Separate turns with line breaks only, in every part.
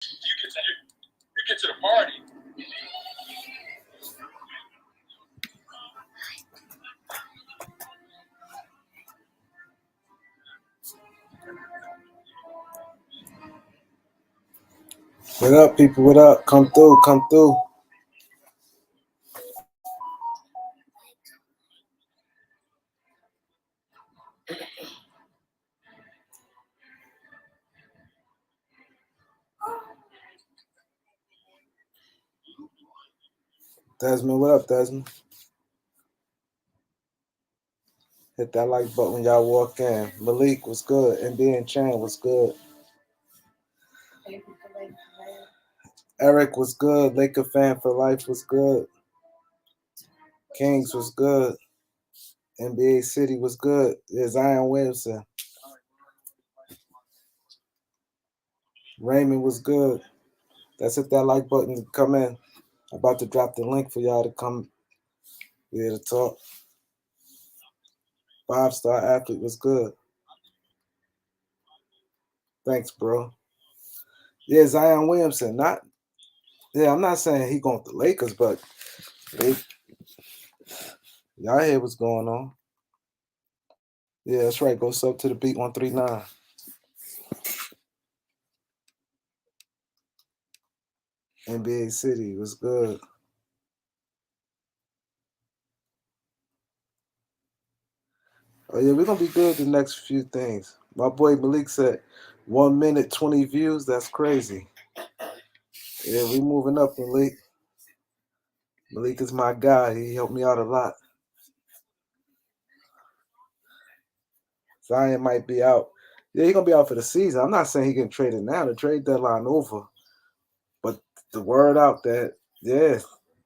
You get to the party.
What up, people? What up? Come through, come through. Desmond, what up, Desmond? Hit that like button when y'all walk in. Malik was good. NBA and Chan was good. Eric was good. Laker fan for life was good. Kings was good. NBA City was good. Yeah, Zion Williamson. Raymond was good. That's hit that like button to come in. I'm about to drop the link for y'all to come here to talk. 5-star athlete was good. Thanks, bro. Yeah, Zion Williamson. I'm not saying he going to the Lakers, but y'all hear what's going on. Yeah, that's right. Go sub to the beat 139. NBA City was good. Oh yeah, we're gonna be good the next few things. My boy Malik said 1 minute 20 views. That's crazy. Yeah, we moving up, Malik. Malik is my guy. He helped me out a lot. Zion might be out. Yeah, he's gonna be out for the season. I'm not saying he can trade it now. The trade deadline over. But the word out that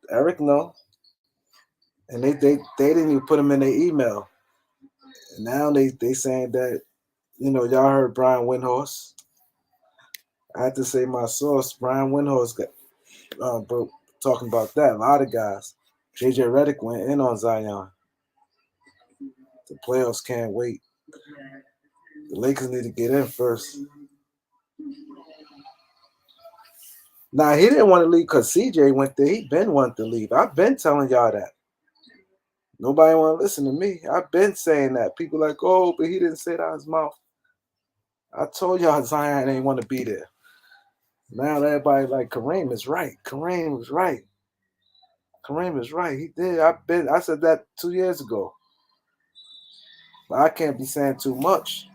Eric know. And they didn't even put him in their email. And now they saying that, y'all heard Brian Windhorst. I had to say my source, Brian Windhorst got talking about that. A lot of guys. JJ Redick went in on Zion. The playoffs can't wait. The Lakers need to get in first. Nah, he didn't want to leave because CJ went there. He been wanting to leave. I've been telling y'all that. Nobody want to listen to me. I've been saying that. People like, oh, but he didn't say it out of his mouth. I told y'all Zion ain't want to be there. Now everybody like Kareem is right. Kareem was right. Kareem is right. He did. I said that 2 years ago. But I can't be saying too much.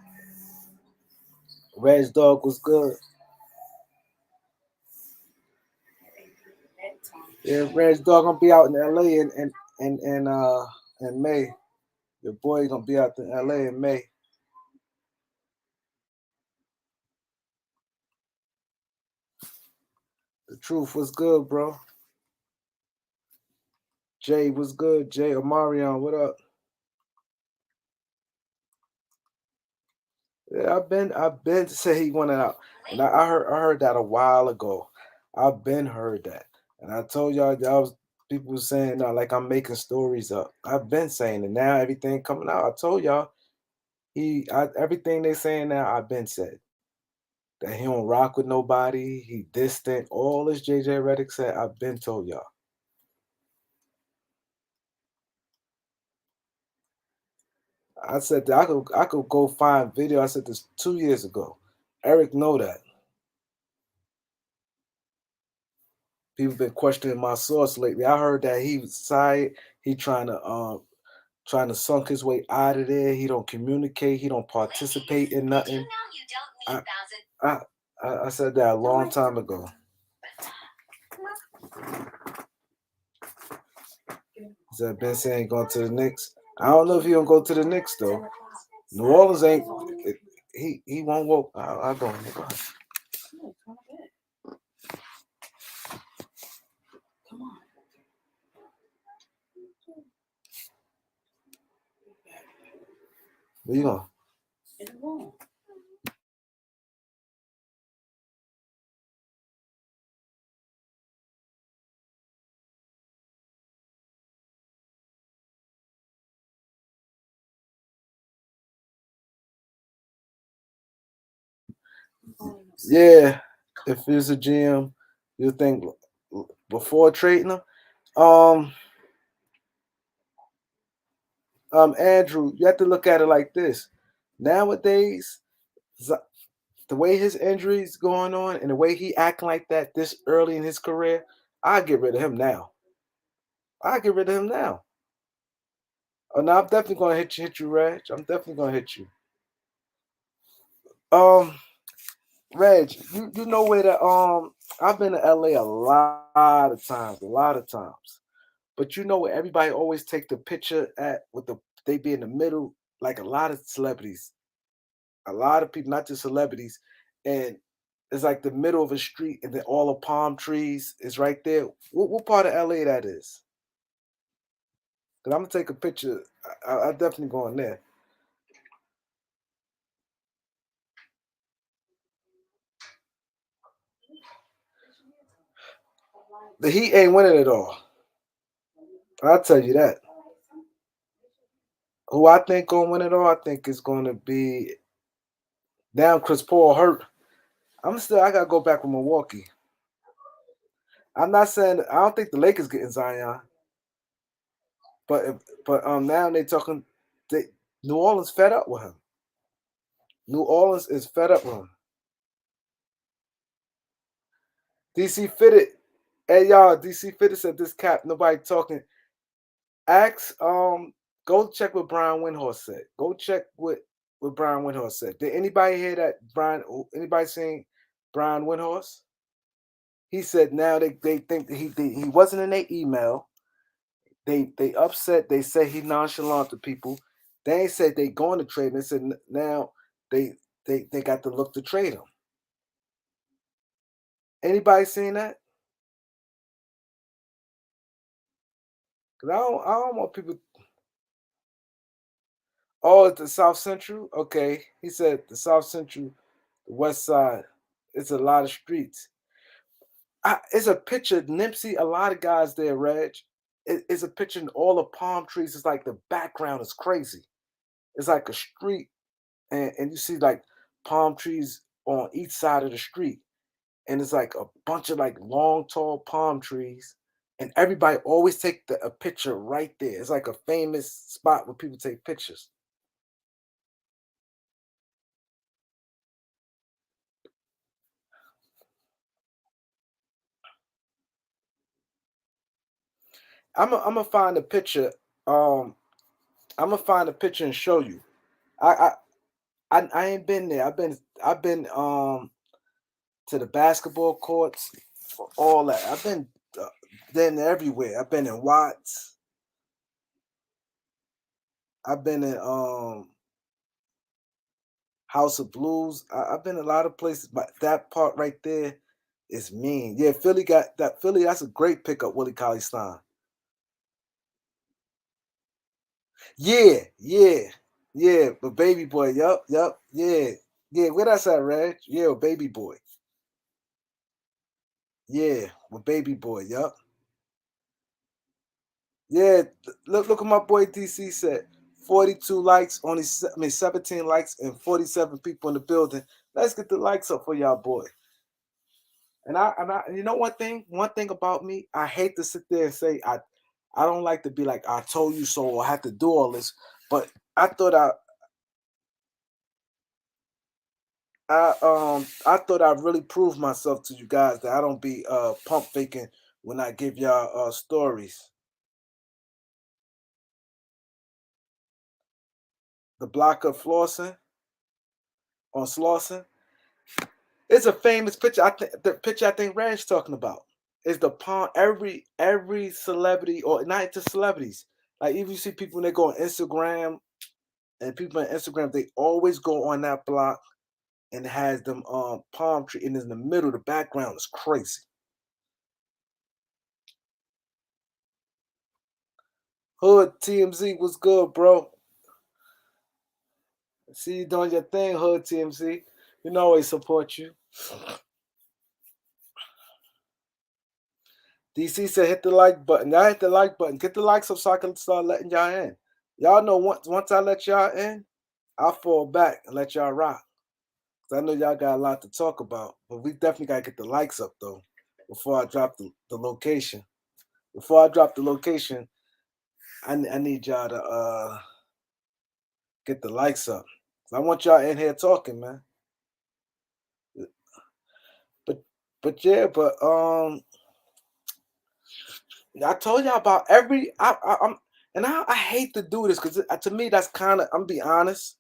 Reg Dog was good. Yeah, Reg Dog gonna be out in LA in May. Your boy gonna be out in LA in May. The truth was good, bro. Jay was good. Jay Omarion, what up? Yeah, I've been to say he wanted out. And I heard that a while ago. I've been heard that. And I told y'all was people saying like I'm making stories up. I've been saying it. Now everything coming out. I told y'all everything they saying now I've been said. That he don't rock with nobody, he distant. All this JJ Redick said, I've been told y'all. I said that I could go find video. I said this 2 years ago. Eric know that. People been questioning my source lately. I heard that he was side. He trying to sunk his way out of there. He don't communicate. He don't participate in nothing. I said that a long time ago. He said Ben saying going to the Knicks. I don't know if he gonna go to the Knicks though. New Orleans ain't. He won't go. I'll go. Where you going? Yeah, If he's a GM, you think before trading him? Um, Andrew, you have to look at it like this. Nowadays, the way his injuries going on and the way he acting like that this early in his career, I get rid of him now. I get rid of him now. Oh, no, I'm definitely gonna hit you, Reg. I'm definitely gonna hit you. Um, Reg, you know where the I've been to LA a lot of times. But you know where everybody always take the picture at with they be in the middle, like a lot of celebrities, a lot of people, not just celebrities, and it's like the middle of a street, and then all the palm trees is right there. What part of LA that is? Cause I'm gonna take a picture. I definitely go in there. The Heat ain't winning it all. I'll tell you that. Who I think gonna win it all? I think it's gonna be now. Chris Paul hurt. I gotta go back with Milwaukee. I'm not saying I don't think the Lakers getting Zion, but now they talking. They, New Orleans fed up with him. New Orleans is fed up with him. DC Fitted. Hey y'all, DC Fitted said this cap. Nobody talking. Ask go check what Brian Windhorst said. Go check what Brian Windhorst said. Did anybody hear that Brian anybody saying Brian Windhorst? He said now they think that he wasn't in their email. They upset. They say he nonchalant to people. They ain't said they going to trade him. They said now they they got to look to trade him. Anybody seen that? Cause I don't want people. Oh, it's the South Central. Okay, he said the South Central, the West Side. It's a lot of streets. It's a picture. Nipsey, a lot of guys there. Reg. It's a picture. And all the palm trees. It's like the background is crazy. It's like a street, and you see like palm trees on each side of the street, and it's like a bunch of like long, tall palm trees, and everybody always take a picture right there. It's like a famous spot where people take pictures. I'm gonna find a picture. Um, I'm gonna find a picture and show you. I I ain't been there. I've been to the basketball courts, all that. I've been everywhere. I've been in Watts. I've been in House of Blues. I've been a lot of places, but that part right there is mean. Yeah, Philly got that. Philly, that's a great pickup, Willie Cauley Stein. Yeah, yeah, yeah. But baby boy, yup, yeah, yeah. Where that's at, Reg? Yeah, baby boy. Yeah, with baby boy, yup. Yeah, look what my boy DC said. 42 likes, I mean 17 likes and 47 people in the building. Let's get the likes up for y'all, boy. And you know one thing about me, I hate to sit there and say I don't like to be like I told you so or have to do all this, but I thought I thought I really proved myself to you guys that I don't be pump faking when I give y'all stories. The block of Flossin on Slauson. It's a famous picture. I think the picture I think Rand's talking about is the palm. Every celebrity or not just celebrities. Like if you see people when they go on Instagram and people on Instagram, they always go on that block and it has them palm tree and in the middle. The background is crazy. Hood TMZ was good, bro. See you doing your thing, Hood TMZ. You know I always support you. DC said hit the like button. Y'all hit the like button. Get the likes up so I can start letting y'all in. Y'all know once I let y'all in, I'll fall back and let y'all rock. I know y'all got a lot to talk about, but we definitely gotta get the likes up though before I drop the location. Before I drop the location, I need y'all to get the likes up. I want y'all in here talking, man. But but I told y'all about every I'm and I hate to do this because to me that's kind of, I'm be honest.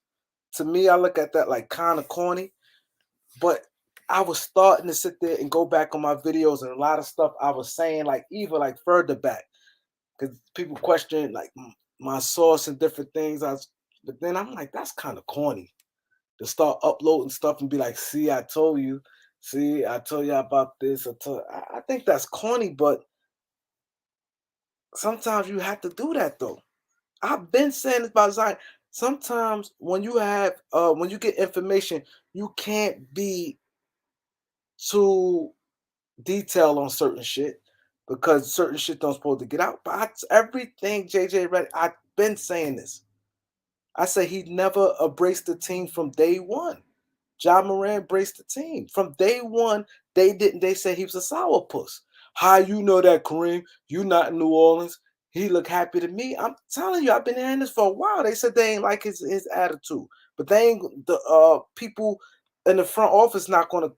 To me, I look at that like kind of corny. But I was starting to sit there and go back on my videos, and a lot of stuff I was saying, like even like further back, because people question like my source and different things. But then I'm like, that's kind of corny to start uploading stuff and be like, see, I told you, see, I told you about this. I think that's corny, but sometimes you have to do that though. I've been saying this about Zion. Sometimes when you get information, you can't be too detailed on certain shit because certain shit don't supposed to get out. But everything JJ read, I've been saying this. I say he never embraced the team from day one. John Moran embraced the team from day one. They didn't. They said he was a sourpuss. How you know that, Kareem? You not in New Orleans. He looked happy to me. I'm telling you, I've been hearing this for a while. They said they ain't like his attitude, but they ain't the people in the front office not gonna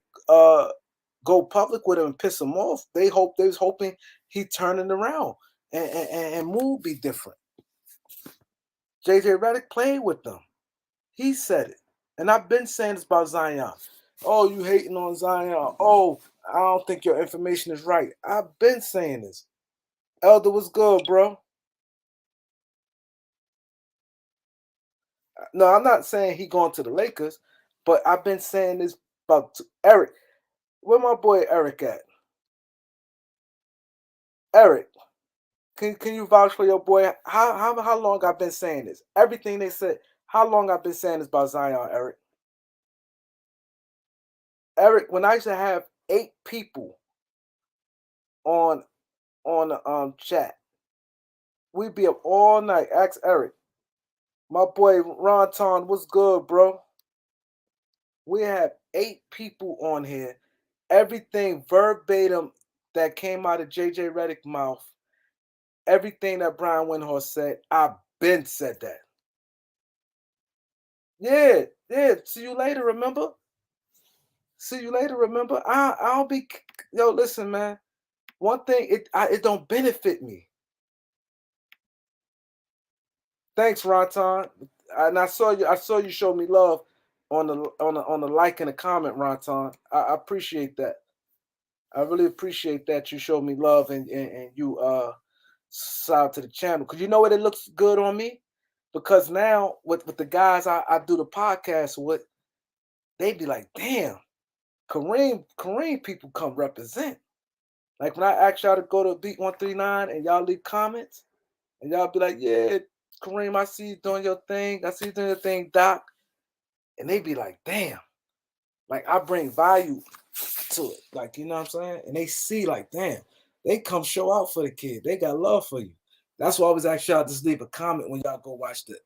go public with him and piss him off. They was hoping he turning around and move be different. JJ Redick played with them. He said it. And I've been saying this about Zion. Oh, you hating on Zion. Oh, I don't think your information is right. I've been saying this. Elder was good, bro. No, I'm not saying he going to the Lakers, but I've been saying this about Eric. Where my boy Eric at? Eric, can you vouch for your boy? How long I've been saying this? Everything they said. How long I've been saying this about Zion, Eric? Eric, when I used to have 8 people on the chat, we'd be up all night. Ask Eric. My boy Ronton, what's good, bro? We have 8 people on here. Everything verbatim that came out of JJ Redick's mouth, everything that Brian Windhorst said, I've been said that. Yeah, yeah. See you later, remember? See you later, remember? I'll be yo, listen, man. One thing, it don't benefit me. Thanks, Ronton. And I saw you show me love on the like and the comment, Ronton. I appreciate that. I really appreciate that you showed me love and you subscribe to the channel. Because you know what, it looks good on me? Because now with the guys I do the podcast with, they be like, damn, Kareem people come represent. Like when I ask y'all to go to Beat 139 and y'all leave comments, and y'all be like, yeah, Kareem, I see you doing your thing. I see you doing your thing, Doc. And they be like, damn, like I bring value to it. Like, you know what I'm saying? And they see, like, damn, they come show out for the kid. They got love for you. That's why I always ask y'all to just leave a comment when y'all go watch the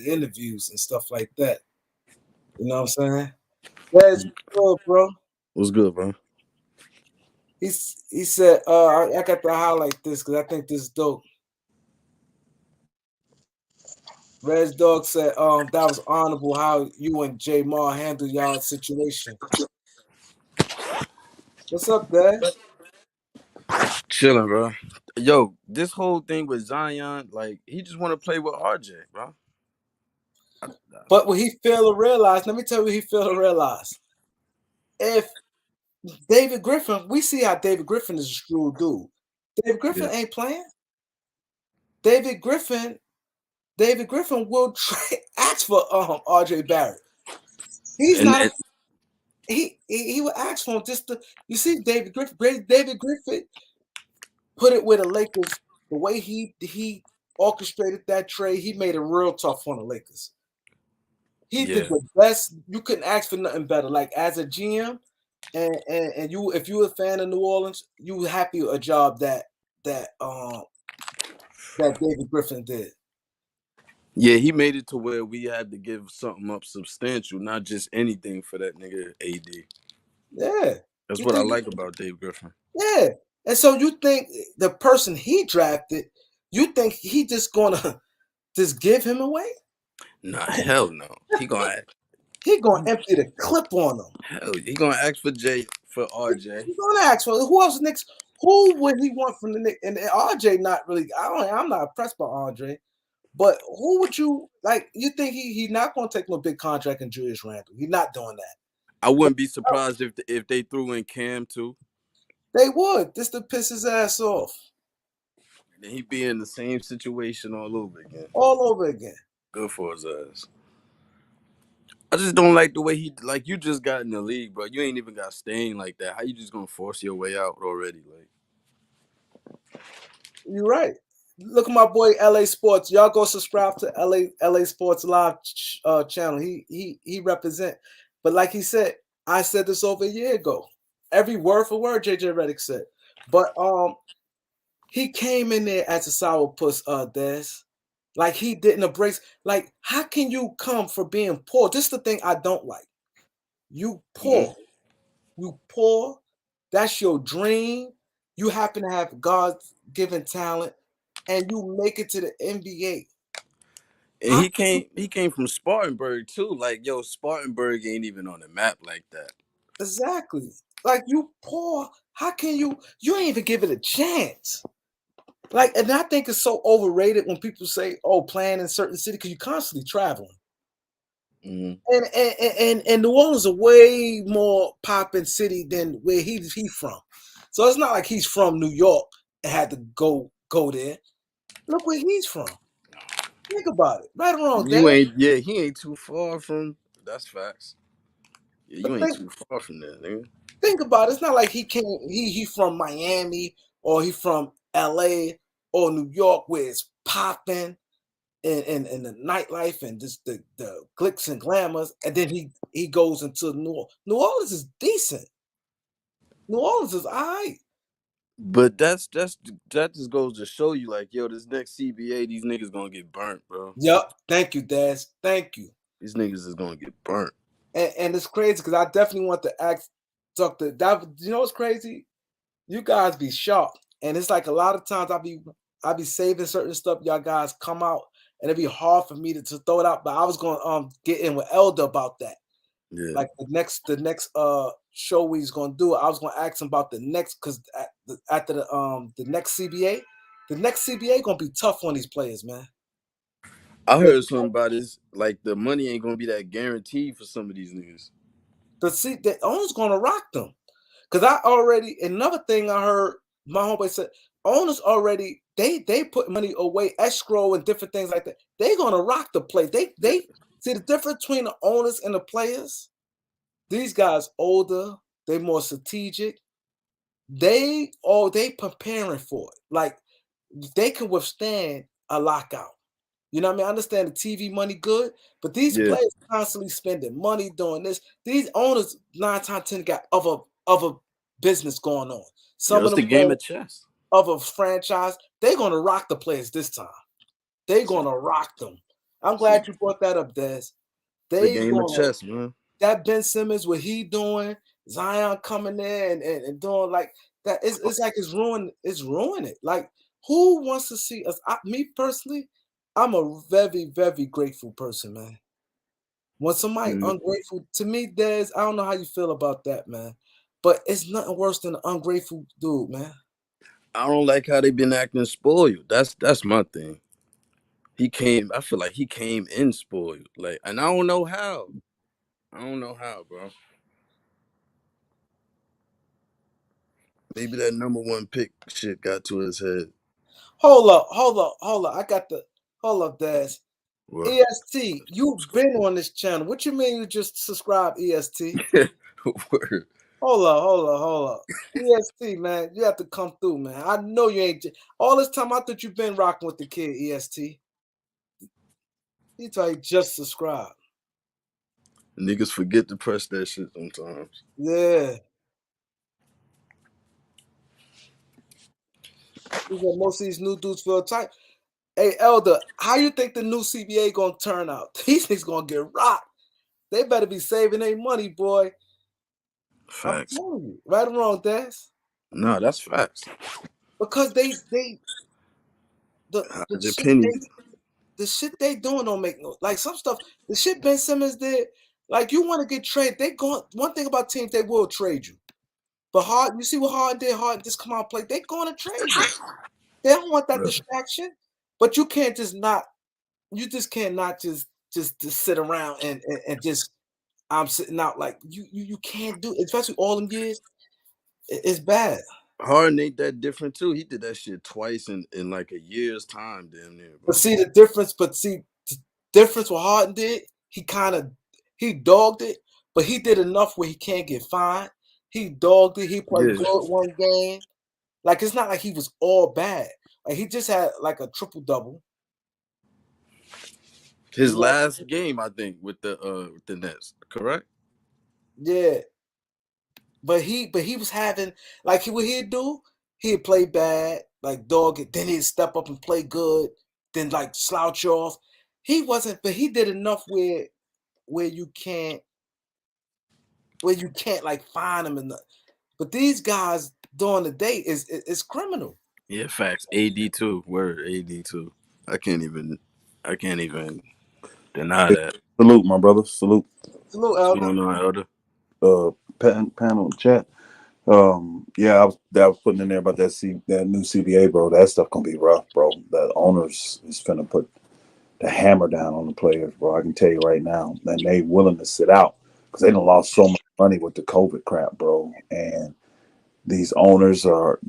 interviews and stuff like that. You know what I'm saying? Yes, good, bro.
What's good, bro?
He said, I got to highlight this because I think this is dope. Red's dog said, that was honorable how you and J Mar handled y'all situation. What's up, Dad?
Chilling, bro. Yo, this whole thing with Zion, like he just want to play with RJ, bro.
But what he failed to realize, let me tell you what he failed to realize. If David Griffin, we see how David Griffin is a screw dude. David Griffin
Yeah.
ain't playing. David Griffin will ask for RJ Barrett. He's
And,
not a
and
he will ask for him just to, you see David Griffin. David Griffin put it with the Lakers the way he orchestrated that trade. He made it real tough on the Lakers. He did
yeah,
the best. You couldn't ask for nothing better. Like as a GM, and you, if you were a fan of New Orleans, you were happy with a job that David Griffin did.
Yeah, he made it to where we had to give something up substantial, not just anything for that nigga AD.
Yeah.
That's
You
what I
think
like about Dave Griffin.
yeah. And so you think the person he drafted, you think he just gonna just give him away?
Nah, hell no.
He gonna empty the clip on him.
He gonna ask for RJ.
He's gonna ask for who else next? Who would he want from the Knicks? And RJ not really. I'm not impressed by RJ. But who would you like? You think he not gonna take no big contract in Julius Randle? He's not doing that.
I
But
wouldn't be surprised if they threw in Cam too.
they would just to piss his ass off
Then he'd be in the same situation all over again.
all over again.
Good for his ass. I just don't like the way he like you just got in the league, bro. You ain't even got staying like that. How you just gonna force your way out already? Like
You're right. Look at my boy LA Sports. Y'all go subscribe to LA Sports Live channel. He represent. But like he said, I said this over a year ago. Every word for word JJ Redick said. But he came in there as a sourpuss, Des. Like he didn't embrace. Like, how can you come for being poor? This is the thing I don't like. You
mhm.
poor. You poor. That's your dream. You happen to have God's given talent, and you make it to the NBA.
And
How
he came from Spartanburg too. Like, yo, Spartanburg ain't even on the map like that.
exactly? Like you poor. How can you ain't even give it a chance? Like, and I think it's so overrated when people say, "Oh, playing in certain city," because you're constantly traveling.
Hmm.
And New Orleans is a way more popping city than where he's from. So it's not like he's from New York and had to go there. Look where he's from. Think about it. Right or wrong, Dad.
He ain't too far from that's facts. Yeah, you
But
ain't too far from that, nigga.
think about it. It's not like he came. He from Miami or he from L.A. or New York where it's popping and the nightlife and just the glitz and glamours. And then he goes into New Orleans. New Orleans is decent. New Orleans is all right.
But that just goes to show you, like, yo, this next CBA, these niggas gonna get burnt, bro.
Yep. Thank you, Daz. Thank you.
These niggas is gonna get burnt.
And it's crazy because I definitely want to ask talk to that. You know what's crazy? You guys be sharp. And it's like a lot of times I be saving certain stuff. Y'all guys come out and it'd be hard for me to throw it out. But I was gonna get in with Elder about that.
Yeah.
Like the next show we's gonna do it. I was gonna ask him about the next because after the next CBA, the next CBA gonna be tough on these players, man.
I heard something about this, like the money ain't gonna be that guaranteed for some of these niggas.
The owner's gonna rock them. Cause I already another thing I heard my homeboy said owners already they put money away, escrow and different things like that. They gonna rock the place. They see the difference between the owners and the players. These guys older, they more strategic. They preparing for it. Like they can withstand a lockout. You know what I mean? I understand the TV money good, but these
Yeah.
players constantly spending money doing this. These owners 9 times 10 got other business going on.
Yo,
Some of
it's the
them
game
own
of chess.
other franchise. They're gonna rock the players this time. They're gonna rock them. I'm
It's
glad you brought that up, Des.
the
They
game of
gonna
chess, man.
that Ben Simmons, what he doing, Zion coming in and doing like that. It's like it's ruining it. Like who wants to see us? Me personally, I'm a very grateful person, man. When somebody
Mhm.
ungrateful to me, Des, I don't know how you feel about that, man. But it's nothing worse than an ungrateful dude, man.
I don't like how they been acting spoiled. That's my thing. I feel like he came in spoiled. Like, and I don't know how. I don't know how, bro. Maybe that number one pick shit got to his head.
Hold up. I got the hold up, Des.
What?
EST, you've been on this channel. What you mean you just subscribed, EST?
Word.
Hold up. EST, man, you have to come through, man. I know you ain't all this time. I thought you've been rocking with the kid, EST. He told you just subscribe.
Niggas forget to press that shit sometimes.
Yeah, he said most of these new dudes feel tight. Hey, Elder, how you think the new CBA gonna turn out? These things gonna get rocked. They better be saving their money, boy. I'm
Facts.
telling you, right or wrong, Des?
No, that's facts.
Because they the
How's your
shit
pennies?
they doing don't make no like some stuff. The shit Ben Simmons did, like you want to get traded. They going one thing about teams, they will trade you. But Harden, you see what Harden did? Harden just come out and play. They going to trade you. They don't want that
Really?
distraction. But you can't just not. You just can't not just sit around and just I'm sitting out like you can't do. Especially all them years. It's bad.
Harden ain't that different too. He did that shit twice in like a year's time, damn near,
But
bro.
see the difference. But see the difference what Harden did. He kind of he dogged it, but he did enough where he can't get fined. He dogged it. He played
Yeah.
good one game. Like it's not like he was all bad. Like he just had like a triple double.
His
You know,
last game, I think, with the Nets, correct?
yeah. But he was having like what he'd do. He'd play bad, like dog it. Then he'd step up and play good. Then like slouch off. He wasn't, but he did enough where you can't like find him in the. But these guys during the day is criminal.
Yeah, facts. AD too. Word, AD too. I can't even I can't even deny
Hey,
that.
salute, my brother. Salute.
Salute,
What's
Elder.
going on, Elder?
Panel chat. Yeah, I was putting in there about that new CBA, bro. That stuff gonna be rough, bro. The owners is gonna put the hammer down on the players, bro. I can tell you right now, and they willing to sit out because they done lost so much money with the COVID crap, bro. And these owners are,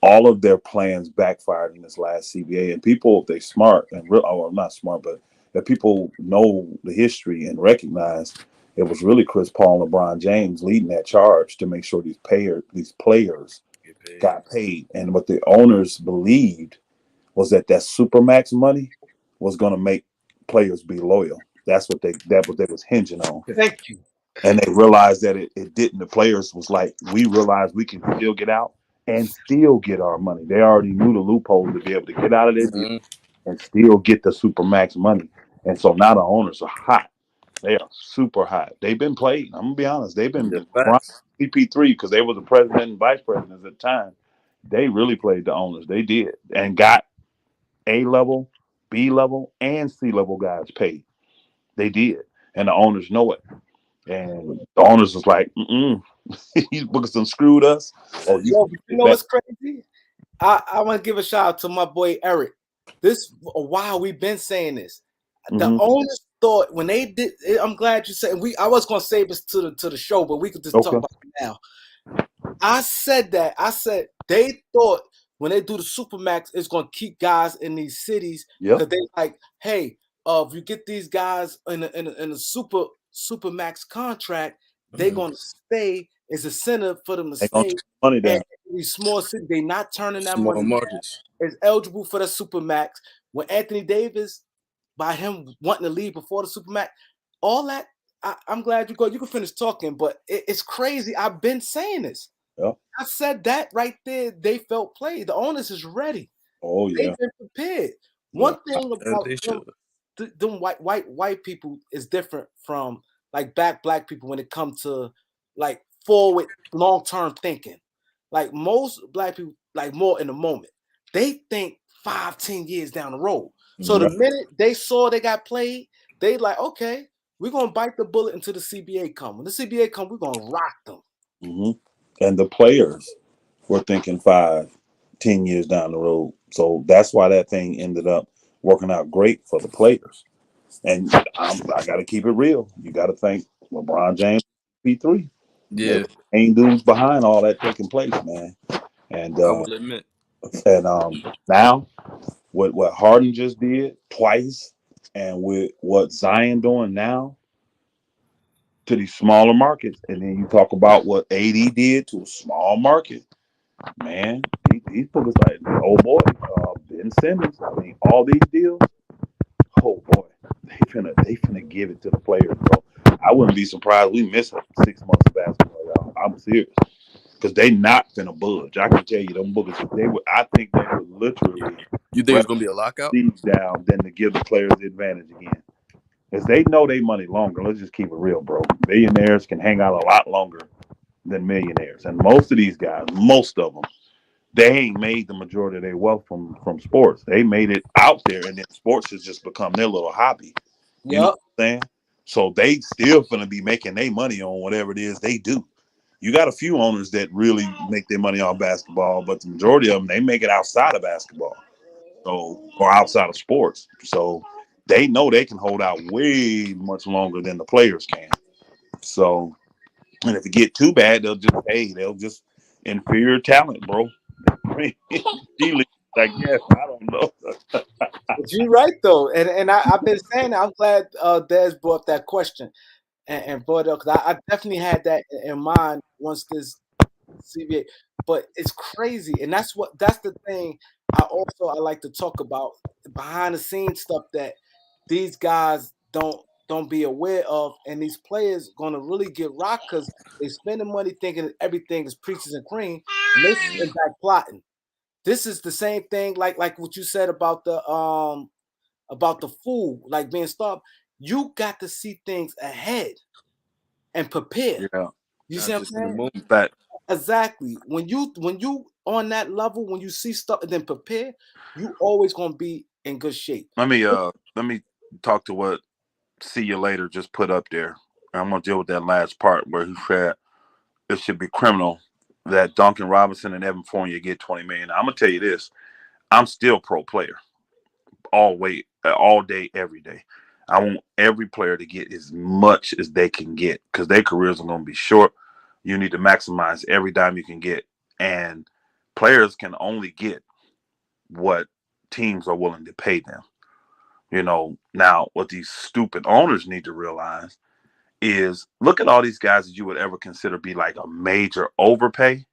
all of their plans backfired in this last CBA. And people, if they smart and real, or not smart, but that people know the history and recognize it was really Chris Paul and LeBron James leading that charge to make sure these players
Get paid.
got paid. And what the owners believed was that supermax money was going to make players be loyal. That what they was hinging on,
Thank you.
and they realized that it didn't. The players was like, we realized we can still get out and still get our money. They already knew the loophole to be able to get out of their deal
Mhm.
and still get the super max money. And so now the owners are hot. They are super hot. They've been played. I'm gonna be honest. They've been
Yeah,
LeBron,
facts.
CP3, because they were the president and vice presidents at the time. They really played the owners. They did and got A level, B level, and C level guys paid. They did, and the owners know it. And the owners was like, "You books done screwed us. Oh, you
Yo,
can
but you
get
know
back."
what's crazy? I want to give a shout out to my boy Eric. This a while we've been saying this. The
Hmm.
owners thought when they did. I'm glad you said we. I was gonna save this to the show, but we could just talk
Okay.
about it now. I said that. I said they thought when they do the supermax, it's gonna keep guys in these cities
Yep.
because they like, hey, if you get these guys in a supermax contract, they're
Mhm.
gonna stay. It's a incentive for them to
They gonna
stay.
turn money
And
down.
these small cities, they not turning that
Small
money
markets.
down. Is eligible for the supermax. When Anthony Davis, by him wanting to leave before the supermax, all that. I'm glad you go. You can finish talking, but it's crazy. I've been saying this.
Yep.
I said that right there. They felt played. The onus is ready.
Oh
They've
yeah.
been prepared.
Yeah.
One thing
As
about
they should.
them white people is different from like black people when it comes to like forward long term thinking. Like most black people, like more in the moment. They think 5-10 years down the road. So the
Right.
Mhm.
minute they saw they got played, they like, okay, we're gonna bite the bullet until the CBA come. When the CBA come, we're gonna rock them.
Hmm. And the players were thinking 5, 10 years down the road. So that's why that thing ended up working out great for the players. And I got to keep it real. You got to thank LeBron James, P3. They
Yeah,
were the main dudes behind all that taking place, man. And
I
uh,
will admit.
and now what Harden just did twice, and with what Zion doing now to these smaller markets, and then you talk about what AD did to a small market, man. These bookers like, oh boy, Ben Simmons. I mean, all these deals. Oh boy, they finna give it to the players, bro. I wouldn't be surprised we miss 6 months of basketball, y'all. I'm serious. because they not finna budge. I can tell you, them boogers. They would. I think they would literally
You think it's
rather
gonna be a lockout?
these down than to give the players the advantage again. Because they know they money longer. Let's just keep it real, bro. Millionaires can hang out a lot longer than millionaires, and most of these guys, most of them, they ain't made the majority of their wealth from sports. They made it out there, and then sports has just become their little hobby. You know
Yep.
what I'm saying? So they still gonna be making their money on whatever it is they do. You got a few owners that really make their money on basketball, but the majority of them they make it outside of basketball, so or outside of sports. So they know they can hold out way much longer than the players can. So, and if it get too bad, they'll just inferior talent, bro. G League, I guess. I don't know.
But you're right though, and I've been saying that. I'm glad Des brought up that question and brought it up because I definitely had that in mind once this CBA. But it's crazy, and that's the thing. I like to talk about behind the scenes stuff that these guys don't be aware of, and these players gonna really get rocked because they spending money thinking that everything is peaches and cream, and they sitting back plotting. This is the same thing, like what you said about the food, like being starved. You got to see things ahead and prepare.
Yeah,
You see
Not
what I'm
just in the
saying?
moment.
fact.
Exactly. When you on that level, when you see stuff and then prepare, you always gonna be in good shape.
Let me talk to what See You Later just put up there. I'm gonna deal with that last part where he said it should be criminal that Duncan Robinson and Evan Fournier get 20 million. I'm gonna tell you this: I'm still pro player, all day, every day. I want every player to get as much as they can get because their careers are gonna be short. You need to maximize every dime you can get, and players can only get what teams are willing to pay them. Now what these stupid owners need to realize is look at all these guys that you would ever consider be like a major overpay.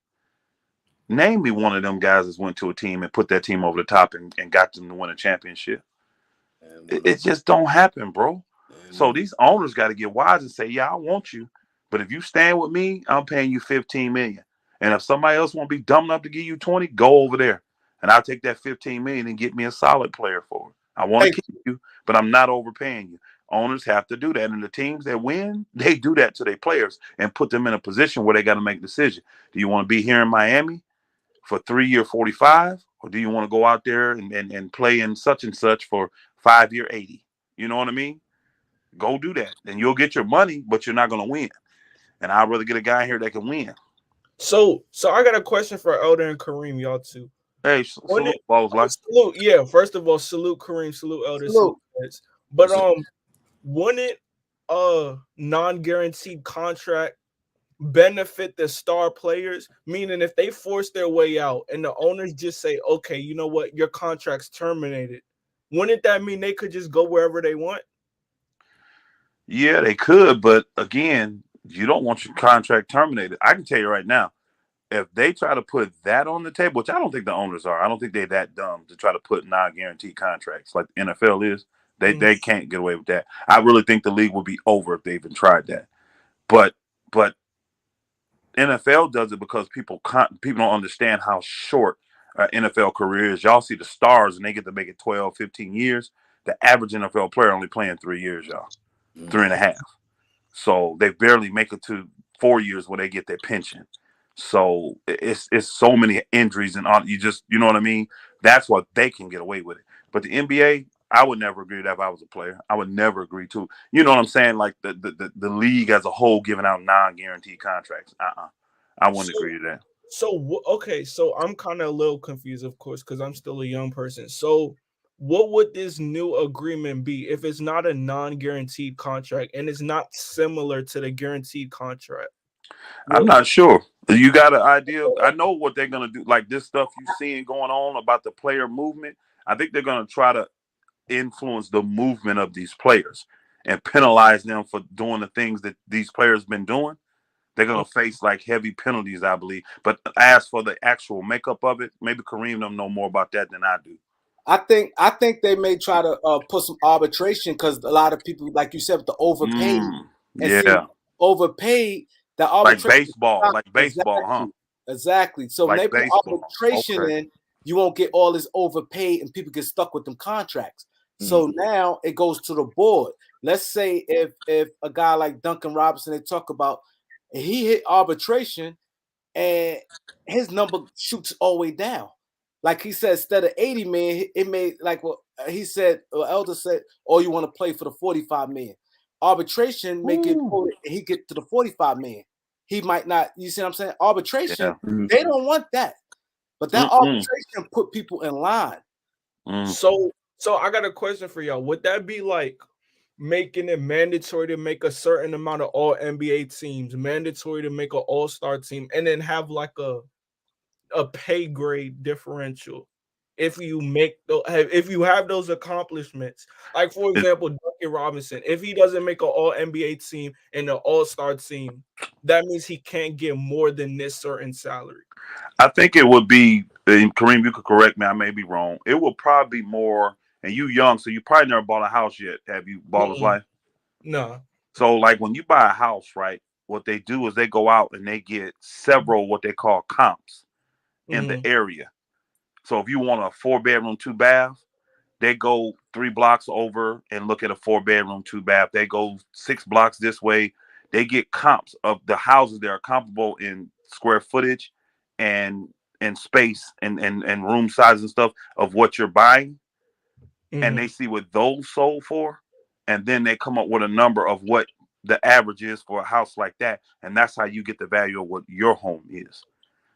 Name me one of them guys that went to a team and put that team over the top and got them to win a championship.
And
It,
one
it just don't happen, bro.
and
So
one.
these owners got to get wise and say, "Yeah, I want you, but if you stand with me, I'm paying you 15 million. And if somebody else won't be dumb enough to give you 20, go over there, and I'll take that 15 million and get me a solid player for it. I want
Hey,
to keep you, but I'm not overpaying you." Owners have to do that, and the teams that win, they do that to their players and put them in a position where they got to make a decision. Do you want to be here in Miami for 3 year 45, or do you want to go out there and play in such and such for 5 year 80? You know what I mean? Go do that, and you'll get your money, but you're not going to win. And I'd rather get a guy here that can win.
So I got a question for Elder and Kareem, y'all too.
Hey,
When
salute,
it,
balls like.
salute, yeah. First of all, salute Kareem, salute Elder, salute
salute.
Vince. But
So
wouldn't a non-guaranteed contract benefit the star players? Meaning, if they force their way out and the owners just say, "Okay, you know what, your contract's terminated," wouldn't that mean they could just go wherever they want?
Yeah, they could, but again, you don't want your contract terminated. I can tell you right now, if they try to put that on the table, which I don't think the owners are, I don't think they're that dumb to try to put non-guaranteed contracts like the NFL is. They
Mhm.
they can't get away with that. I really think the league would be over if they even tried that. But NFL does it because people don't understand how short NFL career is. Y'all see the stars and they get to make it 12, 15 years. The average NFL player only playing 3 years, y'all, three
mm,
and a half. So they barely make it to 4 years where they get their pension. So it's so many injuries and on you know what I mean. That's what they can get away with it. But the NBA, I would never agree to that if I was a player. I would never agree to, you know what I'm saying, like the league as a whole giving out non-guaranteed contracts. I wouldn't
So
agree to that.
okay, so I'm kind of a little confused, of course, because I'm still a young person. So, what would this new agreement be if it's not a non-guaranteed contract and it's not similar to the guaranteed contract?
I'm
What?
not sure. You got an idea? I know what they're gonna do. Like this stuff you seeing going on about the player movement. I think they're gonna try to influence the movement of these players and penalize them for doing the things that these players been doing. They're gonna face like heavy penalties, I believe. But as for the actual makeup of it, maybe Kareem don't know more about that than I do.
I think they may try to put some arbitration because a lot of people, like you said, the overpaid
Mm,
and see
yeah,
overpaid. The
like
arbitration
baseball, like baseball, huh?
exactly. Exactly. So when
like
they put
baseball.
arbitration
Okay.
in, you won't get all this overpaid and people get stuck with them contracts. So now it goes to the board. Let's say if a guy like Duncan Robinson, they talk about, he hit arbitration and his number shoots all the way down. Like he said, instead of 80 million, it made like what he said, or Elder said, oh, you want to play for the 45 million. Arbitration make it he get to the 45 million. He might not, you see what I'm saying? Arbitration,
Yeah.
they don't want that. But that arbitration put people in line.
So I got a question for y'all. Would that be like making it mandatory to make a certain amount of all NBA teams, mandatory to make an all-star team, and then have like a pay grade differential if you have those accomplishments? Like for example, Duncan Robinson, if he doesn't make an all NBA team and an all-star team, that means he can't get more than this certain salary.
I think it would be, and Kareem, you could correct me, I may be wrong. It will probably be more, and you young, so you probably never bought a house yet. Have you bought his life?
No.
So like when you buy a house, right, what they do is they go out and they get several what they call comps in the area. So if you want a 4-bedroom, 2-bath, they go 3 blocks over and look at a 4-bedroom, 2-bath. They go 6 blocks this way. They get comps of the houses that are comparable in square footage and space and room size and stuff of what you're buying. And they see what those sold for. And then they come up with a number of what the average is for a house like that. And that's how you get the value of what your home is.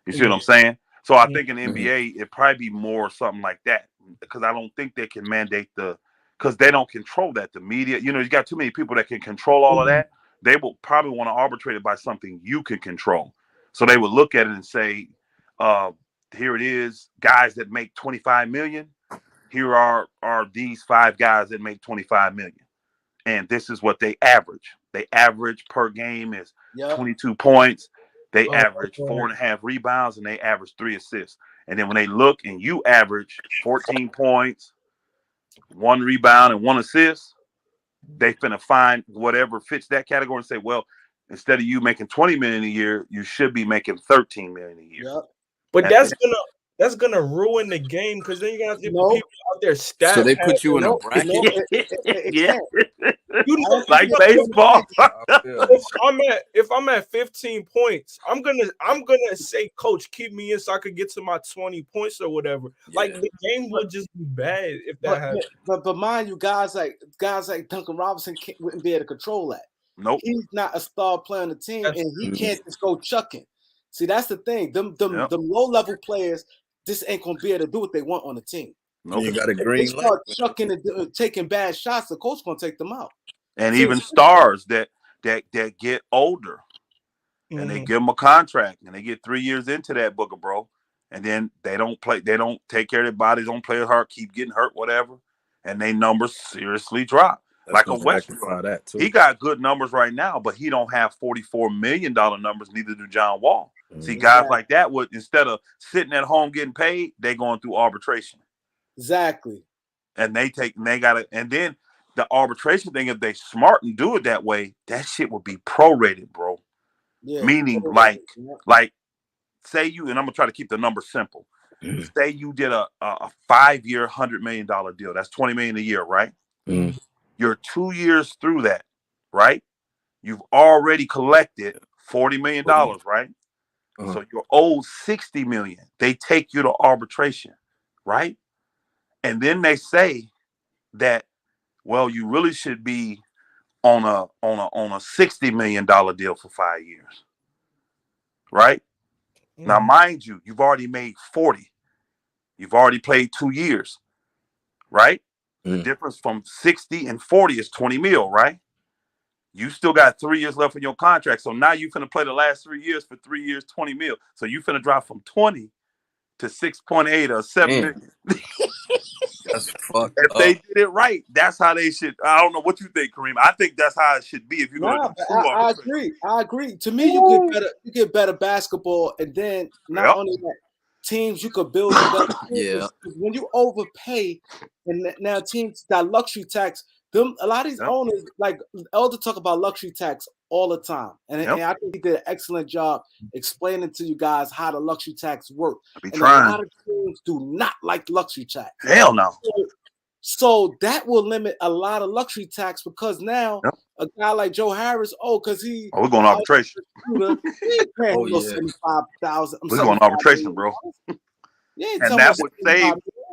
You see what I'm saying? So I think in the NBA, it'd probably be more something like that, because I don't think they can mandate because they don't control that. The media, you got too many people that can control all of that. They will probably want to arbitrate it by something you can control. So they would look at it and say, here it is, guys that make 25 million. Here are these 5 guys that make 25 million. And this is what they average. They average per game is 22 points. They average 4.5 rebounds, and they average 3 assists. And then when they look and you average 14 points, 1 rebound, and 1 assist, they finna find whatever fits that category and say, well, instead of you making 20 million a year, you should be making 13 million a year.
Yep.
But that's gonna ruin the game, because then you got people out there
So
stat
they put you in a bracket.
No, it can't.
Like baseball.
If I'm at 15 points, I'm gonna say, coach, keep me in so I could get to my 20 points or whatever.
Yeah.
Like the game would just be bad if that happened.
But mind you, guys like Duncan Robinson wouldn't be able to control that.
Nope.
He's not a star player on the team, and he can't just go chucking. See, that's the thing. Them low-level players just ain't gonna be able to do what they want on the team.
Nope.
You got a
If
green
they start
light.
chucking and taking bad shots, the coach gonna take them out.
And even stars that get older, and they give them a contract, and they get 3 years into that booker, bro, and then they don't play, they don't take care of their bodies, don't play hard, keep getting hurt, whatever, and they numbers seriously drop.
That's
like a Westbrook.
that too.
He got good numbers right now, but he don't have $44 million numbers. Neither do John Wall. See, guys like that would, instead of sitting at home getting paid, they going through arbitration.
Exactly.
And they got it, and then the arbitration thing, if they smart and do it that way, that shit would be prorated, bro.
Yeah.
Meaning, like, say you, and I'm gonna try to keep the number simple. Say you did a 5-year, $100 million deal. That's $20 million a year, right? You're 2 years through that, right? You've already collected $40 million, right? So you're owed $60 million. They take you to arbitration, right? And then they say that, well, you really should be on a $60 million deal for 5 years, right? Now, mind you, you've already made 40. You've already played 2 years, right? The difference from 60 and 40 is 20 mil, right? You still got 3 years left in your contract. So now you finna play the last 3 years for 3 years, 20 mil. So you finna drop from 20 to 6.8 or 7 million.
That's fucked
If they did it right, that's how they should. I don't know what you think, Kareem. I think that's how it should be if you're going to do true arbitration.
I agree. To me, you get better basketball, and then not only that, teams you could build better. When you overpay, and now teams that luxury tax, a lot of these owners, like Elder talk about luxury tax all the time. And
Yep.
I think he did an excellent job explaining to you guys how the luxury tax work.
I be
And a
trying.
lot of teams do not like luxury tax.
Hell no.
So that will limit a lot of luxury tax because now
Yep.
a guy like Joe Harris, because he
we're going to arbitration.
shooter, he ain't paying
Oh
no
yeah.
75,000.
We're going
75
to arbitration,
million.
bro.
You ain't
And
talking about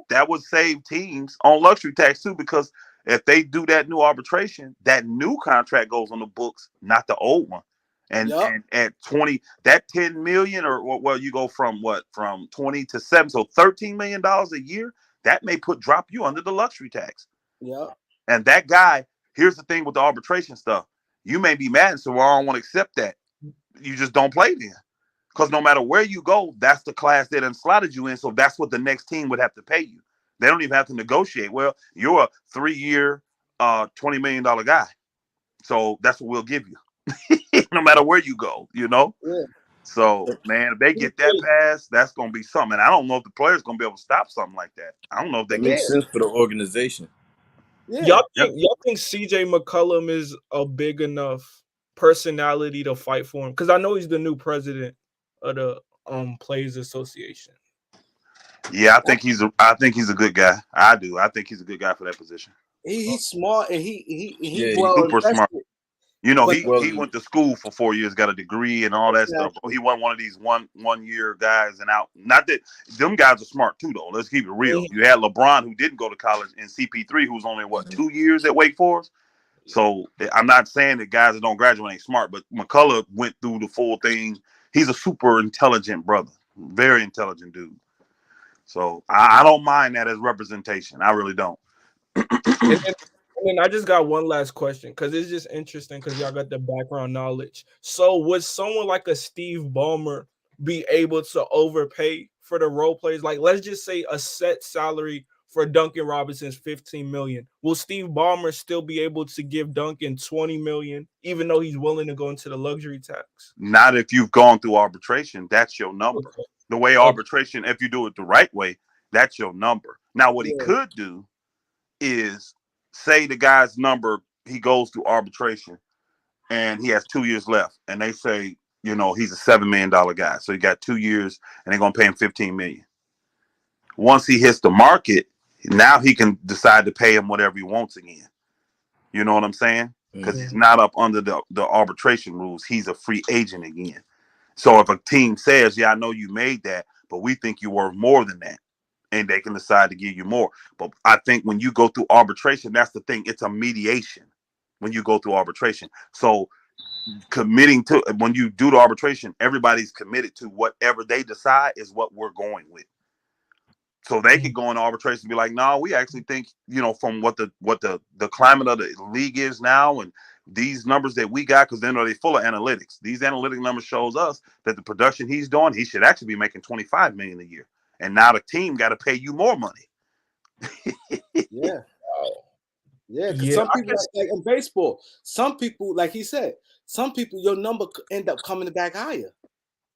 that would
75
save teams on luxury tax too, because if they do that new arbitration, that new contract goes on the books, not the old one.
Yep.
And at 20, that 10 million, or well, you go from 20 to 7, so $13 million a year, that may drop you under the luxury tax.
Yep.
And that guy, here's the thing with the arbitration stuff. You may be mad, so I don't want to accept that. You just don't play then. Because no matter where you go, that's the class they done slotted you in. So that's what the next team would have to pay you. They don't even have to negotiate. Well, you're a 3-year, $20 million guy. So that's what we'll give you. No matter where you go,
Yeah.
So, man, if they get that pass, that's going to be something. And I don't know if the players going to be able to stop something like that. I don't know if they
It
can.
makes sense for the organization.
Yeah.
Y'all think CJ McCollum is a big enough personality to fight for him? Because I know he's the new president of the Players Association.
Yeah, I think he's a good guy. I do. I think he's a good guy for that position.
He's smart and he
Yeah,
well
Super smart.
invested.
He
well,
went to school for 4 years, got a degree and all that stuff.
Exactly.
He wasn't one of these one year guys and out. Not that them guys are smart too, though. Let's keep it real.
Mm-hmm.
You had LeBron, who didn't go to college, and CP3, who was only 2 years at Wake Forest. So I'm not saying that guys that don't graduate ain't smart, but McCullough went through the full thing. He's a super intelligent brother, very intelligent dude. So I don't mind that as representation. I really don't.
And then I just got one last question because it's just interesting because y'all got the background knowledge. So would someone like a Steve Ballmer be able to overpay for the role players? Like, let's just say a set salary for Duncan Robinson's $15 million. Will Steve Ballmer still be able to give Duncan $20 million, even though he's willing to go into the luxury tax?
Not if you've gone through arbitration. That's your number.
Okay.
The way arbitration, if you do it the right way, that's your number. Now, what he
Yeah.
could do is say the guy's number, he goes through arbitration and he has 2 years left. And they say, he's a $7 million guy. So he got 2 years and they're going to pay him $15 million. Once he hits the market, now he can decide to pay him whatever he wants again. You know what I'm saying? Because he's not up under the arbitration rules. He's a free agent again. So if a team says, yeah, I know you made that, but we think you're worth more than that, and they can decide to give you more. But I think when you go through arbitration, that's the thing. It's a mediation when you go through arbitration. So when you do the arbitration, everybody's committed to whatever they decide is what we're going with. So they could go in arbitration and be like, no, we actually think, from what the climate of the league is now and these numbers that we got, because then are they full of analytics. These analytic numbers shows us that the production he's doing, he should actually be making $25 million a year. And now the team got to pay you more money.
Yeah. Yeah, because
Yeah,
some people like in baseball, some people, like he said, some people your number could end up coming back higher.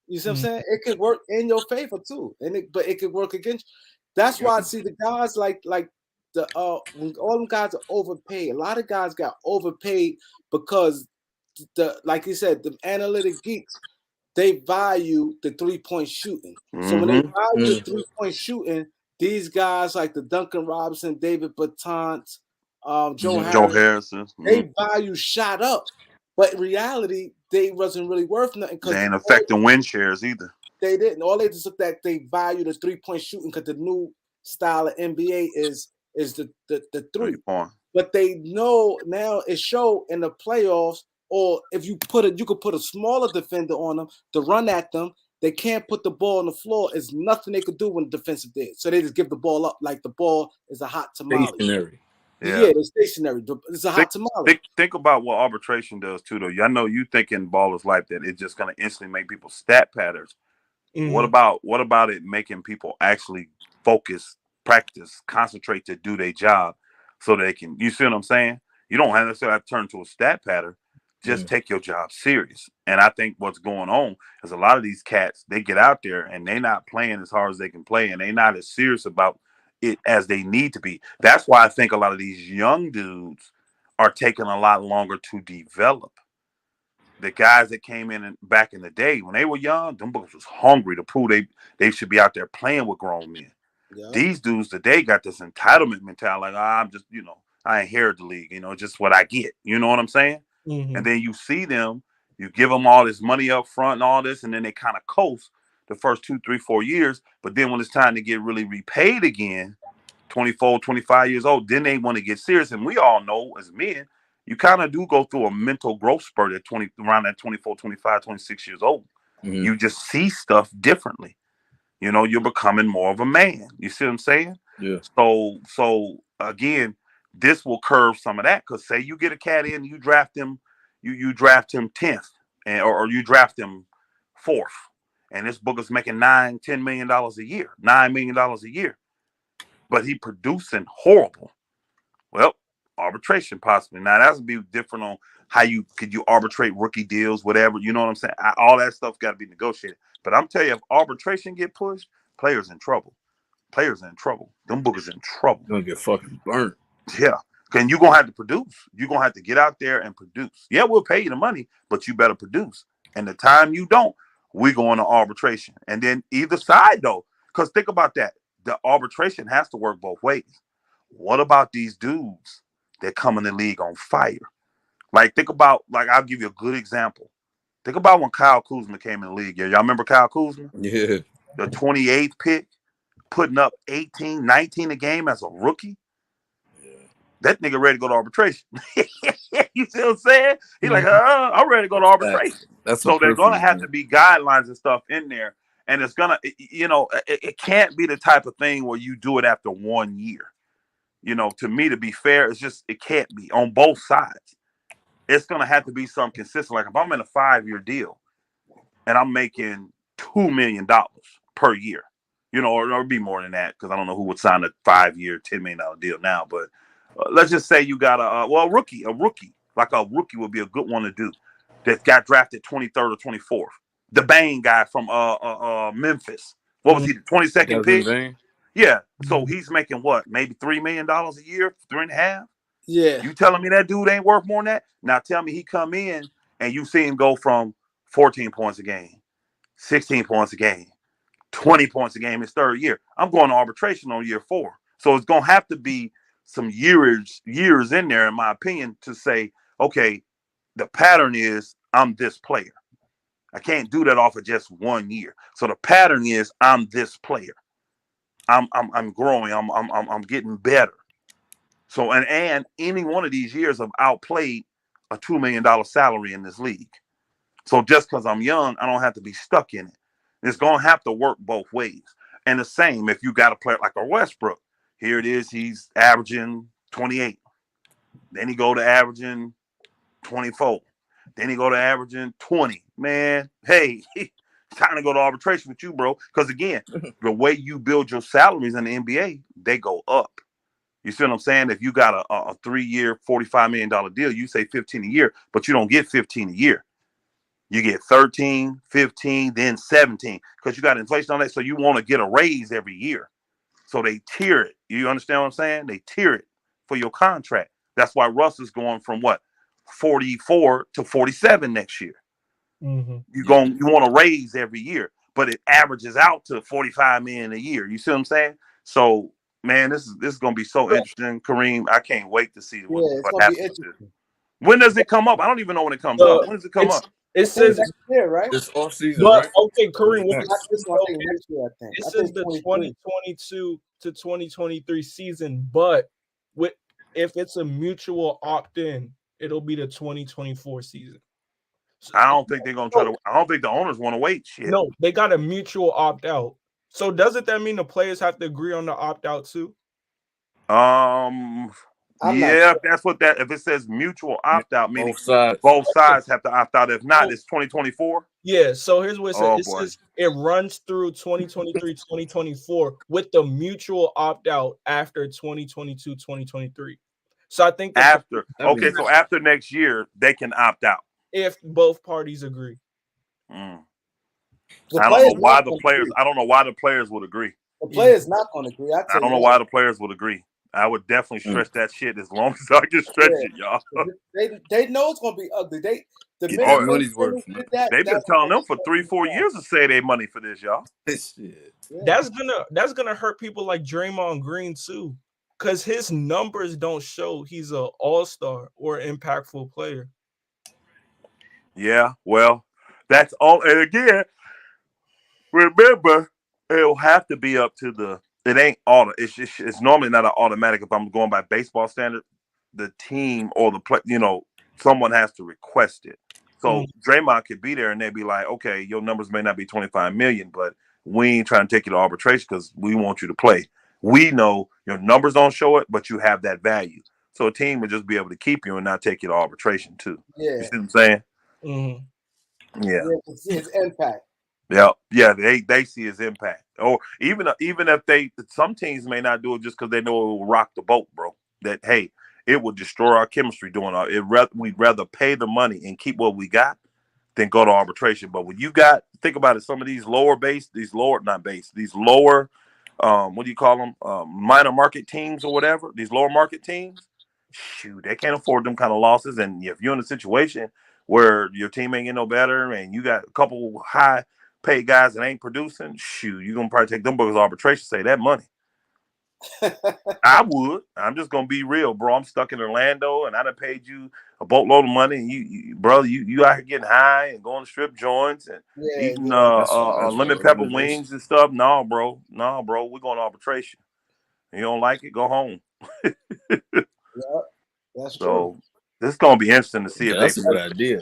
You see what I'm saying? It could work in your favor too, but it could work against you. That's why I see the guys like the when all them guys are overpaid. A lot of guys got overpaid because like you said, the analytic geeks, they value the 3-point shooting. So when they value the 3-point shooting, these guys like the Duncan Robinson, David Bertans, Joe Harris, they value shot up. But in reality, they wasn't really worth nothing because
they ain't affecting win shares either.
They didn't. All they just looked at, they value the 3-point shooting because the new style of NBA is the 3. But they know now it show in the playoffs, or if you could put a smaller defender on them to run at them. They can't put the ball on the floor. There's nothing they could do when the defensive did. So they just give the ball up like the ball is a hot tamale.
Stationary.
Yeah, they're stationary. It's a hot tamale.
Think about what arbitration does too, though. I know you think in baller's life that it's just going to instantly make people stat patterns. What about it making people actually focus, practice, concentrate to do their job so they can, you see what I'm saying? You don't necessarily have to turn to a stat pattern. Just take your job serious. And I think what's going on is a lot of these cats, they get out there and they're not playing as hard as they can play, and they're not as serious about it as they need to be. That's why I think a lot of these young dudes are taking a lot longer to develop. the guys that came in back in the day when they were young, them boys was hungry to prove they should be out there playing with grown men.
Yeah.
These dudes today got this entitlement mentality. Like, I'm just, I inherit the league, just what I get. You know what I'm saying? And then you see them, you give them all this money up front and all this, and then they kind of coast the first 2, 3, 4 years. But then when it's time to get really repaid again, 24, 25 years old, then they want to get serious. And we all know as men, you kind of do go through a mental growth spurt at around that 24, 25, 26 years old.
Mm-hmm.
You just see stuff differently. You're becoming more of a man. You see what I'm saying?
Yeah.
So again, this will curve some of that. Because say you get a cat in, you draft him, you draft him 10th, or you draft him 4th, and this booker's making $9-10 million a year, $9 million a year, but he producing horrible. Well, arbitration possibly. Now that's gonna be different on how you arbitrate rookie deals, whatever. You know what I'm saying? All that stuff got to be negotiated. But I'm telling you, if arbitration get pushed, players in trouble. Players in trouble. Them bookers in trouble.
You're gonna get fucking burnt.
Yeah. And you're gonna have to produce. You're gonna have to get out there and produce. Yeah, we'll pay you the money, but you better produce. And the time you don't, we go into arbitration. And then either side though, because think about that. The arbitration has to work both ways. What about these dudes that come in the league on fire? Like, think about, I'll give you a good example. Think about when Kyle Kuzma came in the league. Yeah, y'all remember Kyle Kuzma?
Yeah.
The 28th pick, putting up 18, 19 a game as a rookie.
Yeah.
That nigga ready to go to arbitration. You see what I'm saying? He's like, I'm ready to go to arbitration.
That's
so there's going to have to be guidelines and stuff in there. And it's going to, it can't be the type of thing where you do it after 1 year. To me, to be fair, it can't be on both sides. It's going to have to be something consistent. Like if I'm in a 5-year deal and I'm making $2 million per year, or it'd be more than that because I don't know who would sign a 5-year, $10 million deal now. But let's just say you got a rookie. Like a rookie would be a good one to do that got drafted 23rd or 24th. The Bane guy from Memphis. What was he, the 22nd pick?
Bane?
Yeah. So he's making what? Maybe $3 million a year, 3.5?
Yeah.
You telling me that dude ain't worth more than that? Now tell me he come in and you see him go from 14 points a game, 16 points a game, 20 points a game his third year. I'm going to arbitration on year 4. So it's going to have to be some years in there, in my opinion, to say, okay, the pattern is I'm this player. I can't do that off of just 1 year. So the pattern is I'm this player. I'm growing. I'm getting better. So and any one of these years I've outplayed a $2 million salary in this league. So just because I'm young, I don't have to be stuck in it. It's gonna have to work both ways. And the same if you got a player like a Westbrook. Here it is, he's averaging 28. Then he go to averaging 24. Then he go to averaging 20. Man, hey, it's time to go to arbitration with you, bro. Because again, the way you build your salaries in the NBA, they go up. You see what I'm saying? If you got a 3-year, $45 million deal, you say 15 a year, but you don't get 15 a year. You get 13, 15, then 17 because you got inflation on that. So you want to get a raise every year. So they tier it. You understand what I'm saying? They tier it for your contract. That's why Russ is going from 44 to 47 next year.
Mm-hmm.
You want to raise every year, but it averages out to 45 million a year. You see what I'm saying? So, man, this is going to be so interesting, Kareem. I can't wait to see what
It's gonna be
happens.
interesting.
When does it come up? I don't even know when it comes up. When does it come up?
It says
next year, right?
This off season,
but
right?
okay, Kareem, what
Not this one, I think next year, I think.
this
I
is
think
the
23.
2022 to 2023 season, but if it's a mutual opt-in, it'll be the 2024 season.
I don't think they're gonna try to. I don't think the owners want to wait. Shit.
No, they got a mutual opt-out. So doesn't that mean the players have to agree on the opt-out too?
Yeah, that's what that. If it says mutual opt-out, meaning
both
sides have to opt out. If not, it's 2024.
Yeah. So here's what it says.
Oh,
It
boy.
says it runs through 2023, 2024 with the mutual opt-out after 2022, 2023. So I think
after so after next year they can opt out
if both parties agree.
I don't know why the players. I don't know why the players would agree.
The players not going to agree.
I don't know why the players would agree. I would definitely stretch that shit as long as I can stretch it, y'all.
They know it's going to be ugly. The
Get
minute
that
Oh,
Will
money's worth,
Smith
man.
did that,
they've been
that's
telling
when
them for
shit
3-4
went
years to say they money for this, y'all.
Shit.
down.
That's gonna hurt people like Draymond Green too, because his numbers don't show he's a all-star or impactful player.
Yeah, well, that's all. And again, remember, it'll have to be up to the. It ain't auto. It's normally not an automatic. If I'm going by baseball standard, the team or the play, someone has to request it.
Mm,
So Draymond could be there, and they'd be like, "Okay, your numbers may not be 25 million, but we ain't trying to take you to arbitration because we want you to play. We know your numbers don't show it, but you have that value. So a team would just be able to keep you and not take you to arbitration too. You
Yeah,
see what I'm saying?
mm,
Yeah.
yeah, it's his impact.
Yeah, yeah, they see his impact, or even if some teams may not do it just because they know it will rock the boat, bro. That hey, it will destroy our chemistry doing we'd rather pay the money and keep what we got than go to arbitration. But when you got think about it, some of these lower not base, these lower, what do you call them, minor market teams or whatever, these lower market teams, shoot, they can't afford them kind of losses. And if you're in a situation where your team ain't getting no better and you got a couple high paid guys that ain't producing, shoot, you're gonna probably take them boys to arbitration, say that money. I would. I'm just gonna be real, bro. I'm stuck in Orlando, and I done paid you a boatload of money, and brother, you out here getting high and going to strip joints and
Yeah,
eating
yeah,
That's
lemon
for
pepper
organization.
wings and stuff. No, bro. No, bro. We're going to arbitration. You don't like it? Go home.
yeah. That's true.
So this is gonna be interesting to see if
Yeah,
they
that's a good
pull.
idea.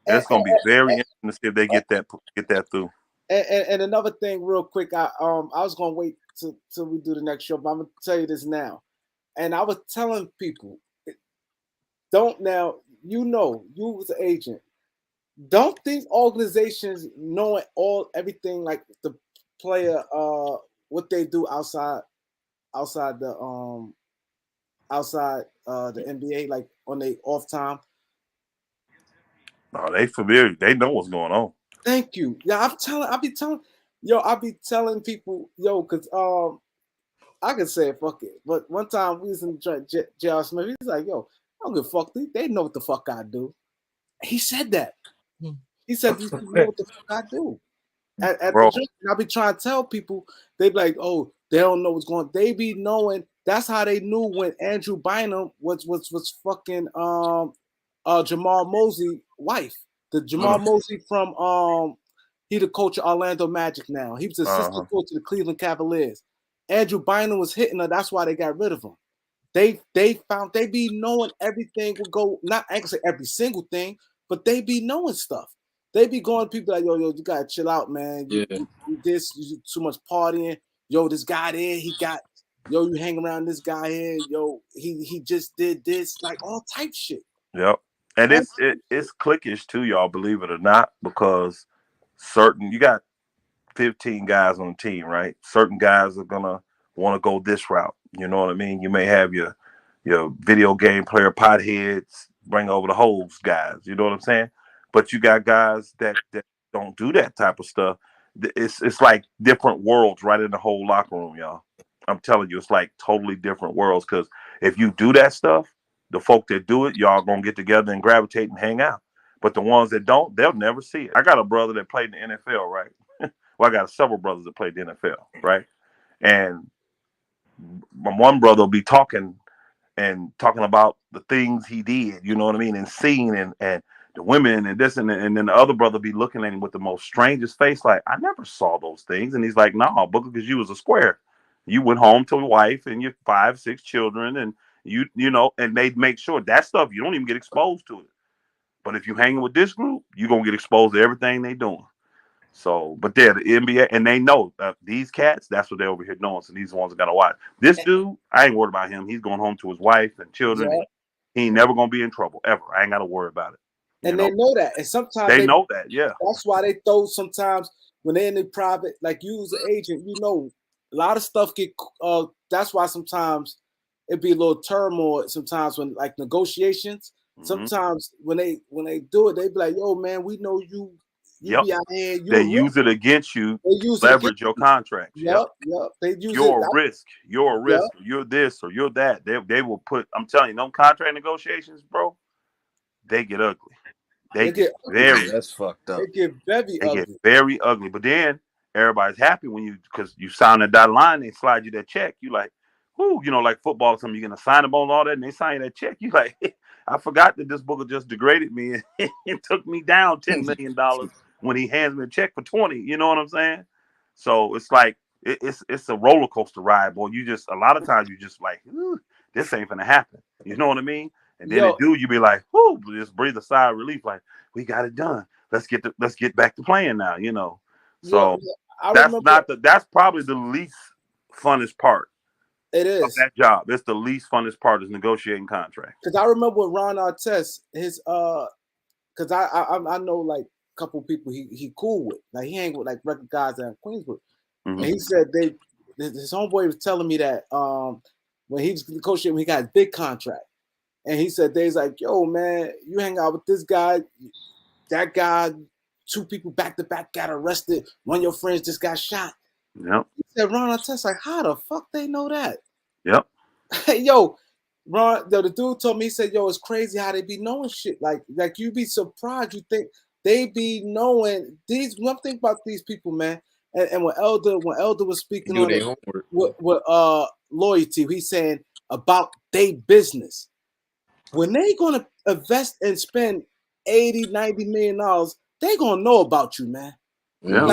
And,
It's gonna be very interesting to see if they get that through.
and another thing, real quick, I was gonna wait till we do the next show, but I'm gonna tell you this now. And I was telling people, don't now. You as an agent, don't these organizations knowing everything like the player, what they do outside the NBA, like on their off time.
No, they familiar. They know what's going on.
Thank you. Yeah, I be telling people, yo, cause I can say fuck it. But one time we was in J.R. Smith, he's like, yo, I don't give a fuck. They know what the fuck I do. He said that.
mm.
He said these people know what the fuck I do. At the
Bro.
joint, I be trying to tell people, they be like, oh, they don't know what's going on. They be knowing. That's how they knew when Andrew Bynum was fucking Jamal Mosley wife. The Jamal
Mm,
Mosley from he the coach of Orlando Magic now. He was
uh-huh.
assistant coach of the Cleveland Cavaliers. Andrew Bynum was hitting her. That's why they got rid of him. They found they be knowing everything will go, not I can say every single thing, but they be knowing stuff. They be going to people like, yo, you gotta chill out, man. You,
Yeah.
you, you this, you do too much partying. Yo, this guy there, yo, you hang around this guy here, yo, he just did this, like all type shit.
Yep. And
All
it's cliquish too, y'all. Believe it or not, because you got 15 guys on the team, right? Certain guys are gonna want to go this route. You know what I mean? You may have your video game player potheads bring over the hose guys. You know what I'm saying? But you got guys that don't do that type of stuff. It's like different worlds right in the whole locker room, y'all. I'm telling you, it's like totally different worlds. Because if you do that stuff, the folk that do it, y'all gonna get together and gravitate and hang out. But the ones that don't, they'll never see it. I got a brother that played in the NFL, right? Well, I got several brothers that played the NFL, right? And my one brother will be talking about the things he did, you know what I mean, and seeing and the women and this and then the other brother be looking at him with the most strangest face, like I never saw those things, and he's like, no, because you was a square, you went home to your wife and your 5, 6 children, and and they make sure that stuff you don't even get exposed to it. But if you hanging with this group, you're gonna get exposed to everything they doing. So, but they're the NBA, and they know these cats. That's what they're over here doing. So these ones are gonna watch. This dude, I ain't worried about him. He's going home to his wife and children,
yeah.
and he ain't never gonna be in trouble ever. I ain't gotta worry about it. You
And
know,
they know that. And sometimes
they know that. Yeah.
that's why they throw sometimes when they're in the private, like you as an agent, a lot of stuff get that's why sometimes it be a little turmoil sometimes when like negotiations.
Hmm.
Sometimes when they do it, they be like, yo, man, we know you
Yep.
be out here, you
They
a risk.
use it against you.
They use it against
Leverage your
you.
contracts. Yep.
Yep. They use it.
You're a risk. You're a
Yep.
risk. You're this or you're that. They will put. I'm telling you, no contract negotiations, bro. They get ugly. They
They get
get
ugly.
Yeah,
very
that's fucked
They
up.
get very
They get
ugly.
very ugly. But then everybody's happy when you because you sign that dotted line, they slide you that check. You like, whoo, like football or something, you're gonna sign the ball and all that, and they sign you that check. You like, I forgot that this booker just degraded me and it took me down $10 million when he hands me a check for 20. You know what I'm saying? So it's like it's a roller coaster ride, boy. You just a lot of times you just like, this ain't gonna happen. You know what I mean? And then
Yo,
it do, you be like, whoo, just breathe a sigh of relief, like we got it done. Let's get back to playing now.
yo,
So
I remember
that's probably the least funnest part
it
of
is
that job. It's the least funnest part is negotiating contracts.
because I remember with Ron Artest, his because I know like a couple people he cool with, like he hang with like record guys in Queensbrook, and he
Mm-hmm.
said his homeboy was telling me that when he was negotiating, he got a big contract, and he said they's like, yo man, you hang out with this guy, that guy, two people back to back got arrested, one of your friends just got shot.
Yep.
He said Ron Artest like, how the fuck they know that?
Yep.
Yo, Ron, the dude told me, he said, yo, it's crazy how they be knowing shit. Like you be surprised. You think they be knowing these. One thing about these people, man. And when Elder was speaking
Do
on
their
it
homework.
with loyalty, he's saying about they business. When they gonna invest and spend 80, 90 million dollars, they gonna know about you, man.
Yeah.
Hmm.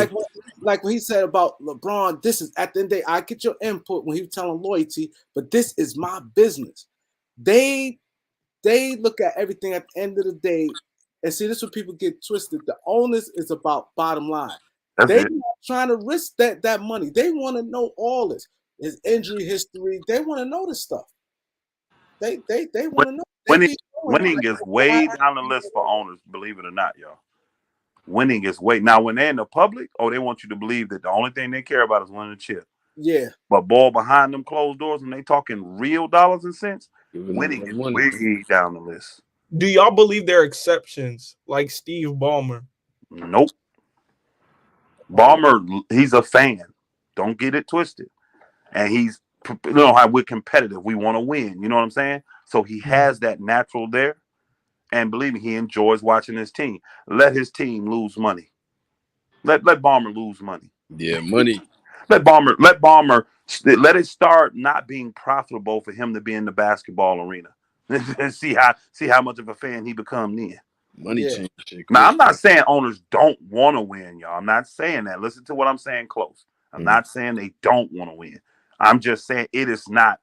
Like what he said about LeBron, this is at the end of the day, I get your input when he was telling loyalty, but this is my business. They look at everything at the end of the day, and see this is what people get twisted. The onus is about bottom line.
That's
They
it.
not trying to risk that money. They want to know all this, his injury history. They want to know this stuff. They
Win-
want to know. They
Winning
be knowing
winning is way down the list for owners, believe it or not, y'all. Winning is way now when they're in the public, they want you to believe that the only thing they care about is winning the chip.
yeah.
But boy, behind them closed doors, when they talking real dollars and cents,
Giving them
winning
more
is
money.
way down the list.
Do y'all believe there are exceptions like Steve Ballmer?
Nope.
Oh,
Balmer, he's a fan. Don't get it twisted. And he's, how we're competitive. We want to win. You know what I'm saying? So he has that natural there. And believe me, he enjoys watching his team. Let his team lose money. Let Balmer lose money.
Yeah, money.
Let it start not being profitable for him to be in the basketball arena. And see how much of a fan he become then.
Money
yeah.
change shit
Now,
quick.
I'm not saying owners don't want to win, y'all. I'm not saying that. Listen to what I'm saying close. I'm
Mm.
not saying they don't want to win. I'm just saying it is not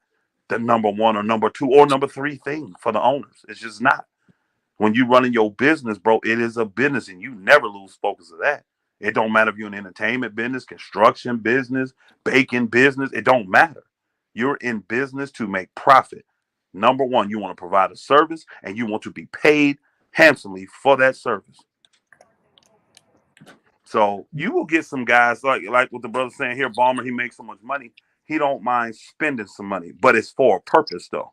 the number one or number two or number three thing for the owners. It's just not. When you running your business, bro, it is a business and you never lose focus of that. It don't matter if you're in entertainment business, construction business, baking business. It don't matter. You're in business to make profit. Number one, you want to provide a service and you want to be paid handsomely for that service. So you will get some guys like what the brother saying here, Balmer, he makes so much money. He don't mind spending some money, but it's for a purpose though.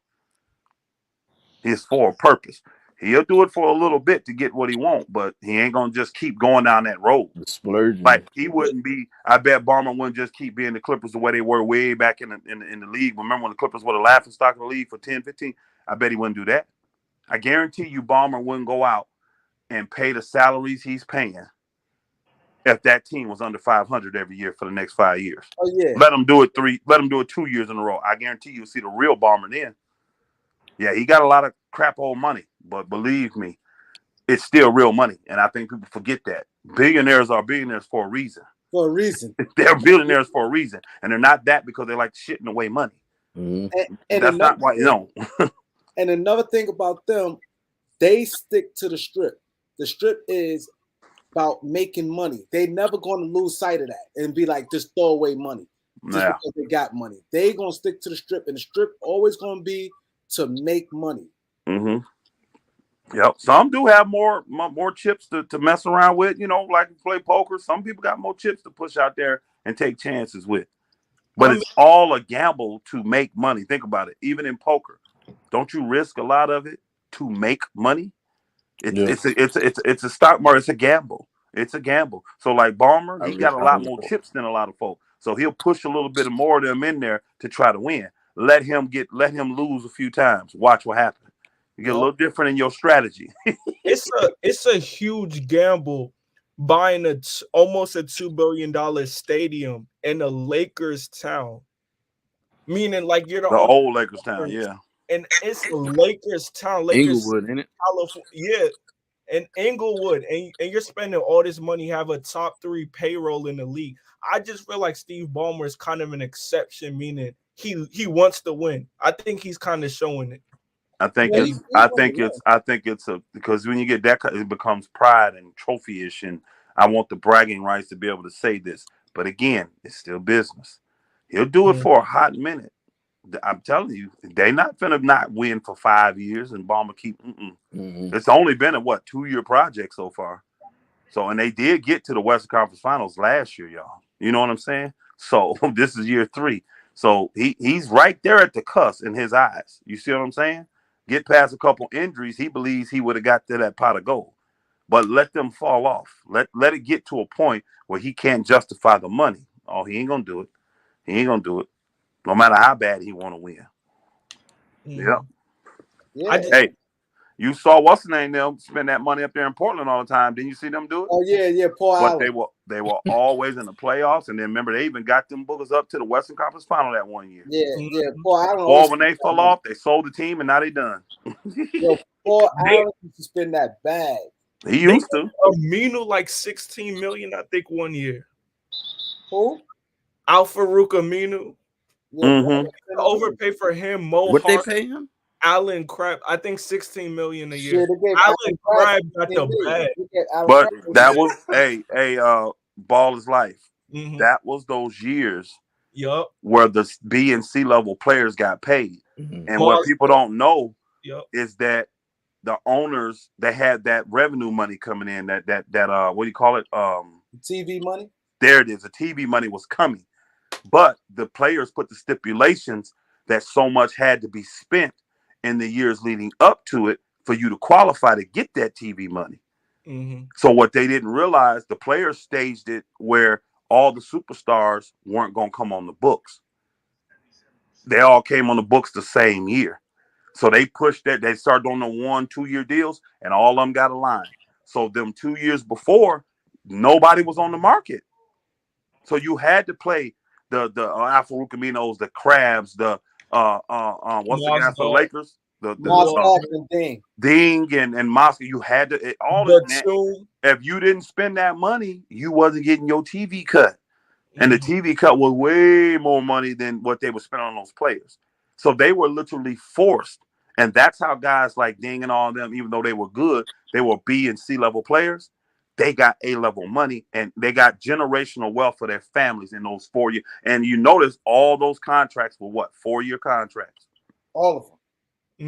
It's for a purpose. He'll do it for a little bit to get what he wants, but he ain't gonna just keep going down that road.
The splurging.
Like he wouldn't be. I bet Balmer wouldn't just keep being the Clippers the way they were way back in the league. Remember when the Clippers were the laughing stock of the league for 10, 15? I bet he wouldn't do that. I guarantee you, Balmer wouldn't go out and pay the salaries he's paying if that team was under 500 every year for the next 5 years.
Oh yeah.
Let him do it 2 years in a row. I guarantee you'll see the real Balmer then. Yeah, he got a lot of crap old money, but believe me, it's still real money. And I think people forget that. Billionaires are billionaires for a reason.
For a reason.
They're billionaires for a reason. And they're not that because they like shitting away money.
Hmm.
And
That's not why,
and another thing about them, they stick to the strip. The strip is about making money. They never going to lose sight of that and be like just throw away money just
Yeah.
because they got money. They going to stick to the strip, and the strip always going to be to make money.
Mm-hmm. Yep. Some do have more chips to mess around with, like play poker. Some people got more chips to push out there and take chances with. But
I mean,
it's all a gamble to make money. Think about it. Even in poker, don't you risk a lot of it to make money? It's
Yeah,
it's a, it's a, it's a, it's a stock market. It's a gamble. It's a gamble. So like Balmer,
I
he got
risk
a
a
lot
lot
more
more.
chips than a lot of folks. So he'll push a little bit more of them in there to try to win. Let him lose a few times. Watch what happens. You get a
Yep.
little different in your strategy.
It's a huge gamble buying almost a $2 billion stadium in a Lakers town, meaning like you're the
The
only
old Lakers town,
owners,
yeah.
and it's a Lakers town, Lakers,
Inglewood, ain't it?
California, yeah, in Inglewood, and you're spending all this money, have a top three payroll in the league. I just feel like Steve Ballmer is kind of an exception, meaning he wants to win. I think he's kind of showing it.
I think
Yeah,
He,
it's I think it's I think it's a because when you get that it becomes pride and trophy-ish, and I want the bragging rights to be able to say this. But again, it's still business. He'll do it
Mm,
for a hot minute. I'm telling you, they not finna not win for 5 years and Bomber keep.
mhm.
It's only been a 2-year project so far. So and they did get to the Western Conference Finals last year, y'all. You know what I'm saying? So this is year 3. So he's right there at the cusp in his eyes. You see what I'm saying? Get past a couple injuries, he believes he would have got to that pot of gold. But let them fall off. Let it get to a point where he can't justify the money. Oh, he ain't gonna do it. He ain't gonna do it. No matter how bad he want to win. Yep.
mm. I
yeah.
just
Hey, you saw what's the name them spend that money up there in Portland all the time. Didn't you see them do it?
Oh yeah, yeah. Paul
But
Allen.
they were always in the playoffs. And then remember, they even got them boogers up to the Western Conference Final that one year.
Yeah,
mm,
yeah. Paul Allen
Or
always
when
spend
they
that
fell
money.
off, they sold the team and now they done.
Yo, Paul
they
Allen used to spend that bag.
He
they
used to.
Aminu like 16 million, I think, one year.
Who?
Al-Farouq Aminu,
Yeah, Paul
Mm-hmm.
was spending too.
overpay for him. Mo
What they
Hart,
pay him?
Alan Crab, I think 16 million a
Shit,
year.
they gave Alan
Alan
Crabb
Crab got
15
the
million.
bag.
Look at Alan
But
Crabb.
that
Yeah.
was ball is life.
Mm-hmm.
That was those years
Yup.
where the B and C level players got paid.
Mhm.
And what
Ball.
people don't know
Yup.
is that the owners they had that revenue money coming in, that what do you call it?
TV money.
There it is. The TV money was coming. But the players put the stipulations that so much had to be spent in the years leading up to it for you to qualify to get that TV money.
Mm-hmm.
So what they didn't realize, the players staged it where all the superstars weren't going to come on the books. They all came on the books the same year. So they pushed that. They started on the 1-2 year deals, and all of them got a line. So them 2 years before, nobody was on the market. So you had to play the Alpha Caminos, the Crabs, the what's the guys for the
Mozgov,
Lakers? The
Mars
well,
Cox and Ding.
Ding and Moscow. You had to all this.
Batum.
If you didn't spend that money, you wasn't getting your TV cut. And the
Mm-hmm.
TV cut was way more money than what they were spending on those players. So they were literally forced. And that's how guys like Ding and all of them, even though they were good, they were B and C level players. They got A level money and they got generational wealth for their families in those 4 years. And you notice all those contracts were what? 4-year contracts.
All of them.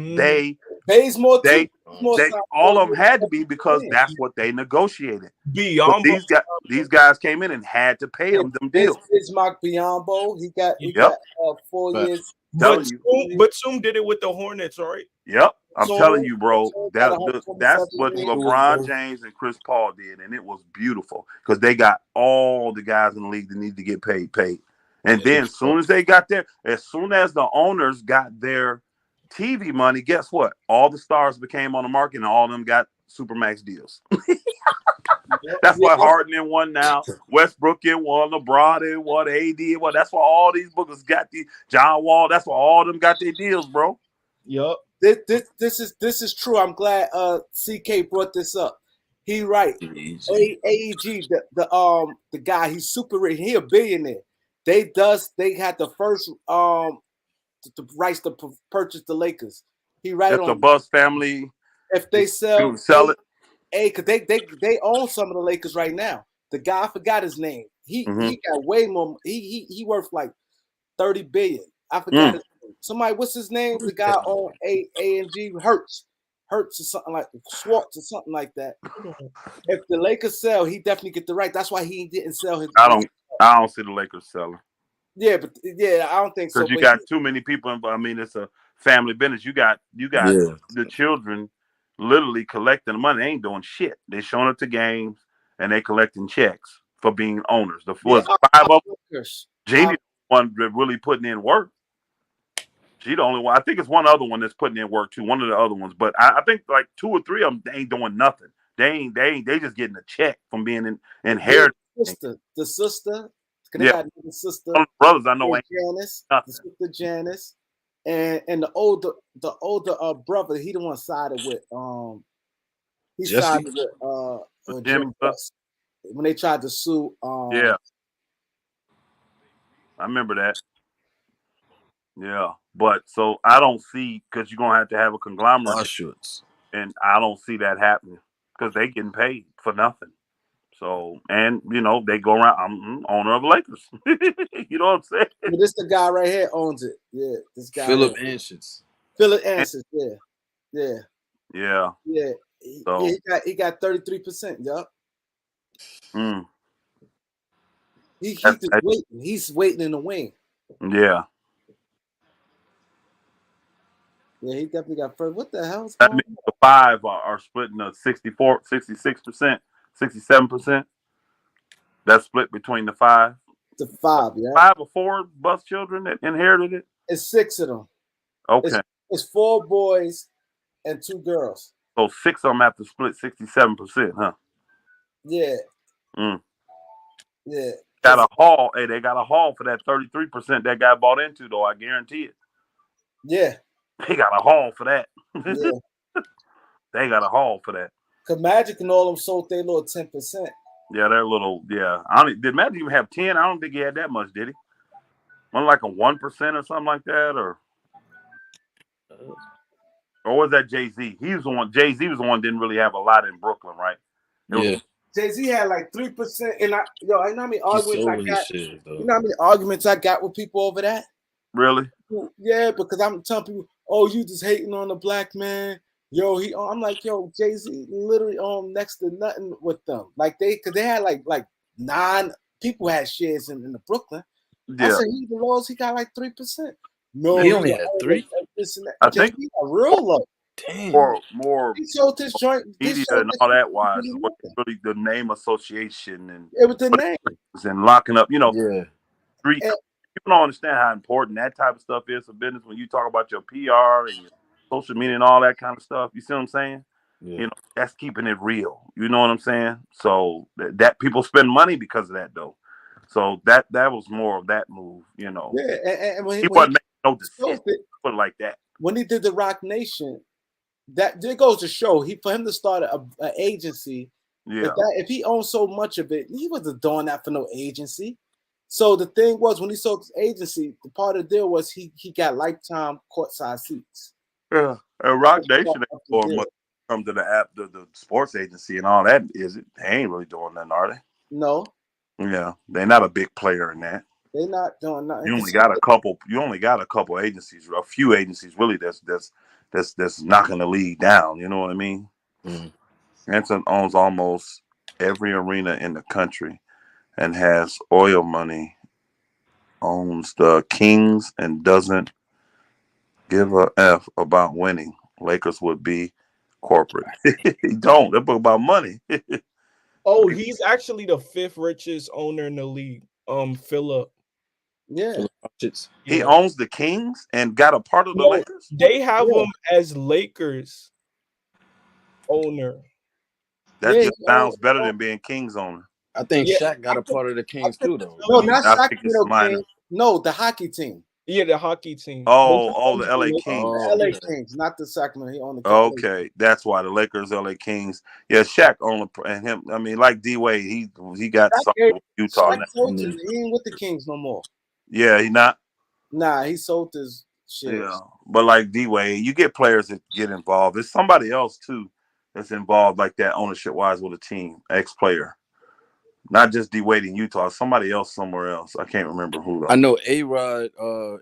Mm-hmm.
They
Bazemore too.
they
Bazemore
they
signed
all
4
of them
years,
had to be
72
because
million.
that's what they negotiated. So
Biombo.
these guys came in and had to pay
Yeah,
them deals.
Bismarck Biombo. He
Yep.
got 4 years.
Telling you.
Batum did it with the Hornets, right?
Yep, I'm telling
Batum,
you, bro.
Batum got
That's
127
what
million.
It was
LeBron
both.
James and Chris Paul did, and it was beautiful because they got all the guys in the league that need to get paid. And
Yeah,
then,
it's
as soon as they got there, as soon as the owners got their TV money, guess what? All the stars became on the market, and all of them got supermax deals. That's why
Yeah,
Harden in one now, Westbrook in one, LeBron in one, AD in one. That's why all these bookers got the John Wall. That's why all of them got their deals, bro.
Yup.
this is true. I'm glad CK brought this up. He right.
easy.
AEG, the guy, he's super rich. He a billionaire. They had the first the rights to purchase the Lakers. He right
If the
on
Bus family
if they sell
sell it.
because they own some of the Lakers right now. The guy, I forgot his name.
Mm-hmm.
He got way more. He worth like 30 billion. I forgot
Mm.
his name. Somebody, what's his name? The guy on A&G Hurts or something like Schwartz or something like that. If the Lakers sell, he definitely get the right. That's why he didn't sell his.
I don't see the Lakers selling
Yeah, but yeah, I don't think so.
because you
But
got too many people involved. I mean, it's a family business. You got
Yeah.
the children literally collecting the money. They ain't doing shit. They showing up to games and they collecting checks for being owners. The
yeah,
was it, five of them.
Lakers.
Jamie one that really putting in work. She the only one. I think it's one other one that's putting in work too. One of the other ones, but I think like 2 or 3 of them they ain't doing nothing. They just getting a check from being
Yeah,
inherited.
the sister, because they
Yeah,
got the sister,
one of the brothers I know
and
ain't
Janice, the
nothing.
sister Janice, and the older brother, he the one sided with he
Jesse.
sided with
Jimmy,
Jim West when they tried to sue
yeah, I remember that. Yeah, but so I don't see because you're gonna have to have a conglomerate,
Auschwitz.
and I don't see that happening because they getting paid for nothing. So and they go around. I'm owner of the Lakers. You know what I'm saying?
but this the guy right here owns it. Yeah, this guy here.
Philip Anschutz.
Philip Answers, yeah. Yeah.
Yeah.
Yeah.
So
He got 33%, yup.
mm,
He
that's
just waiting. He's waiting in the wing.
yeah.
Yeah, he definitely got first. What the hell's
That
going
means
on?
the five are splitting the 64, 66%, 67%. That's split between the five.
The five, yeah.
5 or 4 bus children that inherited it.
It's 6 of them.
Okay.
It's 4 boys and 2 girls.
So 6 of them have to split 67%, huh?
Yeah,
Mm.
yeah.
Got
Cause
a haul. Hey, they got a haul for that 33% that guy bought into, though. I guarantee it.
yeah,
They got a haul for that.
yeah.
They got a haul for that.
Cause Magic and all them sold their little 10%.
Yeah, they're little. Yeah, I don't, did Magic even have 10? I don't think he had that much, did he? Wasn't like a 1% or something like that, or was that Jay-Z? He was the one. Jay-Z was the one that didn't really have a lot in Brooklyn, right? It was
Yeah,
Jay-Z had like 3%. And I know how many
he
arguments I
sold his
got.
shit
You
though.
know how many arguments I got with people over that?
really.
Yeah, because I'm telling people, oh, you just hating on the black man. Yo, I'm like, yo, Jay-Z literally next to nothing with them. Like because they had like 9 people had shares in the Brooklyn. I
Yeah,
said he the lowest, he got like 3%. No,
He
he
only
got
had
always
3.
this and that.
I think
Jay-Z got real low.
Damn.
more
He sold his joint, he
media
sold
and
this
all
shit
that
for
wise is what
nothing.
really the name association and
It was the name.
locking up.
Yeah.
Street.
And,
People don't understand how important that type of stuff is for business when you talk about your PR and your social media and all that kind of stuff. You see what I'm saying?
Yeah.
That's keeping it real. You know what I'm saying? So that people spend money because of that, though. So that was more of that move.
yeah, and when
He
when he
wasn't making no decision.
sold it,
Put it like that.
when he did the Rock Nation, that it goes to show for him to start an agency.
Yeah.
If he owned so much of it, he wasn't doing that for no agency. So the thing was, when he sold his agency, the part of the deal was he got lifetime courtside seats.
Yeah. And
That
Rock
was
Nation ain't
part of the
doing
deal.
much from to the app, the sports agency and all that. Is it? They ain't really doing nothing, are they?
No,
Yeah, they're not a big player in that.
they're not doing nothing.
You only got a couple. You only got a couple agencies, a few agencies, really. That's knocking the league down. You know what I mean?
Mm.
Anson owns almost every arena in the country and has oil money. Owns the Kings and doesn't give a f about winning. Lakers would be corporate. He don't. They book about money.
Oh, he's actually the 5th richest owner in the league. Philip.
Yeah,
Philip Anschutz.
He
Yeah.
owns the Kings and got a part of the
No,
Lakers.
they have
yeah,
him as Lakers owner.
That
yeah.
just sounds better than being Kings owner.
I think
Yeah,
Shaq
I
got a
could,
part of the
I
Kings
could
too, though.
No,
tell you.
not
I think it's
Sacramento
minor.
Kings. No, the hockey team.
Yeah, the hockey team. But he
Oh,
owns
the LA
the
Kings.
The
Oh,
LA
okay.
Kings, not the Sacramento. He owned the LA.
Okay, that's why the Lakers, LA Kings. Yeah, Shaq owned and him. I mean, like D Wade, he got something with Utah
Shaq
now.
sold his.
Yeah.
He ain't with the Kings no more.
Yeah, he not.
Nah, he sold his
Yeah,
shares.
but like D Wade, you get players that get involved. There's somebody else too that's involved like that ownership wise with a team, ex player, not just D Wade in Utah. Somebody else somewhere else. I can't remember who
I
though.
know A Rod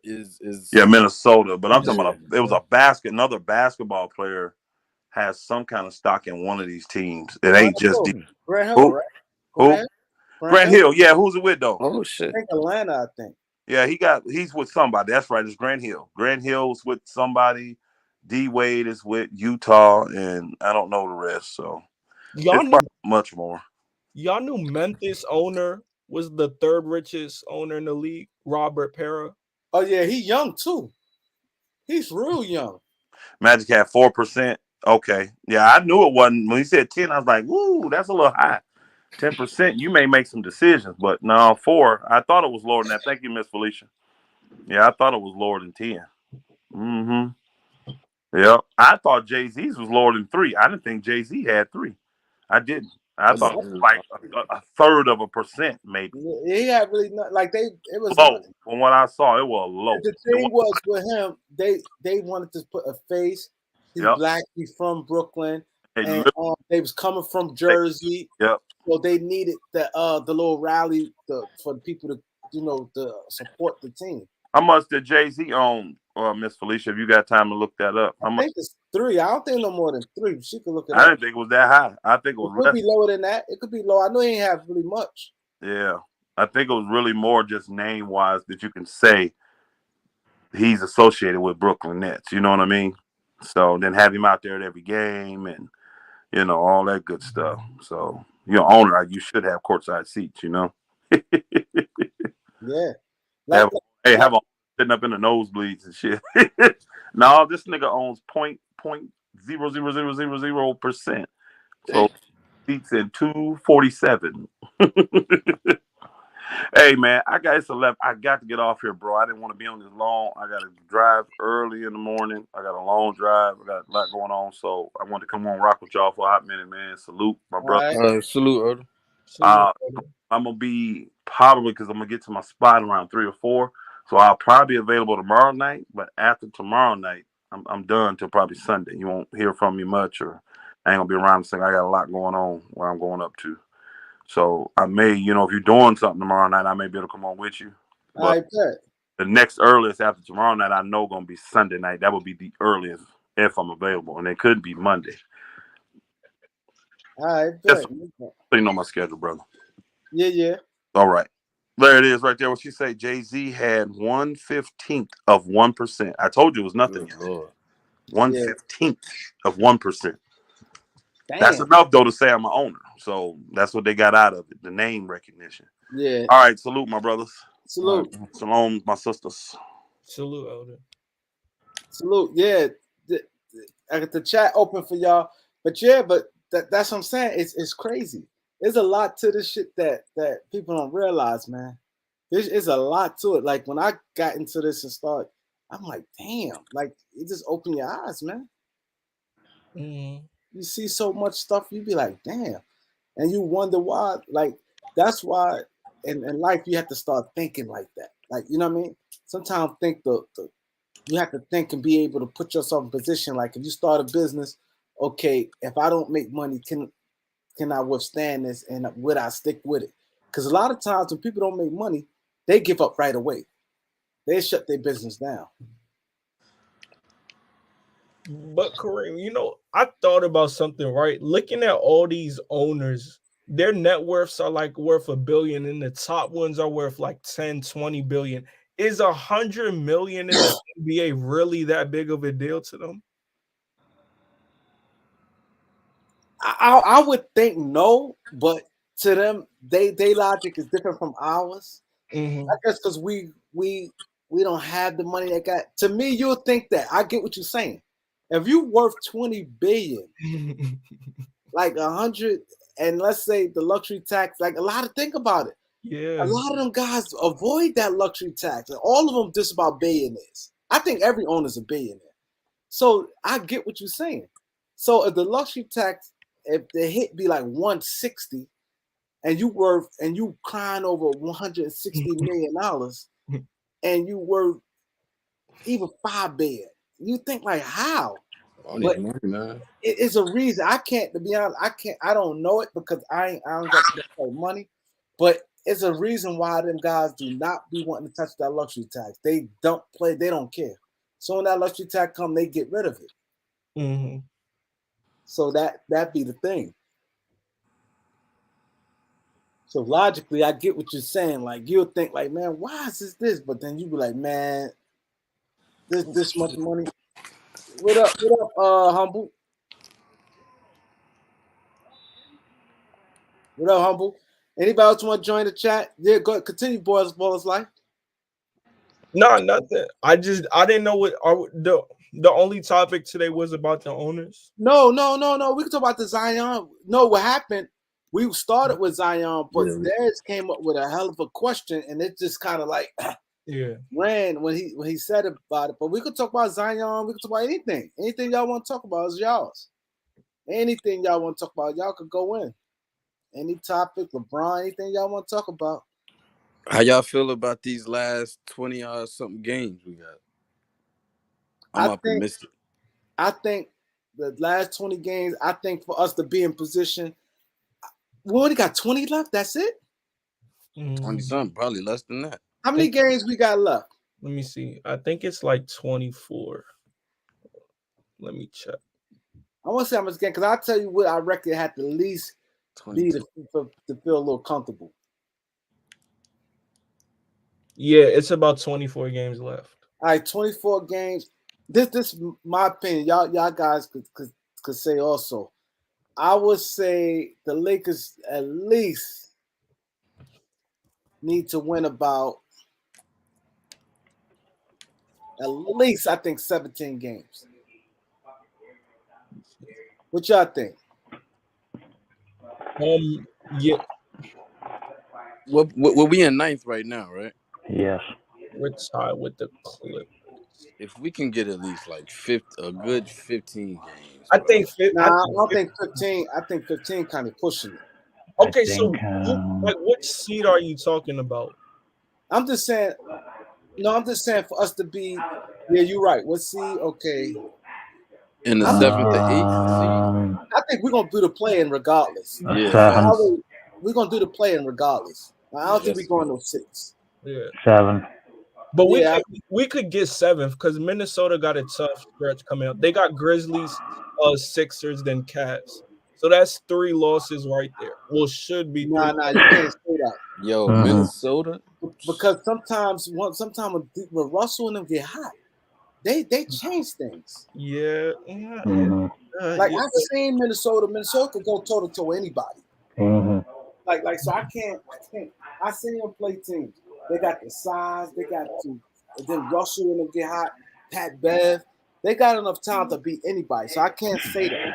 Yeah,
is
Minnesota. But I'm talking
yeah.
about it was another basketball player has some kind of stock in one of these teams. It
Grant
ain't just
Hill.
D.
Grant Hill,
Who?
right?
Who?
Grant. Grant
Grant
Hill.
Hill. Yeah, who's it with though?
Oh
I
shit.
think Atlanta. I think.
Yeah, he's with somebody. That's right. It's Grant Hill. Grant Hill's with somebody. D Wade is with Utah, and I don't know the rest. So
y'all
it's
knew
probably much more.
y'all knew Memphis owner was the 3rd richest owner in the league, Robert Pera.
Oh yeah, he young too. He's real young.
Magic had 4%. Okay, yeah, I knew it wasn't. When he said 10, I was like, "Ooh, that's a little high." 10%, you may make some decisions, but no, 4. I thought it was lower than that. Thank you, Miss Felicia. Yeah, I thought it was lower than 10. Mm-hmm. Yeah, I thought Jay Z's was lower than 3. I didn't think Jay Z had 3. I didn't. I
I
thought
got
it was
him
like
5.
a third of a percent, maybe
He had really not like they. It was
low. From what I saw, it was low.
the
It
thing
was.
was with him. They wanted to put a face. He's
Yep.
black. He's from Brooklyn,
They
and
literally.
they was coming from Jersey.
Yep.
So they needed the little rally for the people to to support the team.
How much did Jay Z own, Miss Felicia? If you got time to look that up,
I
how much?
think it's 3. I don't think no more than 3. She could look it
I
up.
didn't think it was that high. I think it
It
was
could
less.
be lower than that. It could be low. I know he ain't have really much.
Yeah, I think it was really more just name wise that you can say he's associated with Brooklyn Nets. You know what I mean? So then have him out there at every game and all that good stuff. So owner, you should have courtside seats.
Yeah, like
have hey
like
have a sitting up in the nosebleeds and shit. No, this nigga owns .00000%. So seats in 247. Hey man, I got to get off here, bro. I didn't want to be on this long. I got to drive early in the morning. I got a long drive. I got a lot going on, so I wanted to come on rock with y'all for a hot minute, man. Salute my
all
brother.
right.
Salute, Erdo.
Salute,
Uh,
brother.
I'm gonna be probably because I'm gonna get to my spot around 3 or 4, so I'll probably be available tomorrow night. But after tomorrow night, I'm done till probably Sunday. You won't hear from me much, or I ain't gonna be around. Saying I got a lot going on where I'm going up to. So I may, if you're doing something tomorrow night, I may be able to come on with you.
All
But
right, bet.
the next earliest after tomorrow night, I know gonna be Sunday night. That would be the earliest if I'm available, and it could be Monday.
All right,
Just
bet.
so you know my schedule, brother.
Yeah, yeah.
All right. There it is right there. What she say? Jay-Z had 1/15 of 1%. I told you it was nothing
Good
yet.
lord.
1/15 of 1%. That's
Damn.
enough though to say I'm an owner. So that's what they got out of it, the name recognition.
Yeah.
All right, salute my brothers.
All
Salute.
right.
Shalom, my sisters.
Salute, Elder.
Salute. Yeah. I got the chat open for y'all. But yeah, that's what I'm saying. It's crazy. There's a lot to this shit that people don't realize, man. There's a lot to it. Like when I got into this and started, I'm like, damn, like it just opened your eyes, man.
Mm-hmm.
You see so much stuff, you be like, damn. And you wonder why. Like, that's why in life you have to start thinking like that. Like, you know what I mean? Sometimes think the you have to think and be able to put yourself in position. Like if you start a business, okay, if I don't make money, can I withstand this and would I stick with it? Because a lot of times when people don't make money, they give up right away. They shut their business down.
But Kareem, I thought about something, right? Looking at all these owners, their net worths are like worth 1 billion, and the top ones are worth like 10, 20 billion. Is 100 million in the NBA really that big of a deal to them?
I would think no, but to them, they logic is different from ours. I
Mm-hmm.
guess because we don't have the money they got. To me, you'll think that. I get what you're saying. If you worth 20 billion, like 100, and let's say the luxury tax, like a lot of think about it. A
Yeah.
lot of them guys avoid that luxury tax, and all of them just about billionaires. I think every owner's a billionaire. So I get what you're saying. So if the luxury tax, if the hit be like 160, and you crying over $160 million, and you worth even 5 billion, you think like how?
All these
But
money, man.
it is a reason. I can't, to be honest, I don't know it because I don't got that money. But it's a reason why them guys do not be wanting to touch that luxury tax. They don't play, they don't care. So when that luxury tax come, they get rid of it.
Mm-hmm.
So that be the thing. So logically, I get what you're saying. Like you'll think, like, man, why is this? But then you be like, man, this much money. What up, humble? What up, humble? Anybody else want to join the chat? Yeah, go ahead, continue, boys, life.
No, nothing. I didn't know what the only topic today was about the owners.
No. We can talk about the Zion. No, what happened? We started with Zion, but
Yeah,
Dez came up with a hell of a question, and it just kind of like
Yeah.
ran when he said about it. But we could talk about Zion. We could talk about anything. Anything y'all want to talk about is y'all's. Anything y'all want to talk about, y'all could go in. Any topic, LeBron, anything y'all want to talk about.
how y'all feel about these last 20 something games we got? I'm
I think
optimistic.
I think the last 20 games, I think for us to be in position, we only got 20 left. That's it.
20 something, probably less than that.
How many games we got left?
Let me see. I think it's like 24. Let me check.
I want to say how much games because I'll tell you what I reckon it had to at least be
22.
to feel a little comfortable.
Yeah, it's about 24 games left.
All right, 24 games. This my opinion. Y'all guys could say also. I would say the Lakers at least need to win about at least I think 17 games. What y'all think?
Yeah,
What we in ninth right now, right?
Yes.
we're tied with the Clippers.
If we can get at least like a good 15 games,
I
bro.
think
Nah, I don't think 15. I think 15 kind of pushing it.
I
okay,
think
so like which seed are you talking about?
I'm just saying. No, I'm just saying for us to be. Yeah, you're right. What see? Okay.
In the
I'm.
seventh or eighth seed?
I think we're gonna do the play-in regardless.
Yeah,
seven.
facts.
We're gonna do the play-in regardless. I don't think we're
Yes,
going no 6.
Yeah.
7.
But
Yeah,
we could get 7th because Minnesota got a tough stretch coming up. They got Grizzlies, Sixers, then Cavs. So that's 3 losses right there. Well, should be 3.
nah, you can't say that
yo,
Mm-hmm.
Minnesota.
because sometimes when Russell and them get hot, they change things.
Yeah.
Mm-hmm.
Like
Yeah.
I've seen Minnesota. Minnesota could go toe to toe anybody.
Mm-hmm.
So I can't. I seen them play teams. They got the size. They got to. And then Russell and them get hot. Pat Bev. They got enough talent to beat anybody. So I can't say that.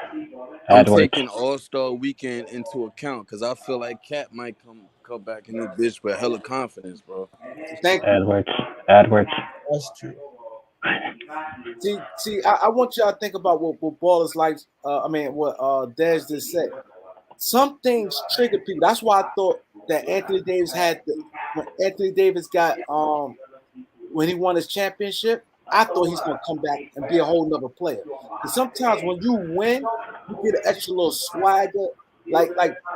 I'm
Edwards.
taking All-Star Weekend into account because I feel like Cat might come back in this bitch with hella confidence, bro.
Thank you.
Edwards. Edwards.
That's true.
See, I want y'all to think about what ball is like. I mean, what Dez just said. Some things trigger people. That's why I thought that Anthony Davis when Anthony Davis got when he won his championship. I thought he's gonna come back and be a whole nother player. Because sometimes when you win, you get an extra little swagger. Like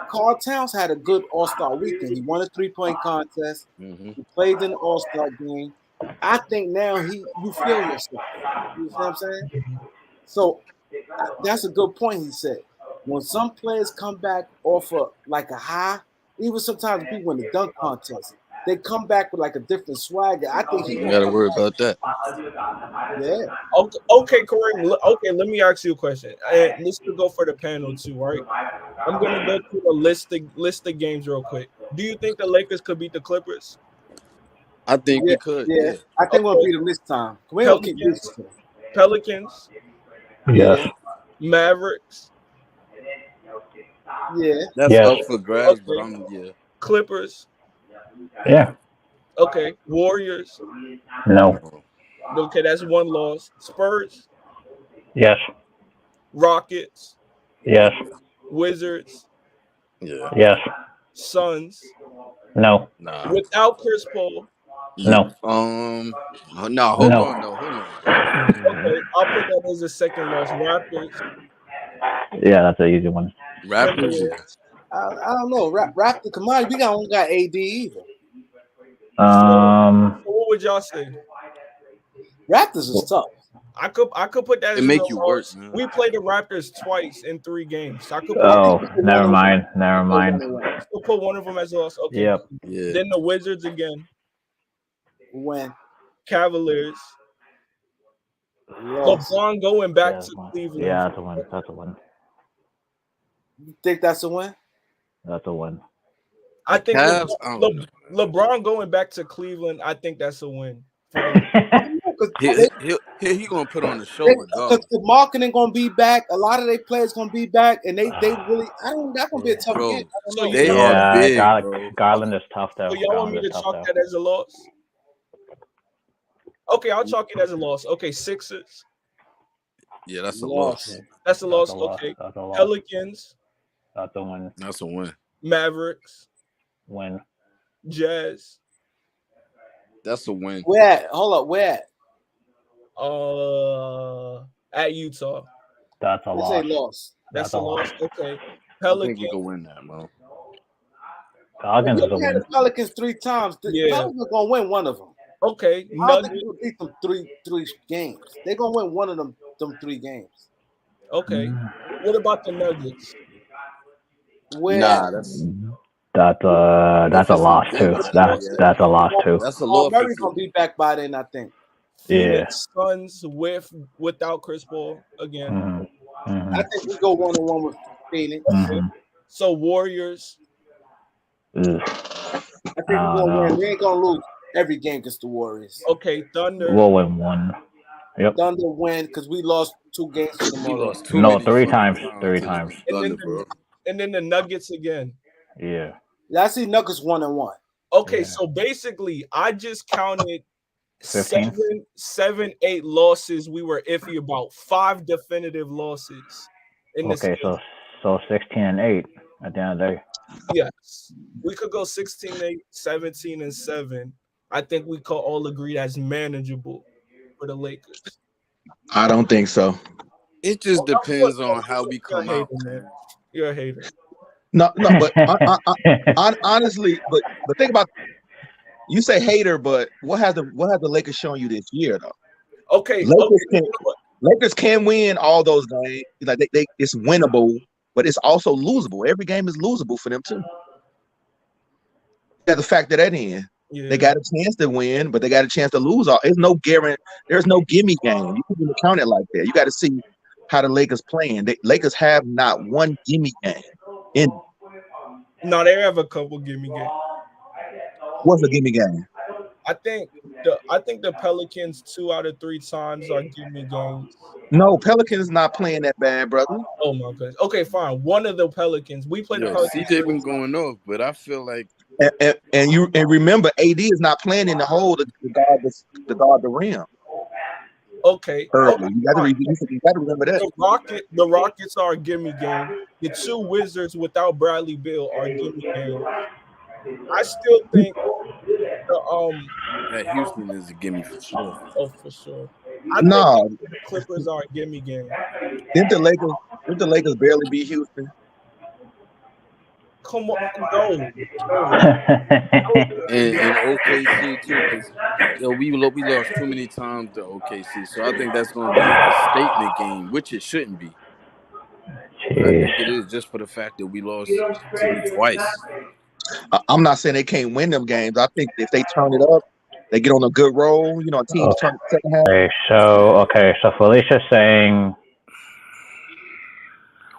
Carl Towns had a good All-Star weekend. He won a 3-point contest.
Hmm.
He played in the All-Star game. I think now you feel yourself. You know what I'm saying? So that's a good point. He said when some players come back off of like a high, even sometimes the people in the dunk contest, they come back with like a different swagger. I think he's
You
gonna
gotta
come
worry
back.
about that.
Yeah.
Okay, Kareem. Okay, let me ask you a question. And this could go for the panel too, right? I'm gonna go through the list of games real quick. Do you think the Lakers could beat the Clippers?
I think
Yeah,
we could,
yeah.
yeah.
I think we'll
Okay,
beat him this time. We don't keep losing
Pelicans,
to him.
Pelicans,
Yes.
Yeah,
Mavericks.
yeah.
That's
Yes.
up for grabs, but
Okay,
I'm yeah.
Clippers.
Yeah.
Okay, Warriors.
No.
No.
Okay, that's one loss. Spurs,
Yes.
Rockets,
Yes.
Wizards,
Yeah.
Yes.
Suns.
No.
Nah.
Without Chris Paul.
You
No.
no, hold
No.
on though. Hold on, bro.
Okay, I'll put that as a second loss. Raptors,
Yeah, that's an easy one.
Raptors, yeah.
Timberwolves.
I don't know. Raptor, come on. We only got AD either.
So,
Um.
so what would y'all say?
Raptors is tough.
I could put that
It
as a
make you work,
loss.
man.
We played the Raptors twice in 3 games. So I could put
I
that.
think
Oh,
we can
never
1-1.
mind. Never
We can
mind.
1-1.
Still put one of them as a loss. Okay.
Yep.
Yeah.
Then the Wizards again.
When
Cavaliers.
lost.
LeBron going back
Yeah.
to
One.
Cleveland.
Yeah, that's a win. That's a win.
You think that's a win?
That's a win.
I
The
think
Cavs, I don't know, man.
LeBron going back to Cleveland. I think that's a win for the
He gonna put on the show
because
regardless.
the marketing gonna be back. A lot of their players gonna be back, and they really. I don't. That's gonna be a tough game.
Bro,
I don't
So
know.
they are
Yeah,
big, bro.
Garland is tough though.
So y'all want me
Garland
to
is tough
chalk
though.
that as a loss? Okay, I'll chalk it as a loss. Okay, Sixers.
Yeah, that's a
Lost,
loss.
man.
That's a
That's
loss.
a loss.
Okay.
That's a loss.
Pelicans,
That's a win.
That's a win.
Mavericks,
Win.
Jazz.
That's a win.
Where at? Hold up. Where at?
At Utah.
That's a
Let's say
loss.
loss.
That's
That's
a
a
loss.
loss.
Okay.
I think we
Pelicans.
can win that, bro.
Pelicans
We
is a
had
win.
the Pelicans 3 times. The
Yeah.
Pelicans are gonna win one of them.
Okay.
I don't think
Nuggets.
we'll beat them three games. They're gonna win one of them 3 games.
Okay.
Mm.
What about the Nuggets?
Where
Nah,
at?
That's
if
a
it's in
loss too.
Denver,
That's a loss too.
that's a loss.
Murray gonna be back by then, I think.
Phoenix Suns without Chris Paul again.
Mm-hmm. Mm-hmm.
I think we go 1-1 with Phoenix.
Mm-hmm.
So Warriors.
I think we're gonna win. We ain't gonna lose every game against the Warriors.
Okay, Thunder.
We'll win one. Yep.
Thunder win because we lost 2 games to them
We
already.
lost too
No,
many
3
fucking
times.
times
3
to
times.
the
And
Thunder,
then
bro.
the Nuggets again.
Yeah.
Yeah, I see Nuggets 1-1.
Okay,
Yeah.
so basically, I just counted
15?
8 losses we were iffy about. 5 definitive losses in this
Okay,
season.
so 16-8 at the end of the day.
Yes. We could go 16-8, 17-7. I think we could all agree that's manageable for the Lakers.
I don't think so.
It just depends on how we
You're a
come
hater,
out,
man.
man.
You're a hater.
No, but honestly, but think about, you say hater, but what has the Lakers shown you this year though?
Okay.
Lakers can win all those games. Like they it's winnable, but it's also losable. Every game is losable for them too. You got to factor that in.
Yeah.
They got a chance to win, but they got a chance to lose. There's no guarantee. There's no gimme game. You can't even count it like that. You got to see how the Lakers playing. The Lakers have not one gimme game.
No, they have a couple gimme games.
What's a gimme game?
I think the Pelicans 2 out of 3 times are gimme games.
No, Pelicans not playing that bad, brother.
Oh my goodness. Okay, fine. One of the Pelicans. We played the Pelicans.
CJ been going off, but I feel like
and remember, AD is not playing in the hole to guard the rim.
Okay.
Early. You got to remember that.
The Rockets are a gimme game. The 2 Wizards without Bradley Beal are gimme games. I still think
that Houston is a gimme for sure.
Oh, for sure. I think the Clippers are a gimme game.
Didn't the Lakers barely beat Houston?
Come on, no.
And OKC too, because we lost too many times to OKC, so I think that's going to be a statement game, which it shouldn't be. But I think it is just for the fact that we lost to them twice.
I'm not saying they can't win them games. I think if they turn it up, they get on a good roll. You know, teams turn the second half.
So Felicia's saying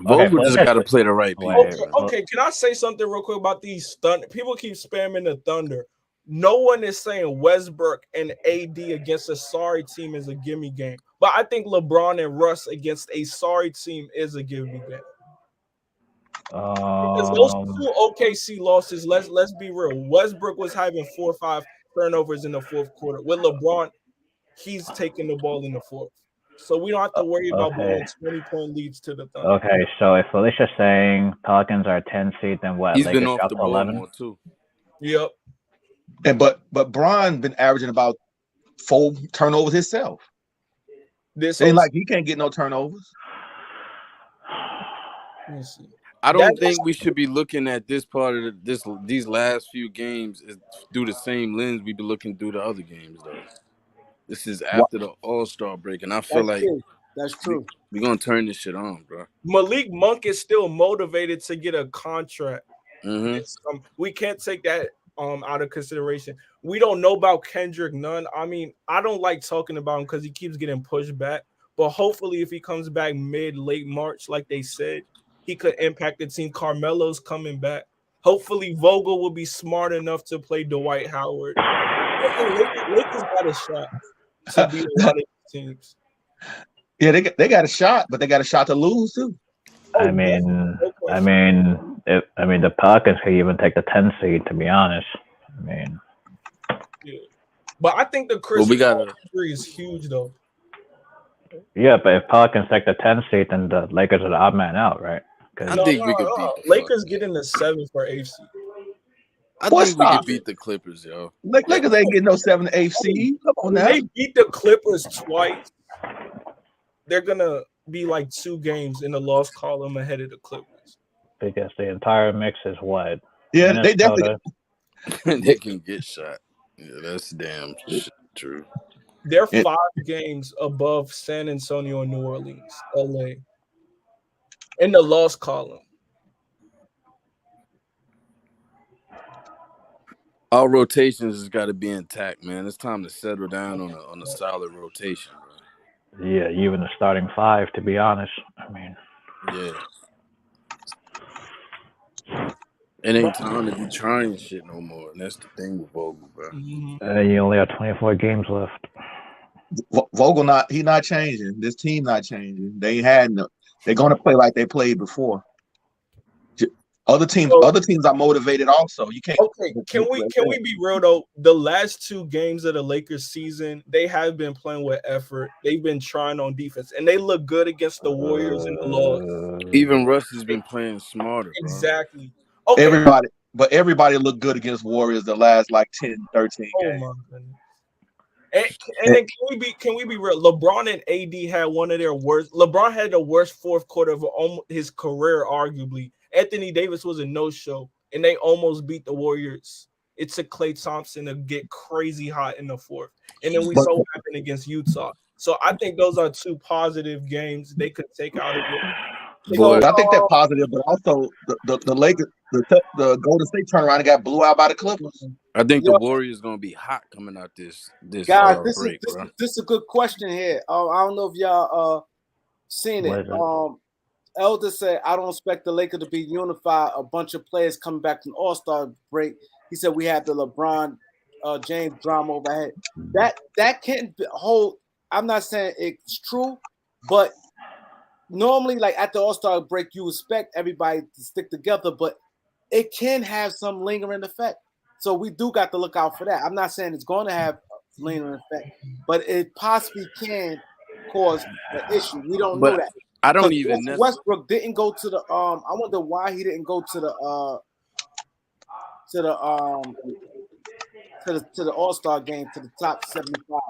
Vogel just got to play the right people.
Okay, can I say something real quick about these Thunder? People keep spamming the Thunder. No one is saying Westbrook and AD against a sorry team is a gimme game. But I think LeBron and Russ against a sorry team is a gimme game. Because those 2 OKC losses, let's be real. Westbrook was having 4 or 5 turnovers in the fourth quarter. With LeBron, he's taking the ball in the fourth. So we don't have to worry about blowing 20-point leads to the Thunder.
Okay, so if Felicia's saying Pelicans are 10 seed, then what?
He's
Lakers
been off
drop
the
to
ball
11?
more too.
Yep.
And but Bron been averaging about 4 turnovers himself. Ain't like he can't get no turnovers.
Let me see.
I don't think we should be looking at this part of these last few games through the same lens we've been looking through the other games, though. This is after the All-Star break, and I feel
That's true.
We're going to turn this shit on, bro.
Malik Monk is still motivated to get a contract.
Mm-hmm.
We can't take that out of consideration. We don't know about Kendrick Nunn. I mean, I don't like talking about him because he keeps getting pushed back. But hopefully, if he comes back late March, like they said, he could impact the team. Carmelo's coming back. Hopefully, Vogel will be smart enough to play Dwight Howard. I think Lakers got a shot to beat a lot of these teams.
Yeah, they got a shot, but they got a shot to lose too.
Oh,
I
definitely,
mean,
no
I
question.
mean, the Pelicans could even take the 10 seed. To be honest, I mean,
Yeah. But I think the
But
Chris
we
Paul
gotta.
injury is huge, though.
yeah, but if Pelicans take the 10 seed, then the Lakers are the odd man out, right?
I
Because
No,
think
no,
we could
no.
beat the
Lakers
Pelicans.
getting the 7 for AFC.
I
Boy,
think we
stop
could
it.
beat the Clippers, yo.
Lakers ain't getting no 7 to 8 seed. Come on
When
now.
they beat the Clippers twice, they're gonna be like 2 games in the loss column ahead of the Clippers.
because the entire mix is what
Yeah, they definitely.
Minnesota.
They can get shot. Yeah, that's damn shit true.
They're
And
5 games above San Antonio and New Orleans, LA, in the loss column.
All rotations has got to be intact, man. It's time to settle down on a solid rotation, bro.
Yeah, even the starting 5. To be honest, I mean,
Yeah. It ain't time to be trying shit no more, and that's the thing with Vogel, bro.
you only have 24 games left.
Vogel he not changing. This team not changing. They ain't had no. They're gonna play like they played before. Other teams are motivated also. You can't.
Okay, can we be real though? The last 2 games of the Lakers season, they have been playing with effort. They've been trying on defense, and they look good against the Warriors in the loss.
Even Russ has been playing smarter, bro.
Exactly. Okay.
Everybody looked good against Warriors the last like 10, 13
Oh
games.
my goodness. And then can we be real? LeBron and AD had one of their worst. LeBron had the worst fourth quarter of his career, arguably. Anthony Davis was a no-show, and they almost beat the Warriors. It took Klay Thompson to get crazy hot in the fourth, and then we saw what happened against Utah. So I think those are 2 positive games they could take out of it.
Boy,
I think that's positive, but also the Lakers, the Golden State turnaround and got blew out by the Clippers.
I think the Warriors gonna be hot coming out this
Guys,
break, bro.
this is a good question here. I don't know if y'all seen
What
it.
is it?
Elder said, I don't expect the Lakers to be unified. A bunch of players coming back from All-Star break. He said we have the LeBron James drama overhead. That can't hold. I'm not saying it's true, but normally, like at the All-Star break, you expect everybody to stick together, but it can have some lingering effect. So we do got to look out for that. I'm not saying it's going to have a lingering effect, but it possibly can cause an issue. We don't know
But
that.
I don't even
Westbrook didn't go to the I wonder why he didn't go to the All-Star game, to the top 75.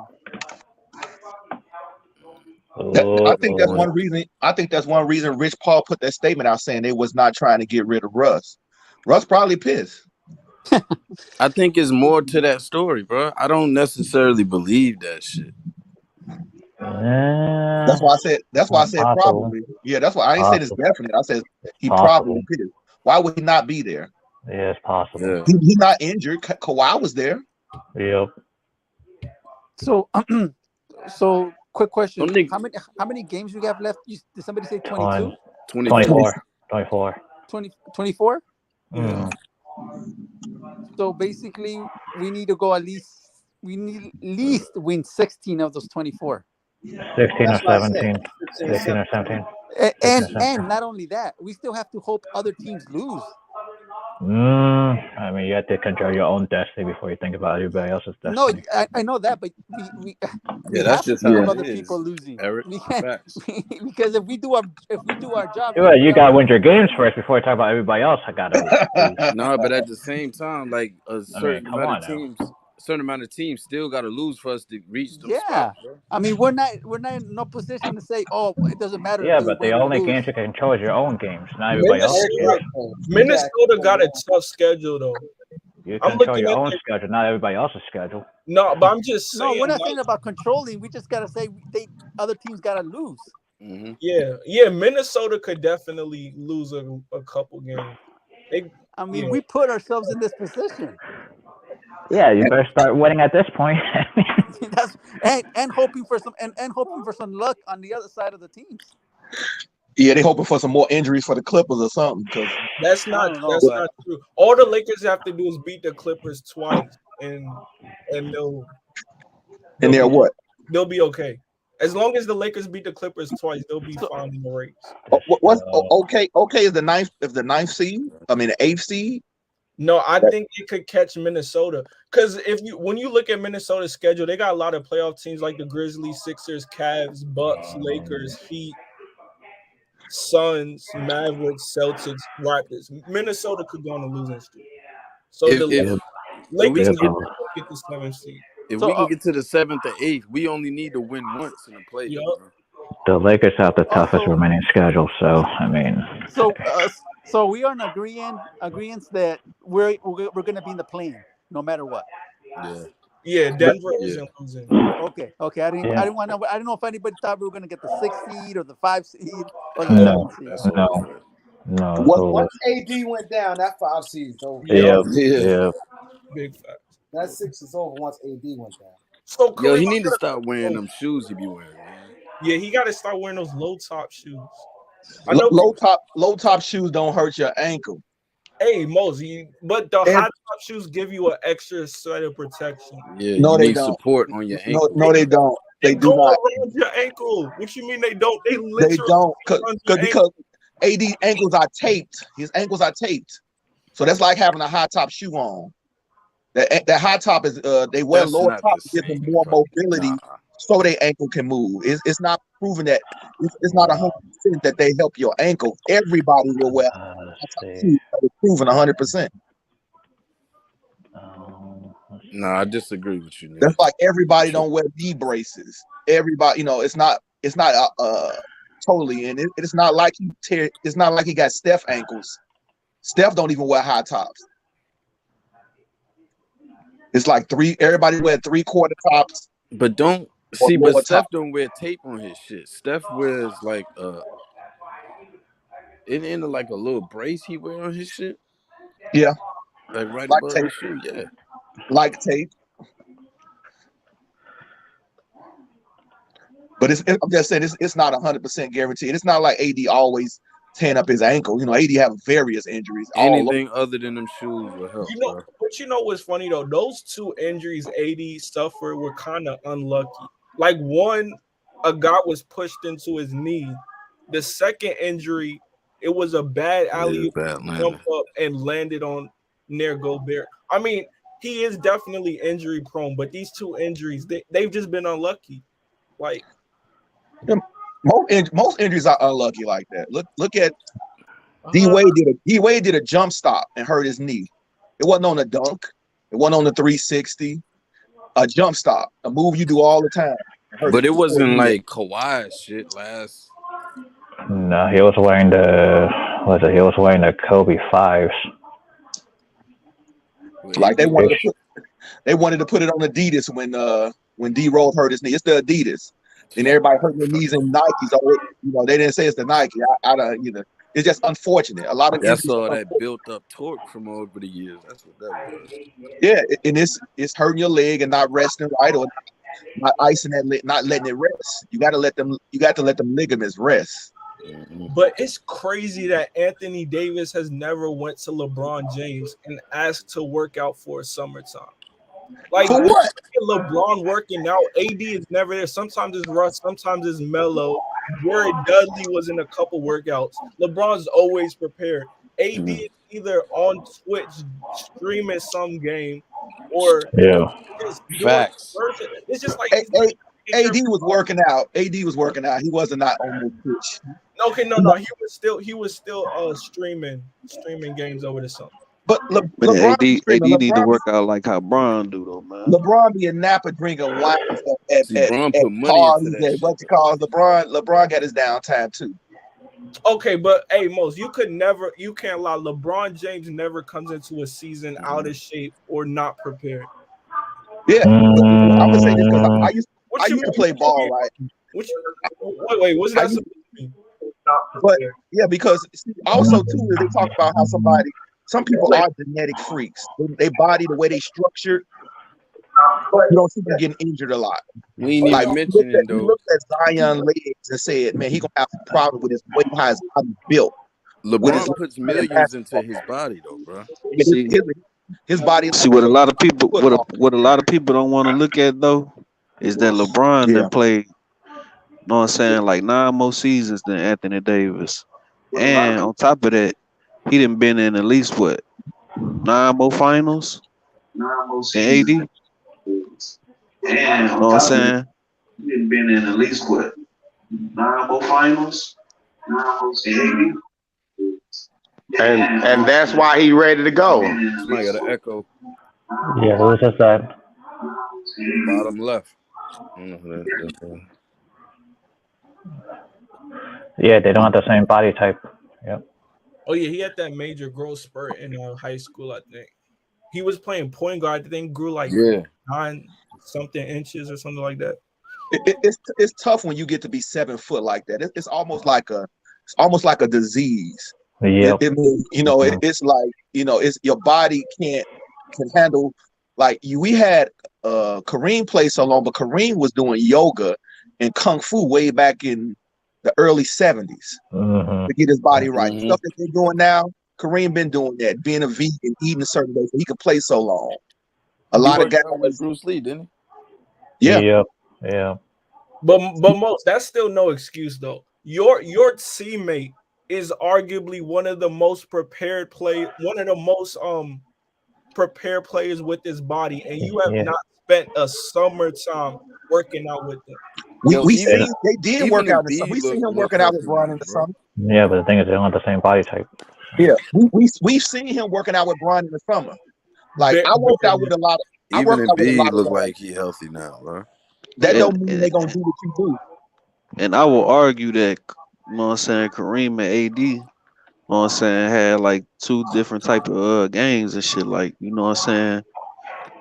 I think that's one reason. I think that's one reason Rich Paul put that statement out saying they was not trying to get rid of Russ. Russ probably pissed.
I think it's more to that story, bro. I don't necessarily believe that shit.
That's why I said. That's why I said
possible.
probably. Yeah, that's why I ain't said it's definite. I said he
Possible.
probably pissed. Why would he not be there?
Yeah, it's possible.
Yeah.
He's not injured. Kawhi was there.
Yep.
So, so quick question:
Them
how many games we have left? Did somebody say 22?
24.
24?
Mm.
So basically, we need to go at least win 16 of those 24.
16 or 17. 16 or 17.
And not only that, we still have to hope other teams lose.
I mean, you have to control your own destiny before you think about everybody else's destiny.
No, I know that, but we
that's
have to
just
think
how
of
it
other
is,
people losing.
Eric.
We can't,
Facts.
because if we do our job,
You got to win your games first before you talk about everybody else. I got to.
No, but at the same time, like a certain
come
amount
on
of teams still got to lose for us to reach those
yeah.
spots, bro.
I mean, we're not in no position to say, oh, it doesn't matter.
Yeah,
if they
but the
win or
only
lose.
games you can control is your own games, not everybody else's games.
Minnesota got a tough schedule though.
You control your own schedule, not everybody else's schedule.
No, but I'm just saying.
No, we're not saying about controlling. We just gotta say other teams gotta lose.
Mm-hmm.
Yeah. Minnesota could definitely lose a couple games.
We put ourselves in this position.
Yeah, you better start winning at this point.
That's and hoping for some luck on the other side of the teams.
Yeah, they hoping for some more injuries for the Clippers or something. Because
that's not true. All the Lakers have to do is beat the Clippers twice, and they'll
And they're
be
what?
they'll be okay. As long as the Lakers beat the Clippers twice, they'll be fine in the race.
What's okay? Okay, is the ninth seed? I mean, the eighth seed.
No, I think it could catch Minnesota because when you look at Minnesota's schedule, they got a lot of playoff teams like the Grizzlies, Sixers, Cavs, Bucks, Lakers, Heat, Suns, Mavericks, Celtics, Raptors. Minnesota could go on a losing streak. So
If
the
if if we
Lakers
can
can
get
get the 7th seed.
if
So
we can get to the 7th or 8th, we only need to win once in the play-in.
Yep.
Bro.
The Lakers have the toughest
so
remaining schedule, so I mean,
so we are in agreements that we're going to be in the plane no matter what.
Yeah.
Yeah, Denver
Yeah.
isn't losing.
Okay. I didn't want to. I don't know if anybody thought we were going to get the 6th seed or the 5th seed or the
no,
7th seed.
That's all good.
no.
What?
So,
Once AD went down, that 5 season's over.
yeah,
Yeah.
yeah.
Big fact.
That 6 is over once AD went down.
So
Yo,
Kareem,
he need to stop wearing them shoes he be wearing, man.
Yeah, he got to start wearing those low top shoes. I know.
Low top shoes don't hurt your ankle.
Hey, Mosey, but the
And-
high top shoes give you an extra set of protection.
Yeah,
No,
you
they
need
don't.
support on your ankle.
No, they don't. They do
go
not.
around your ankle. What you mean they don't? They
They
literally
don't.
around your
Because AD ankles are taped. His ankles are taped. So that's like having a high top shoe on. That high top is they wear
That's
low
not
top
the
to give them
same,
more
bro.
mobility
Nah.
so their ankle can move. It's not proven that it's not 100% that they help your ankle. Everybody will wear high top shoes. It's proven 100%.
Nah, I disagree with you, nigga.
That's like everybody don't wear knee braces. Everybody, it's not totally, and it's not like it's not like he got Steph ankles. Steph don't even wear high tops. It's like everybody wear 3/4 tops.
But don't
or
see, but
lower
Steph
top.
don't wear tape on his shit. Steph wears like in like a little brace he wear on his shit.
Yeah,
Like right
like
above
tape.
his shoe, yeah.
Like tape. But I'm just saying it's not 100% guaranteed. It's not like AD always tearing up his ankle. AD have various injuries.
Anything other than them shoes will help, bro.
But you know what's funny though? Those 2 injuries AD suffered were kind of unlucky. Like one, a guy was pushed into his knee. The second injury, it was a bad alley jump up and landed on near Gobert. I mean, he is definitely injury prone, but these 2 injuries, they've just been unlucky. Like
most injuries are unlucky like that. Look at D Wade did a jump stop and hurt his knee. It wasn't on a dunk. It wasn't on the 360. A jump stop, a move you do all the time.
But it wasn't like Kawhi shit last.
No, he was wearing He was wearing the Kobe 5s.
Like they wanted to put it on Adidas when D Rose hurt his knee. It's the Adidas. And everybody hurt their knees in Nikes. They didn't say it's the Nike. It's just unfortunate. A lot of
that's all that built up torque from over the years. That's what that was.
Yeah, and it's hurting your leg and not resting right, or not icing that leg, not letting it rest. You got to let them ligaments rest.
But it's crazy that Anthony Davis has never went to LeBron James and asked to work out for summertime. Like
for what?
LeBron working out, AD is never there. Sometimes it's Russ, sometimes it's Melo. Jared Dudley was in a couple workouts. LeBron's always prepared. AD is either on Twitch streaming some game or just
facts.
It's just like
AD was working out. AD was working out. He wasn't not on the Twitch.
Okay, no. He was still streaming games over the summer.
But
LeBron, AD need to work out like how Bron do though, man.
LeBron be in Napa drinking wine at parties. What you call LeBron got his downtime too.
Okay, but hey, Mos, you can't lie. LeBron James never comes into a season out of shape or not prepared.
Yeah, I'm gonna say this because I used to play ball, right?
Wait, what's that supposed to mean?
But yeah, because also too, they talk about how some people are genetic freaks. They body the way they structured. You don't see them getting injured a lot.
We ain't even mentioning though.
He looked at Zion legs and said, "Man, he gonna have a problem with his weight, how his body built."
LeBron puts millions into his body though, bro.
His body
See what a lot of people what a lot of people don't want to look at though is that LeBron
Yeah.
then played, know what I'm saying, like 9 more seasons than Anthony Davis. And on top of that, he done been in at least what, 9 more finals than AD?
And
Know
on
what I'm
top of that,
saying?
he's been in at least what, 9 more finals? And that's why he ready to go.
Somebody got an echo.
Yeah, who says that?
Bottom left. I don't know who that's
Yeah, they don't have the same body type. Yep.
Oh yeah, he had that major growth spurt in high school. I think he was playing point guard. I think grew like
Yeah.
9 something inches or something like that.
It's tough when you get to be 7 foot like that. It's almost like a disease.
Yep.
It's like, it's your body can handle, like we had Kareem play so long, but Kareem was doing yoga and kung fu way back in the early 70s to get his body right. The stuff that they're doing now, Kareem been doing that, being a vegan, eating a certain way so he could play so long. A lot of guys
with Bruce Lee, didn't
he? Yeah.
Yep. Yeah.
But most, that's still no excuse though. Your teammate is arguably one of the most prepared prepared players with his body, and you have not spent a summertime working out with them.
They did work out in the summer. We seen him working out with Bron in the summer.
Yeah, but the thing is, they don't have the same body type.
Yeah, we've seen him working out with Bron in the summer. Like I worked out with a lot of.
Even Embiid look like he healthy now, bro.
That don't mean they gonna do what you do.
And I will argue that, you know what I'm saying, Kareem and AD, you know what I'm saying, had like 2 different type of games and shit. Like, you know what I'm saying,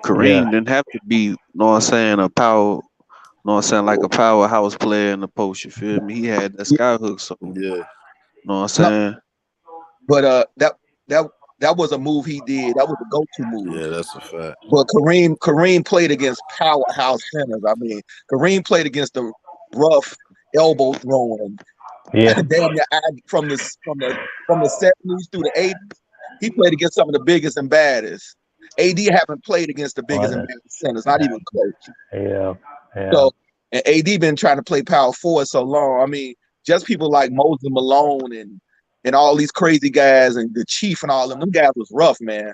Kareem didn't have to be, you know what I'm saying, like a powerhouse player in the post. You feel me? He had that skyhook, so you know what I'm saying.
But that was a move he did. That was a go-to move.
Yeah, that's a fact.
But Kareem played against powerhouse centers. I mean, Kareem played against the rough elbow throwing.
Yeah.
Damn near from the 70s through the 80s. He played against some of the biggest and baddest. AD haven't played against the biggest and baddest centers, not even close.
Yeah.
So, and AD been trying to play power forward so long. I mean, just people like Moses Malone and all these crazy guys and the Chief and all them guys was rough, man.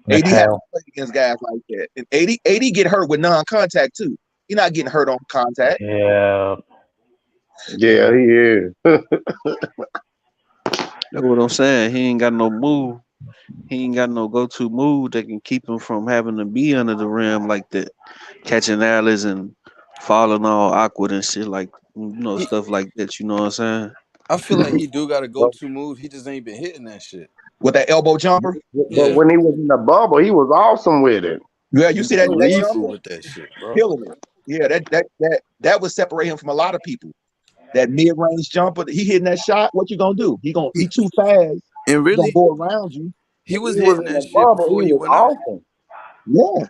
AD haven't played against guys like that. And AD get hurt with non-contact too. He's not getting hurt on contact.
Yeah.
Yeah, he is.
That's what I'm saying. He ain't got no move. He ain't got no go-to move that can keep him from having to be under the rim like that, catching alleys and falling all awkward and shit, like, stuff like that. You know what I'm saying?
I feel like he do got a go-to move. He just ain't been hitting that shit
with that elbow jumper.
But when he was in the bubble, he was awesome with it.
Yeah, you see that jumper
with that shit, bro.
Killing it. Yeah, that would separate him from a lot of people. That mid-range jumper, he hitting that shot. What you gonna do? He too fast.
And really,
he gonna go around you.
He was hitting that shit before he went out.
Yeah,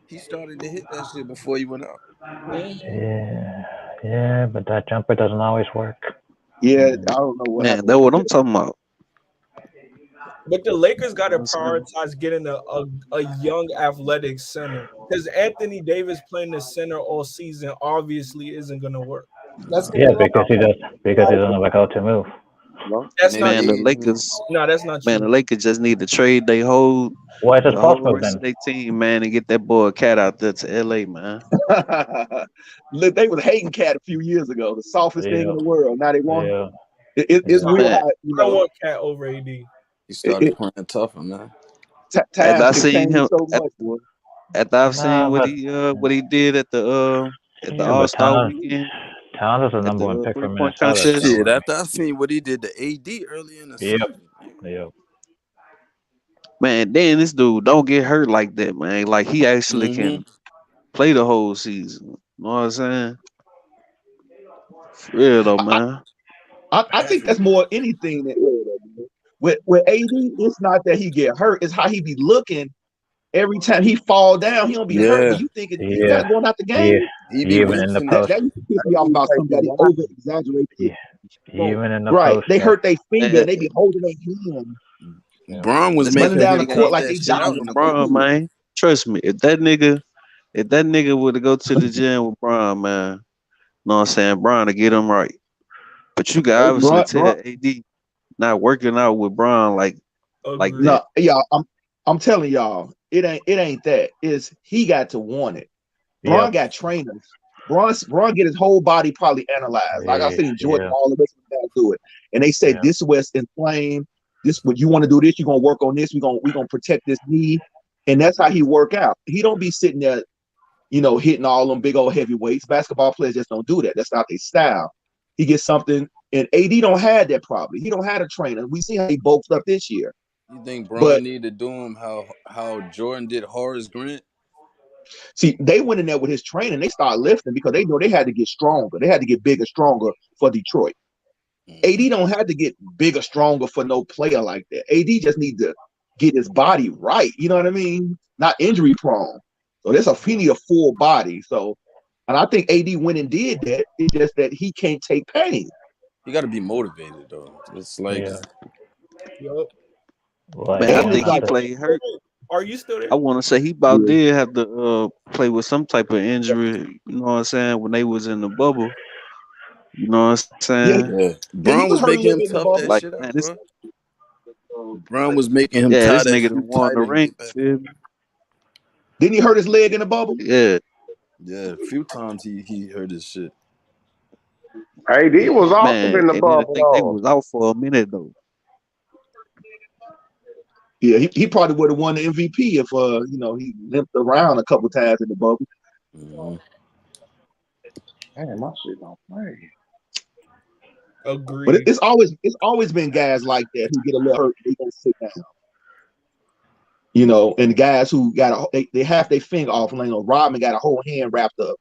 he started to hit that shit before he went out.
Yeah, but that jumper doesn't always work.
Yeah, I don't know what.
Man, that's what I'm talking about.
But the Lakers got to prioritize getting a young athletic center, because Anthony Davis playing the center all season obviously isn't going to work.
Because he doesn't have a go-to move.
That's not
the Lakers.
No, that's not true.
Man, the Lakers just need to trade they whole rest of their team, man, and get that boy Cat out there to LA, man.
Look, they was hating Cat a few years ago, the softest thing in the world. Now they want it's real high,
I don't want Cat over AD.
He started playing tougher, man.
After I seen him, after I've seen what he did at the All-Star weekend.
Talent is the number 1 pick for Minnesota.
Shit, after I seen what he did to AD early in the season.
Yep.
Man, then this dude don't get hurt like that, man. Like, he actually can play the whole season. You know what I'm saying? For real though, man.
I think that's more anything than with AD. It's not that he get hurt; it's how he be looking every time he fall down. He don't be hurt, but you think he's not going out the game.
Even in the post.
That used to piss me off about somebody over exaggerated.
Even in the
post.
Post,
They hurt their finger. They be holding their hand.
Braun was
That
running
making
down
him
the
nigga
court
tough
ain't
like
that
they
shit
shit
out
jogging.
in
with
the
Braun,
bubble.
man. Trust me, if that nigga would have go to the gym with Braun, man, know what I'm saying? Braun to get him right. But you can
Hey,
obviously tell AD not working out with Braun like
Agreed.
that.
no, y'all, I'm telling y'all, it ain't that. It's he got to want it. Braun
Yep.
got trainers. Braun get his whole body probably analyzed. Like I
Yeah.
said in Jordan,
Yeah.
all of us gotta do it. And they say
Yeah.
this is what's inflamed. This what you want to do this, you're gonna work on this, we're gonna protect this knee. And that's how he work out. He don't be sitting there, hitting all them big old heavy weights. Basketball players just don't do that. That's not their style. He gets something, and AD don't have that problem. He don't have a trainer. We see how he bulked up this year.
You think
But
Braun need to do him how Jordan did Horace Grant?
see, they went in there with his training. They started lifting because they know they had to get stronger. They had to get bigger, stronger for Detroit. AD don't have to get bigger, stronger for no player like that. AD just need to get his body right. You know what I mean? Not injury prone. So that's he need a full body. So, and I think AD went and did that. It's just that he can't take pain.
You got to be motivated though. It's like
Yeah.
Yup.
Like
Man, I
And
And
it's
think
I
he
like,
said,
played hurt.
are you still
I
there?
want to say he about
yeah,
did have to play with some type of injury. You know what I'm saying? When they was in the bubble, you know what I'm
yeah,
saying?
yeah,
yeah, he
Braun
was
was
hurt a
making
little
him
bit in the
tough that
bubble.
Like
shit
man,
out,
this
bro. Braun was making him
yeah,
tie
this
that
nigga done
shoe
won the
tighter and
ring.
get back
You feel
up.
me?
Didn't he hurt his leg in the bubble?
Yeah,
Yeah, a few times he hurt his shit.
AD was awesome
man,
in the
and then I
bubble
think they
though.
was out for a minute though.
Yeah, he probably would have won the MVP if he limped around a couple times in the bubble.
Mm-hmm.
Man, my shit don't play.
But
Agreed.
it's always been guys like that who get a little hurt, they gonna sit down. And guys who they half their finger off. Rodman got a whole hand wrapped up.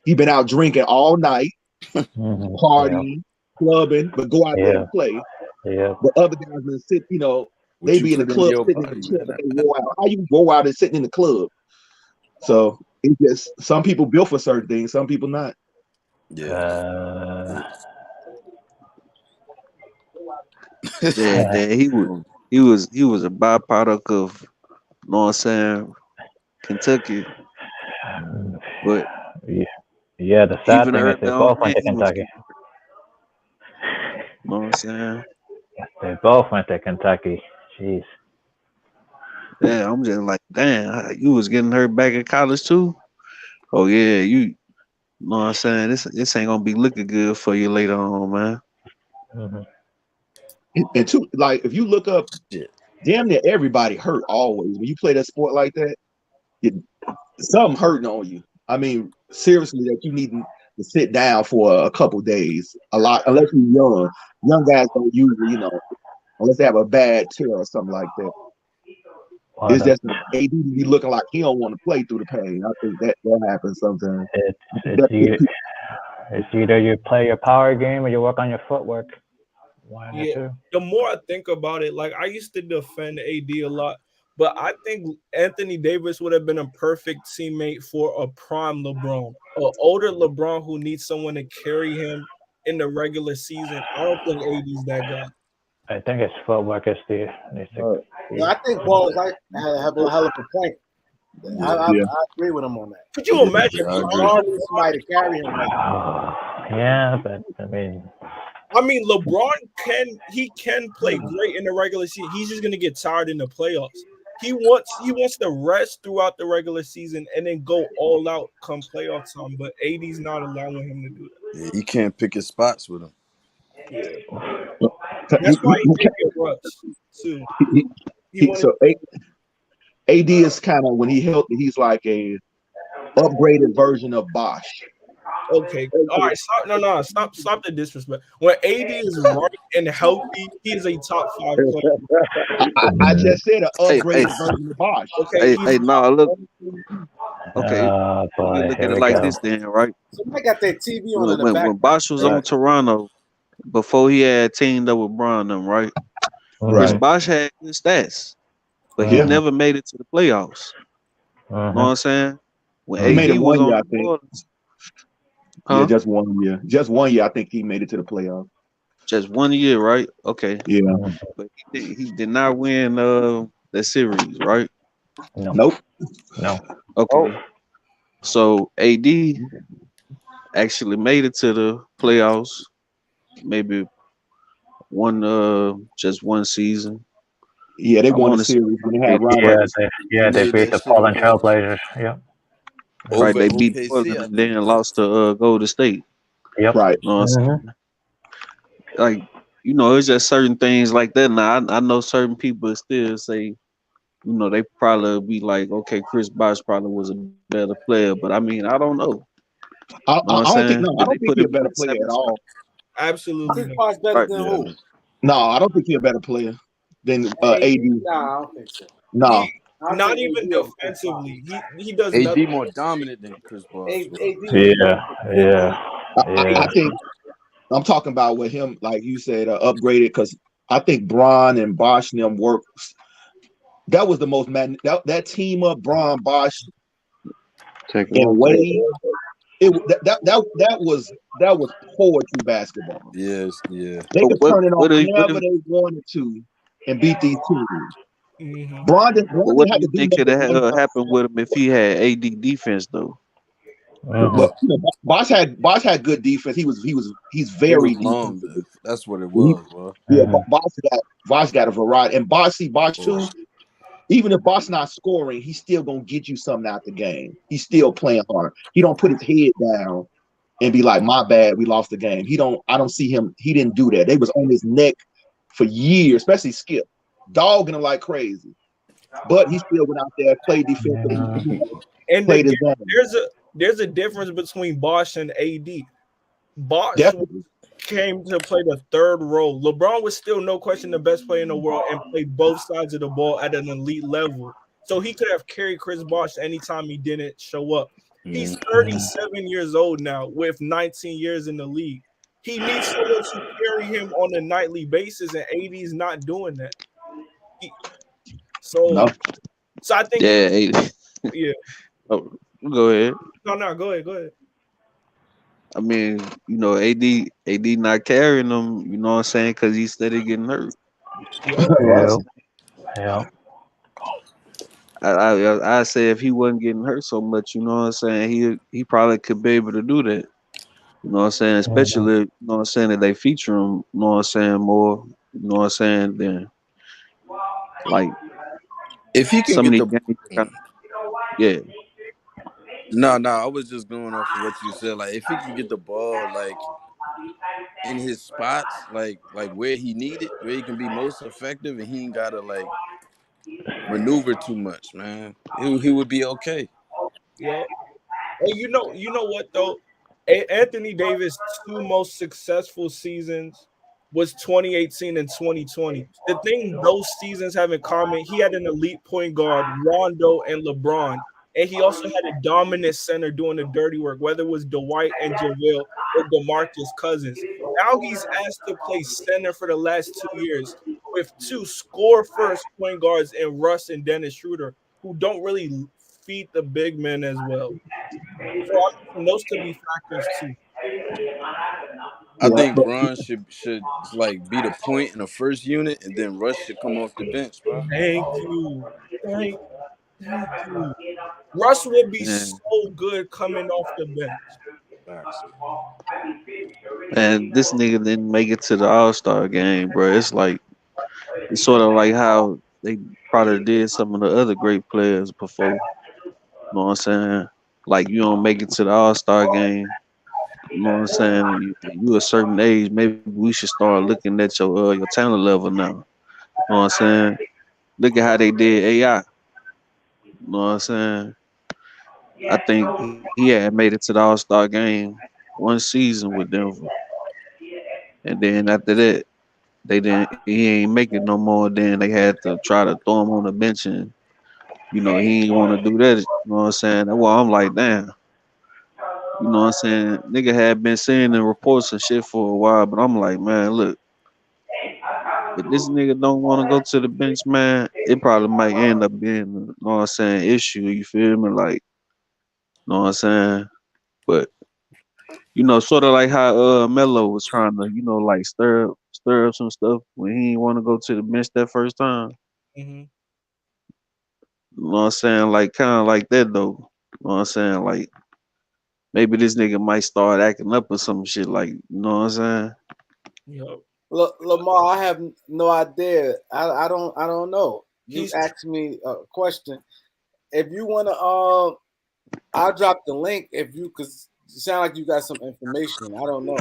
He been out drinking all night,
yeah.
partying, clubbing, but go out there
Yeah.
and play.
Yeah.
But other guys been sit,
What
they
you
be in the
put in
club
your
sitting in the
body,
chair,
man?
but they wore out. How you go out and sitting in the club? So it's just some people built for certain things, some people not.
Yeah.
Uh,
Yeah, that he was a byproduct of, you know what I'm saying, Kentucky. But
yeah. Yeah. The sad
even
thing is
early
they
on,
both
man,
went to
he was
Kentucky.
getting, you know what I'm saying.
They both went to Kentucky. Jeez.
Yeah, I'm just like, damn, you was getting hurt back in college too. Oh yeah, you know what I'm saying. This ain't gonna be looking good for you later on, man.
Hmm.
And two, like if you look up,
Shit.
damn near everybody hurt always. When you play that sport like that, it, something hurting on you. I mean, seriously, that you need to sit down for a couple days. A lot, unless you're young. Young guys don't usually, unless they have a bad tear or something like that.
Well,
It's just AD be looking like he don't want to play through the pain. I think that happens sometimes.
it's it's
That
either it's either you play your power game or you work on your footwork. One or
Yeah.
two.
The more I think about it, like I used to defend AD a lot, but I think Anthony Davis would have been a perfect teammate for a prime LeBron, an older LeBron who needs someone to carry him in the regular season. I don't think AD's that guy.
I think his footwork is the
No, I think Balls like have a hell of a point. I,
Yeah.
I,
yeah.
I agree with him on that.
Could you
Yeah,
imagine
I agree.
LeBron needs somebody to carry him right now.
yeah, but I mean,
I mean, LeBron can play great in the regular season. He's just gonna get tired in the playoffs. He wants to rest throughout the regular season and then go all out come playoff time. But AD's not allowing him to do that.
Yeah, he can't pick his spots with him.
Yeah,
He,
that's why
he,
he can't get rushed too.
he, he,
He
he,
wanted
so AD is kind of when he healthy, he's like a upgraded version of Bosch.
okay. All right, stop. No, stop the disrespect. When AD is right and healthy, he is a top five player.
I just said an
Hey, hey,
upgraded version of Bosch.
Okay,
hey,
he's
hey,
a top.
nah, look, okay, you can
boy,
look at
here
it
we
like
go.
this then, right?
Somebody got that TV on
When
in the
when, when
background.
Bosch was
Right,
on Toronto, before he had teamed up with Bron them, right? Chris
right.
Hmm.
Bosh had good stats, but he
Yeah,
Hmm.
never made it to the playoffs. Know what
Hmm.
I'm saying? When
he made
Hmm.
it
AD was
1 year,
on
I
New
think.
Orleans,
Yeah,
huh?
just 1 year. Just 1 year, I think he made it to the playoffs.
just 1 year, right? Okay,
Yeah.
Mhm.
but he did not win the series, right?
No,
Nope.
no. Oh,
Okay, so AD actually made it to the playoffs, maybe just one season.
Yeah, they
I
won a
want to say
series when they
they
had
did,
yeah,
Robert.
He
they
made
beat
that
the
shit
Portland
against
Trailblazers. Yeah. Mhm.
right.
over
They beat
OKC,
Portland
I
and then
think.
lost to Golden State.
Yep.
Right.
You know what I'm
Hmm.
saying? Like, it's just certain things like that. Now I know certain people still say, they probably be like, okay, Chris Bosh probably was a better player, but I mean, I don't know. You know what I'm
I don't think
saying?
no.
But
I
they
don't
put
think
him
he's a
in
better
the
player
seventh
at
spot.
all.
Absolutely
Chris
not.
Paul's better
Right.
than
Yeah.
who?
No, I don't think he's a better player than
AD?
AD.
Nah, I don't think so.
No,
He
I'll
not
take
even
AD over Chris Paul.
defensively. He does
AD
nothing.
more dominant than Chris Bosh, bro.
AD was
Yeah,
defensively.
yeah,
I
yeah.
think I'm talking about with him, like you said, upgraded because I think Braun and Bosch and them work. That was the most that team up, Braun, Bosch,
Take
and
one, take.
Wade. That was poetry basketball.
Yes, yeah.
They
But
could
what
turn it
what
on
do what
whenever
if
they wanted to and beat these teams.
Hmm.
Braun
but what
didn't
do
have
you
to do
think could have
nothing.
happened with him if he had AD defense though?
Hmm.
But Bosch had good defense. He's
It
very
was long
defensive.
lived. That's what it
He,
was, bro.
yeah,
Hmm.
Bosch got a variety, and Bosch
Yeah.
too. Even if Bosch not scoring, he's still gonna get you something out the game. He's still playing hard. He don't put his head down and be like, "My bad, we lost the game." He don't. I don't see him. He didn't do that. They was on his neck for years, especially Skip, dogging him like crazy. But he still went out there, played defensively,
Yeah.
And
played his
again,
game.
there's a difference between Bosch and AD. Bosch
Definitely.
came to play the third role. LeBron was still no question the best player in the world and played both sides of the ball at an elite level. So he could have carried Chris Bosh anytime he didn't show up. He's
Mhm.
37 years old now with 19 years in the league. He needs someone to carry him on a nightly basis, and AD's not doing that. He-
No.
so, so I think,
Yeah, AD.
yeah.
Oh, go ahead.
No, go ahead, go ahead.
I mean, AD not carrying them. You know what I'm saying? Because he's steady getting hurt.
Yep.
Right.
Yeah. Yeah.
I say if he wasn't getting hurt so much, you know what I'm saying, he probably could be able to do that. You know what I'm saying?
Hmm.
Especially, you know what I'm saying, that they feature him, you know what I'm saying, more, you know what I'm saying, than like
If he can
some of
get
these
the
games kind of, yeah.
no, I was just going off of what you said. Like, if he can get the ball like in his spots, like where he needed, where he can be most effective, and he ain't gotta like maneuver too much, man. He would be okay.
Yep. And you know what though? Anthony Davis' two most successful seasons was 2018 and 2020. The thing those seasons have in common, he had an elite point guard, Rondo and LeBron, and he also had a dominant center doing the dirty work, whether it was Dwight and JaVale or DeMarcus Cousins. Now he's asked to play center for the last 2 years with two score first point guards in Russ and Dennis Schroeder, who don't really feed the big men as well. So I mean, those could be factors too.
I
Yeah.
think Bron should like be the point in the first unit, and then Russ should come off the bench, bro.
Thank you. Thank, thank you. Russ would be
And,
so good coming off the bench.
Facts.
and this nigga didn't make it to the All-Star game, bro. It's sort of like how they probably did some of the other great players before. You know what I'm saying? Like you don't make it to the All-Star game. You know what I'm saying? You a certain age, maybe we should start looking at your talent level now. You know what I'm saying? Look at how they did AI. You know what I'm saying? I think he had made it to the All Star game one season with Denver, and then after that, they didn't. He ain't make it no more. Then they had to try to throw him on the bench, and he ain't want to do that. You know what I'm saying? That's why I'm like, damn. You know what I'm saying? Nigga had been saying in reports and shit for a while, but I'm like, man, look, if this nigga don't want to go to the bench, man, it probably might end up being, you know issue. You feel me? Like, you know what I'm saying? But You know, sort of like how Melo was trying to, you know, like stir up some stuff when he didn't want to go to the bench that first time.
Mm-hmm.
You know what I'm saying? Like kind of like that though. You know what I'm saying? Like maybe this nigga might start acting up or some shit. Like you know what I'm saying?
Yep.
Lamar, I have no idea. I don't know. You
He's
asked me a question. If you want to, I'll drop the link if you, cause you sound like you got some information. I don't know.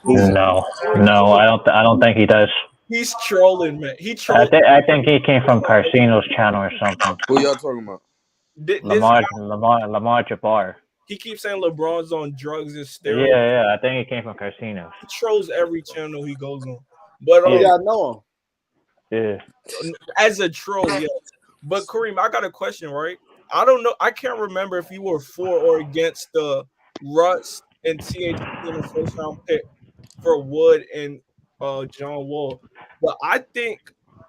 he's
No, no, I don't think he does.
he's trolling, man. He
I
trolled
think he came from Carcino's channel or something.
Who y'all talking about?
this guy.
Lamar Jabbar.
He keeps saying LeBron's on drugs and
Yeah,
steroids.
yeah, I think he came from Carcino's.
He trolls every channel he goes on. But
Oh, y'all know
Yeah.
as a troll, yes. But Kareem, I got a question, right? I don't know. I can't remember if you were for or against the Russ and THC in the first round pick for Wood and John Wall. But I think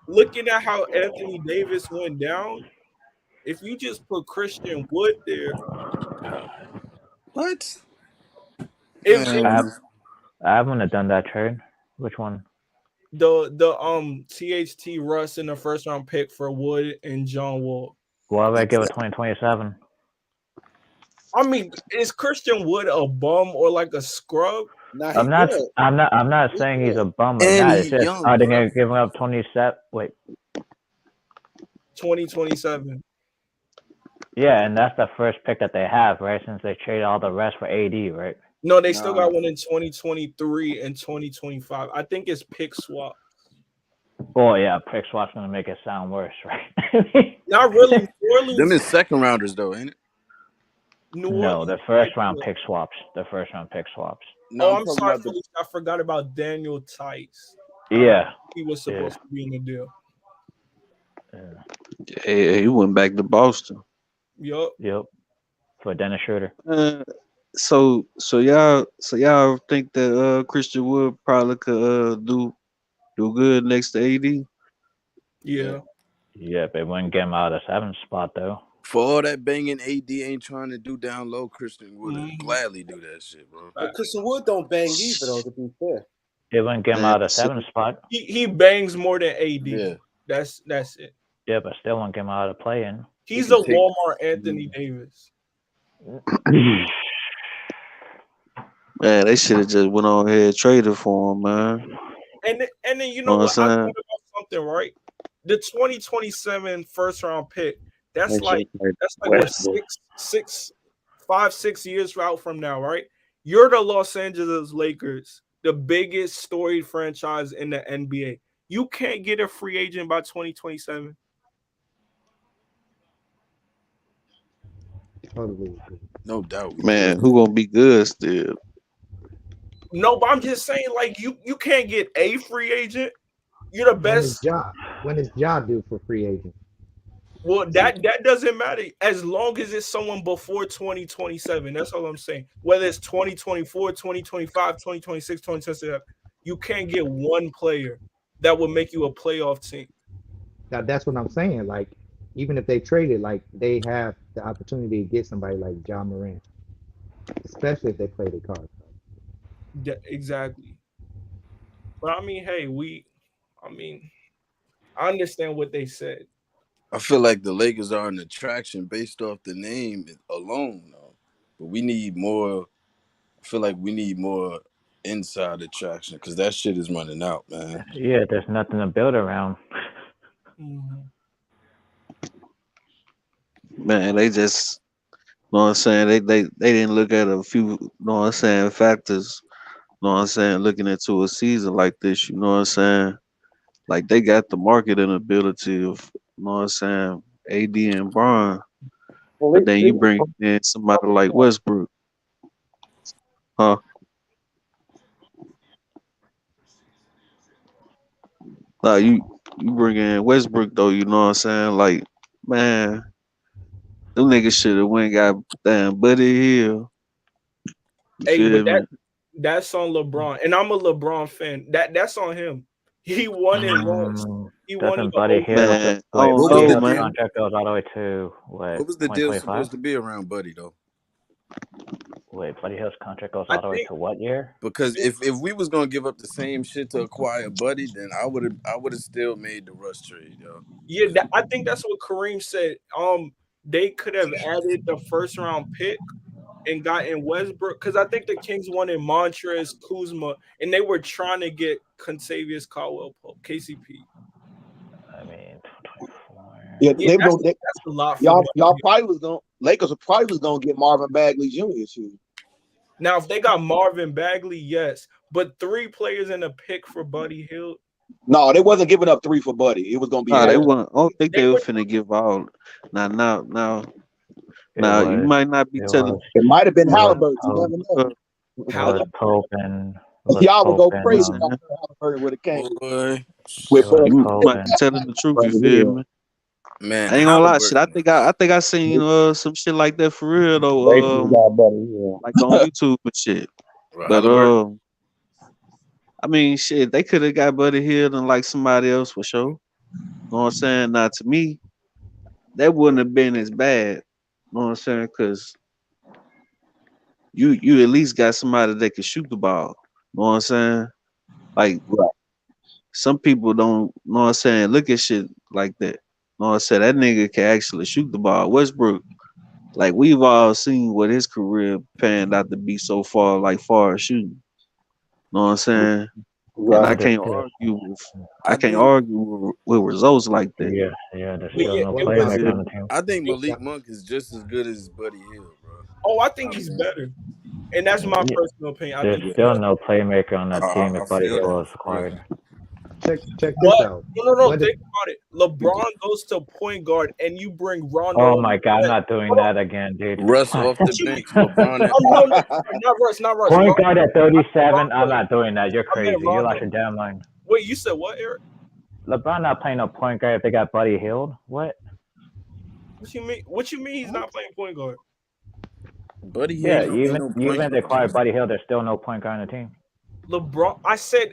looking at how Anthony Davis went down, if you just put Christian Wood there,
What?
if
Man,
I wouldn't have done that trade. Which one?
the THT Russ in the first round pick for Wood and John Wall.
Why would I give it 2027?
I mean, is Christian Wood a bum or like a scrub?
Nah, he
I'm not.
good.
I'm not saying he's a bum or
and
not.
he
It's just
young,
are they
bro.
gonna give him up 27? Wait.
2027.
Yeah, and that's the first pick that they have, right? Since they traded all the rest for AD, right?
No, they still
Nah.
got one in 2023 and 2025. I think it's pick swap.
Oh yeah, pick swap's gonna make it sound worse, right?
Not really. New
Them
Orleans,
is second rounders though, ain't it?
New
No,
Orleans.
the first round pick swaps. The first round pick swaps.
No,
Oh,
I'm
I'm
talking
sorry,
about the.
Felicia. I forgot about Daniel Tice.
Yeah.
He was
Yeah.
supposed to be in the deal.
He went back to Boston.
Yup.
Yep. For Dennis Schroeder.
So y'all think that Christian Wood probably could do good next to AD?
Yeah.
Yeah, they wouldn't get him out of the 7th spot though.
For all that banging AD ain't trying to do down low, Christian would
Mhm.
gladly do that shit, bro.
But Christian Wood don't bang either, though. To be fair,
They wouldn't get him
Man,
out of the
shit.
7th spot.
He bangs more than AD.
Yeah.
That's it.
Yeah, but still won't get him out of the play-in.
He's
can
a
take-
Walmart Anthony Davis.
Man, they should have just went on ahead and traded for him, man.
And then you know
Know
what?
what
I
I'm
thought
saying?
about something, right? The 2027 first round pick. That's
That
like
shit like
what
Westbrook.
6 years out from now, right? You're the Los Angeles Lakers, the biggest storied franchise in the NBA. You can't get a free agent by 2027.
Totally agree.
No doubt.
Man, who gonna be good still?
No, but I'm just saying, like you can't get a free agent. You're the best.
When is Ja due for free agent?
Well, that doesn't matter as long as it's someone before 2027. That's all I'm saying. Whether it's 2024, 2025, 2026, 2027, you can't get one player that will make you a playoff team.
That's what I'm saying. Like, even if they traded, like they have the opportunity to get somebody like Ja Morant, especially if they play the cards.
Exactly. But I mean, hey, I understand what they said.
I feel like the Lakers are an attraction based off the name alone, though. But we need more. I feel like we need more inside attraction because that shit is running out, man.
Yeah, there's nothing to build around.
Mm-hmm.
Man, they just know what I'm saying. They didn't look at a few know what I'm saying factors. Know what I'm saying. Looking into a season like this, you know what I'm saying. Like they got the marketing ability of know what I'm saying. AD and Bron,
Well,
but then you bring in somebody like Westbrook, huh? Like you bring in Westbrook though, you know what I'm saying? Like, man, them niggas should have went and got damn Buddy Hill. You
Hey, but
feel me?
that's on LeBron, and I'm a LeBron fan. That's on him. He won it once. He won it.
Doesn't Buddy Hill?
Man, I
Wait,
don't
What was
Buddy
the
know,
Hill's
man.
deal?
contract goes all the way to what?
What was the deal
2025?
supposed to be around Buddy though?
Wait, Buddy Hill's contract goes
I
all the way
think
to what year?
Because if we was gonna give up the same shit to acquire Buddy, then I would have still made the Russ trade, yo.
yeah, I think that's what Kareem said. They could have added the first round pick and gotten Westbrook because I think the Kings wanted Montrez, Kuzma, and they were trying to get Contavious Caldwell Pope, KCP.
I mean, 24.
Yeah,
Yeah,
they
that's
don't. They,
that's a lot for
y'all
Buddy.
probably was gonna Lakers probably was gonna get Marvin Bagley Jr. too.
Now, if they got Marvin Bagley, yes, but 3 players in a pick for Buddy Hill,
No, they wasn't giving up 3 for Buddy. It was gonna be
Nah,
yeah,
they
half.
want. I don't think
they
they were
were.
finna give all. Now,
It
You
was
might not be
it
telling.
was
It might have been
it was
Halliburton. You
Pope.
never know.
Uh,
It was
Halliburton.
Pope and it was
Y'all would
Pope
go
and
I'm
crazy if
saying
Halliburton would have came
Boy,
with
it was
Buddy.
you
Pope
might be
and
telling the truth. You
Buddy
feel
Hill.
me?
man,
I ain't gonna lie, shit. I
Halliburton
think
was.
I seen some shit like that for real though.
Lakers got Buddy Hill.
Like on YouTube and shit.
Bro,
But
Halliburton.
I mean, shit, they could have got Buddy Hill and like somebody else for sure. Know what I'm saying? Now to me, that wouldn't have been as bad. Know what I'm saying? Because you at least got somebody that can shoot the ball. Know what I'm saying? Like
Right.
some people don't know what I'm saying, look at shit like that. Know what I'm saying? That nigga can actually shoot the ball. Westbrook, like we've all seen what his career panned out to be so far, like far as shooting. Know what I'm saying? And
Right.
I
yeah, there's
can't
still
argue with
I think
results like that.
there's
But
still
yeah,
no
it
What
was.
about
playmaker
Yeah.
on the team.
I think
It,
Malik Monk is just as good as Buddy Hill, bro.
oh, I think
I
he's
mean,
better, and that's my
Yeah,
personal opinion. I
there's
think he's
still
yeah,
better.
no playmaker on that team
I
if Buddy
feel
Hill
that.
was acquired.
check this
But
out?
no.
What if
Think about it. LeBron goes to point guard, and you bring Rondo
Oh
on the
my god, I'm
bench.
not doing
Hold on.
that again, dude.
Russ off the
What you mean?
bench, LeBron at
No,
point guard.
not Russ, not Russ.
Point guard at 37, I'm
Rondo.
not doing that. You're
I meant
crazy. You lost
Rondo.
your damn mind.
Wait, you said what, Eric?
LeBron not playing no point guard if they got Buddy Hield. What?
What you mean? What you mean he's not playing point guard?
Buddy Hield
Yeah,
ain't no
even
point
if they acquire
guard.
Buddy Hield, there's still no point guard on the team.
LeBron. I said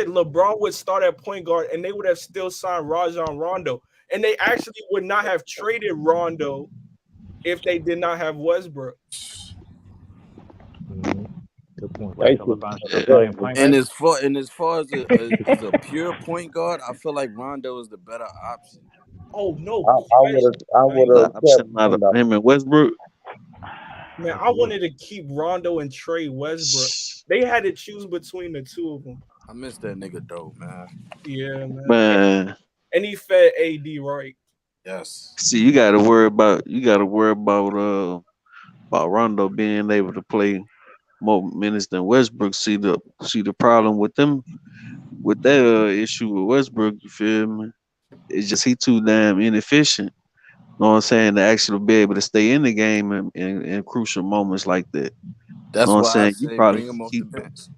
LeBron would start at point guard, and they would have still signed Rajon Rondo, and they actually would not have traded Rondo if they did not have Westbrook.
good point?
Wait, so LeBron's still
Yeah.
starting point
And
guard?
as far as a pure point guard, I feel like Rondo is the better option.
Oh no,
I would
The
have kept
option out of
Rondo.
him and Westbrook.
man, I wanted to keep Rondo and trade Westbrook. They had to choose between the two of them.
I miss that nigga though, man.
Yeah, man.
Man,
And he fed AD right.
Yes.
see, you gotta worry about Rondo being able to play more minutes than Westbrook. See the problem with them with that issue with Westbrook, you feel me? It's just he too damn inefficient. Know what I'm saying? To actually be able to stay in the game in crucial moments like that.
That's
Know what I'm
why I
saying?
say bring him off the bench.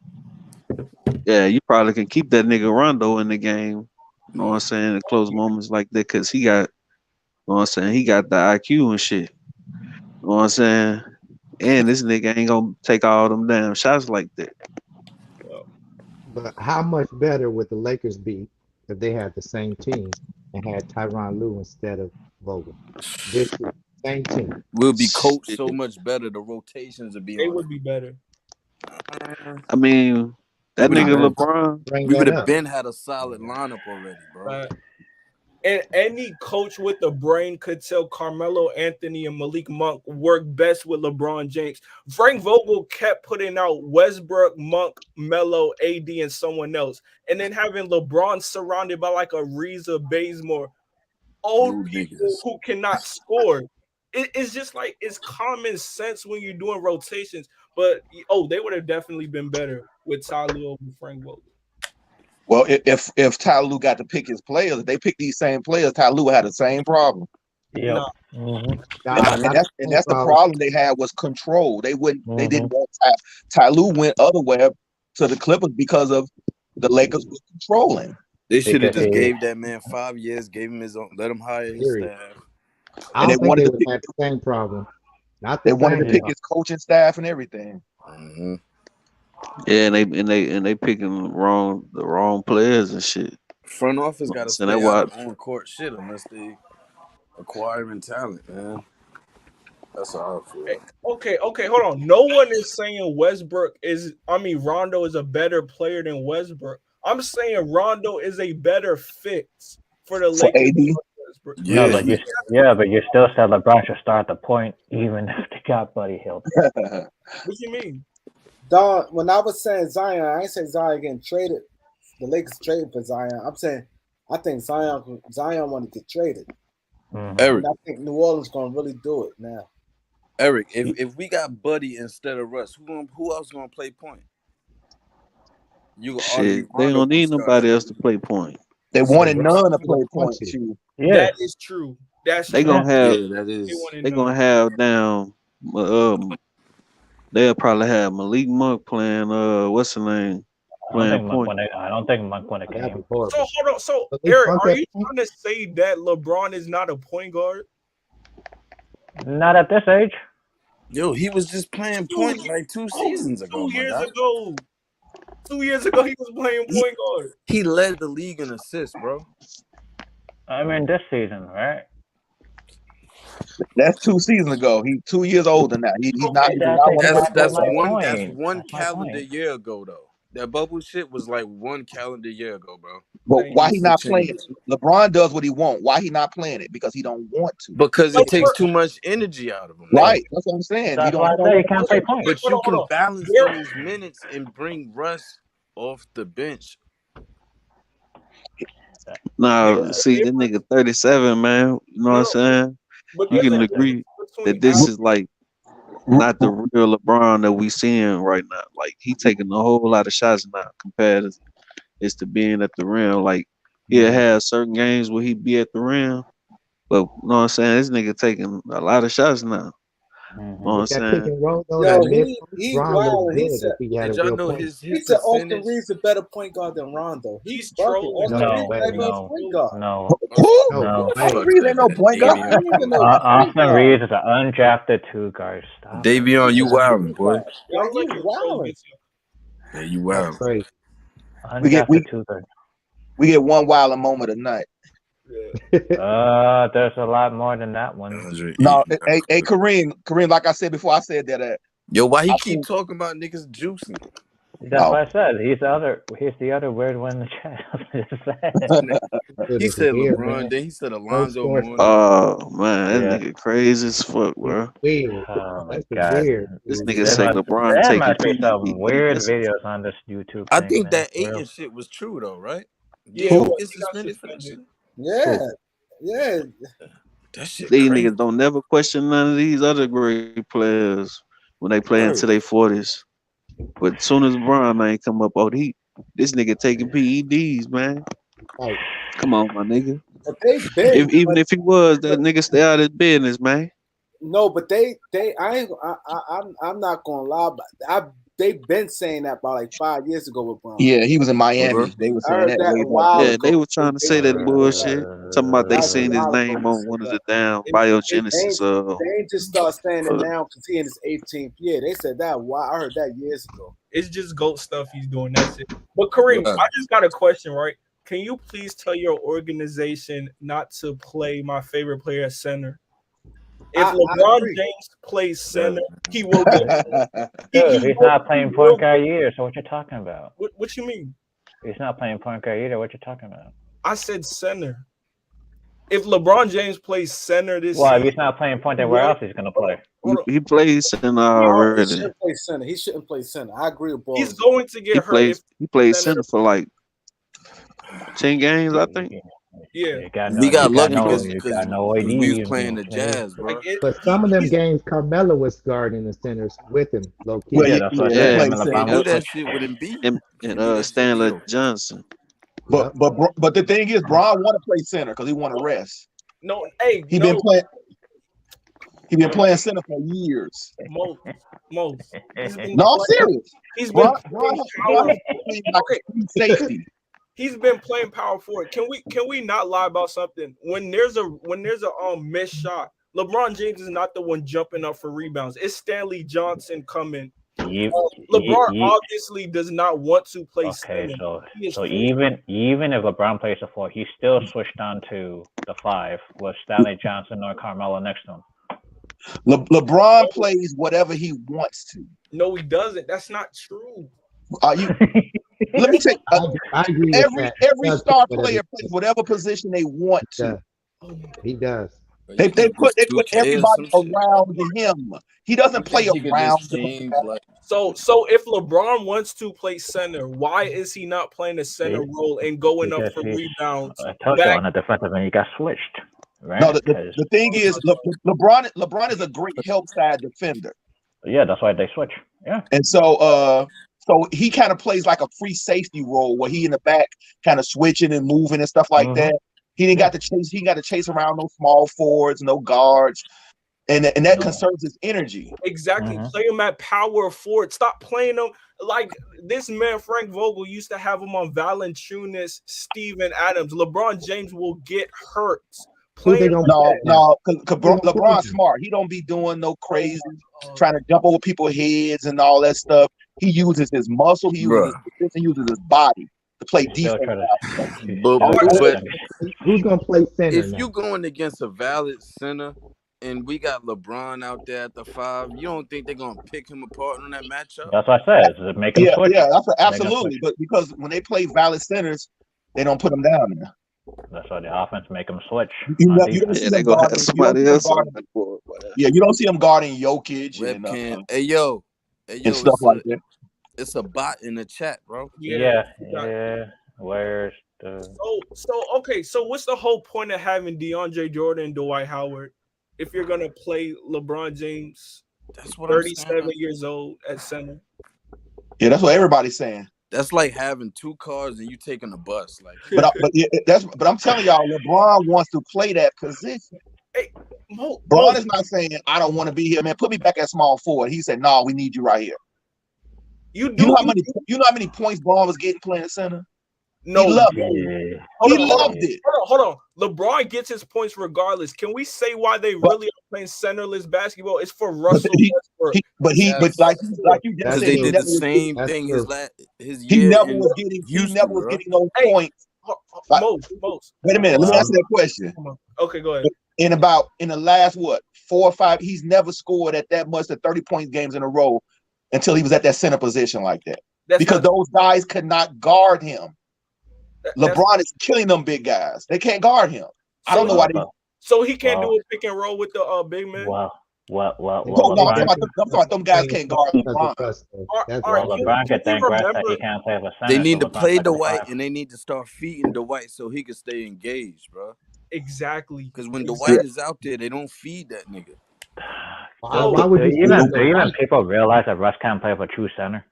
You probably can keep that nigga Rondo in the game. Know what I'm saying? In close moments like that, cause he got, know what I'm saying? He got the IQ and shit. Know what I'm saying? And this nigga ain't gonna take all them damn shots like that.
But how much better would the Lakers be if they had the same team and had Tyronn Lue instead of Vogel? This year, same team.
We'll be coached
Shit.
so much better. The rotations would be
They
on.
would be better.
I mean, that
We
nigga
would've
LeBron.
Bring
we would
that
have
up.
been had a solid lineup already, bro.
And any coach with a brain could tell Carmelo Anthony and Malik Monk work best with LeBron James. Frank Vogel kept putting out Westbrook, Monk, Melo, AD, and someone else. And then having LeBron surrounded by like a Reza Bazemore, old
New
people
niggas.
who cannot score. It's just like it's common sense when you're doing rotations. But they would have definitely been better with Ty Lue over Frank Vogel.
Well, if Ty Lue got to pick his players, if they pick these same players, Ty Lue had the same problem.
Yep.
Nah,
Nah,
And
not
that's
the
and
same
that's the
problem.
problem they had was control. They didn't want Ty Lue went otherwhere to the Clippers because of the Lakers was controlling.
They should have
Because
just
he
gave that man 5 years, gave him his own, let him hire his
Period.
staff.
I
And they
don't think
wanted
they
to
would
pick
have had the same problem. Not the
they wanted to
same
pick
problem.
his coaching staff and everything.
Mm-hmm.
Yeah, and they picking the wrong players and shit.
Front office got to
So that
stay out
why
of on court shit unless they acquiring talent, man. That's how I feel.
Okay, hold on. No one is saying Rondo is a better player than Westbrook. I'm saying Rondo is a better fit for the
for
Lakers than
AD.
Westbrook.
No,
Yeah,
but you still said LeBron should start the point even if they got Buddy Hield.
What you mean?
Don, when I was saying Zion, I ain't saying Zion getting traded. The Lakers traded for Zion. I'm saying I think Zion want to get traded.
Mm-hmm.
Eric.
And I think New Orleans gonna really do it now.
Eric, if we got Buddy instead of Russ, who else gonna play point? You could argue
Shit, they
Rondo
don't
gonna
need
start
nobody
at
else to
point.
play point.
They
So
wanted
Russ,
none to
They
play
want
point
to.
too.
Yeah.
That is true. That's
They
true.
gonna have
yeah, that
They
is.
wanted
they
none.
gonna have down they'll probably have Malik Monk playing what's the name? Playing point.
I don't think Monk won a
Oh, that'd be
game.
So
horrible.
hold on. So
But they
Eric,
bunk
are
that
you
point.
trying to say that LeBron is not a point guard?
Not at this age.
Yo, he was just playing point like 2 seasons ago, my
years
guy.
ago. 2 years ago, he was playing point guard.
He led the league in assists, bro.
I mean, this season, right?
That's 2 seasons ago. He's 2 years older now. He's not
Okay,
he does not want to play
That's
point
That's my
guard.
one
point.
one
That's my
calendar
point.
year ago though. That bubble shit was like one calendar year ago, bro.
But
thank
why
you.
he
Things have
not playing
changed.
it? LeBron does what he want. Why he not playing it? Because he don't want to.
Because
Like,
it takes too much energy out of him, nigga.
Right. That's what I'm saying.
That's
He
why I
don't
say he
want to
can't
play
play
it.
point.
But you can
hold on.
balance
There,
those minutes and bring Russ off the bench.
Now,
there's a
see, that
difference.
nigga 37, man. You know what I'm
No,
saying?
but
You
there's a
can
difference
agree
between
that this is like not the real LeBron that we seeing right now. Like he taking a whole lot of shots now compared to it's to being at the rim. Like he'll have certain games where he be at the rim, but you know what I'm saying? This nigga taking a lot of shots now. You know what I'm
With that pick
saying?
and roll though, that
Yo,
mid
he
Bron looked
wild.
good if he had
Did
a
y'all
real
know
point.
his
He said Austin
percentage?
Reeves a better point guard than Rondo. He
he's
bugging.
trolling.
Austin
No
Reeves
way.
not even a point guard.
No.
Who?
No
No.
Austin
way.
Reeves ain't no point guard.
Austin Reeves ain't no point
Austin
guard.
Reeves is an undrafted 2 guard. Stop it.
Davion, you
He's a
wildin',
point
boy.
guard. Like
Y'all
you
let him troll
wilding.
get you.
Yeah, you
That's
wildin'.
crazy.
We get
Undrafted 2 guard.
we get one wild moment a night.
There's a lot more than that one.
108.
No, hey Kareem, like I said before, I said that
Yo, why he
I
keep
think
talking about niggas juicing?
That's what I said. He's the other weird one in the chat.
Dude
He
is
said
weird,
LeBron,
man.
then he said
No
Alonzo
sports.
Mourning.
Oh man,
Yeah.
that nigga crazy as fuck,
It's
bro.
weird.
Oh my
That's
god.
weird.
This
Dude.
nigga
That,
say LeBron
There
taking
must be some weird
PEDs.
videos on this YouTube
I
thing,
think
man.
that
For real.
Aiden shit was true though, right?
Yeah,
Didn't
who?
he get
he got
suspended for that
suspended.
shit?
Yeah, yeah.
That shit
These
crazy.
niggas don't never question none of these other great players when they play into
Word.
their 40s. But as soon as Bron ain't come up, this nigga taking PEDs, man.
like,
Come on, my nigga.
But they've been,
Even if he was, that nigga stay out of his business, man.
no, but they, I ain't, I'm not gonna lie, but they've been saying that about like 5 years ago with Brown.
Yeah, he was in
Okay.
Miami. They were
I
saying
heard
that
that
way
a
back
while
Yeah,
then.
ago.
they were trying to say that bullshit. Talking about they
That was a
seen his
while ago.
name
They
on
said
one of
that.
the damn
They
biogenesis
ain't just start saying it now because he in his 18th year. They said that. Why? I heard that years ago.
It's just GOAT stuff he's doing. That's it. But Kareem,
Yeah.
I just got a question, right? Can you please tell your organization not to play my favorite player at center? If
I
LeBron
agree.
James plays center, he will get.
Dude, he's not playing point guard either, so what you talking about?
What you mean?
He's not playing point guard either, what you talking about?
I said center. If LeBron James plays center this
Well, if
season,
he's not playing point, then where else he's gonna play?
He plays center
He
already.
shouldn't play center. He shouldn't play center. I agree with
he's
Balls.
going to get hurt.
He plays center for like 10 games, I think.
Yeah.
You got
We got lucky
no
because we was playing the Jazz, bro.
but some of them games, Carmelo was guarding the centers with him, low key.
Well,
Yeah, that's what I
he
said.
Yeah,
Him
played
and
center.
They
LeBron
do
will
that
switch.
shit with Embiid.
and
They do that shit
Stanley
with
Johnson.
But the thing is, Bron want to play center because he want to rest.
No, hey,
He been playing center for years.
Most. He's been
No, I'm
playing-
serious.
He's been
Bron
playing
like safety.
He's been playing power forward. Can we not lie about something? When there's a missed shot, LeBron James is not the one jumping up for rebounds. It's Stanley Johnson coming. LeBron obviously does not want to play center.
So even if LeBron plays the 4, he still switched on to the 5 with Stanley Johnson or Carmelo next to him.
LeBron plays whatever he wants to.
No, he doesn't. That's not true.
Let me say,
I agree with that.
every
He does
star
whatever
player plays whatever position they want to.
He does.
They put
2K or
everybody
some shit.
around him. He doesn't
You
play
think he could
around.
just change like?
So if LeBron wants to play center, why is he not playing a center role and going up for rebounds?
I told you on the defensive end, he got switched. Right?
No, the thing is, LeBron is a great help side defender.
Yeah, that's why they switch. Yeah,
and so he kind of plays like a free safety role where he in the back, kind of switching and moving and stuff like that. He didn't got to chase. He got to chase around no small forwards, no guards. And that conserves his energy.
Exactly. Play him at power forward. Stop playing him like this man, Frank Vogel, used to have him on Valanciunas, Steven Adams. LeBron James will get hurt.
No, because LeBron's smart. He don't be doing no crazy, trying to jump over people's heads and all that stuff. He uses his muscle. He uses his body to play defense.
But
who's gonna play center?
If you going against a valid center, and we got LeBron out there at the 5, you don't think they're gonna pick him apart on that matchup?
That's what I said. Make him switch.
Yeah, absolutely. But because when they play valid centers, they don't put them down there.
That's why the offense make them switch.
You don't see them guarding somebody else. Yeah, you don't see them guarding Jokic and stuff like that.
It's a bot in the chat, bro.
Yeah. Where's the?
So what's the whole point of having DeAndre Jordan and Dwight Howard if you're gonna play LeBron James?
That's what
37 years old at center.
Yeah, that's what everybody's saying.
That's like having 2 cars and you taking a bus. Like,
but I'm telling y'all, LeBron wants to play that position.
Hey,
LeBron is not saying I don't want to be here, man. Put me back at small forward. He said, "No, we need you right here." You know how many points Braun was getting playing center?
No,
he loved it. Loved it.
Hold on. LeBron gets his points regardless. Can we say why they really are playing centerless basketball? It's for Russell Westbrook.
But like you just said,
they did the same thing his year.
He never was getting those points.
Most.
Wait a minute. Let me answer that question.
Okay, go ahead.
In the last 4 or 5, he's never scored at that much, the 30-point games in a row until he was at that center position like that. Because those guys could not guard him. LeBron is killing them big guys. They can't guard him. I don't know why.
So he can't do a pick and roll with the big man.
Well,
I'm talking them guys can't guard LeBron.
LeBron can thank Russ that he can't play with center.
They need to play Dwight, and they need to start feeding Dwight so he can stay engaged, bro.
Exactly.
Because when Dwight is out there, they don't feed that nigga.
Why would even people realize that Russ can't play with a true center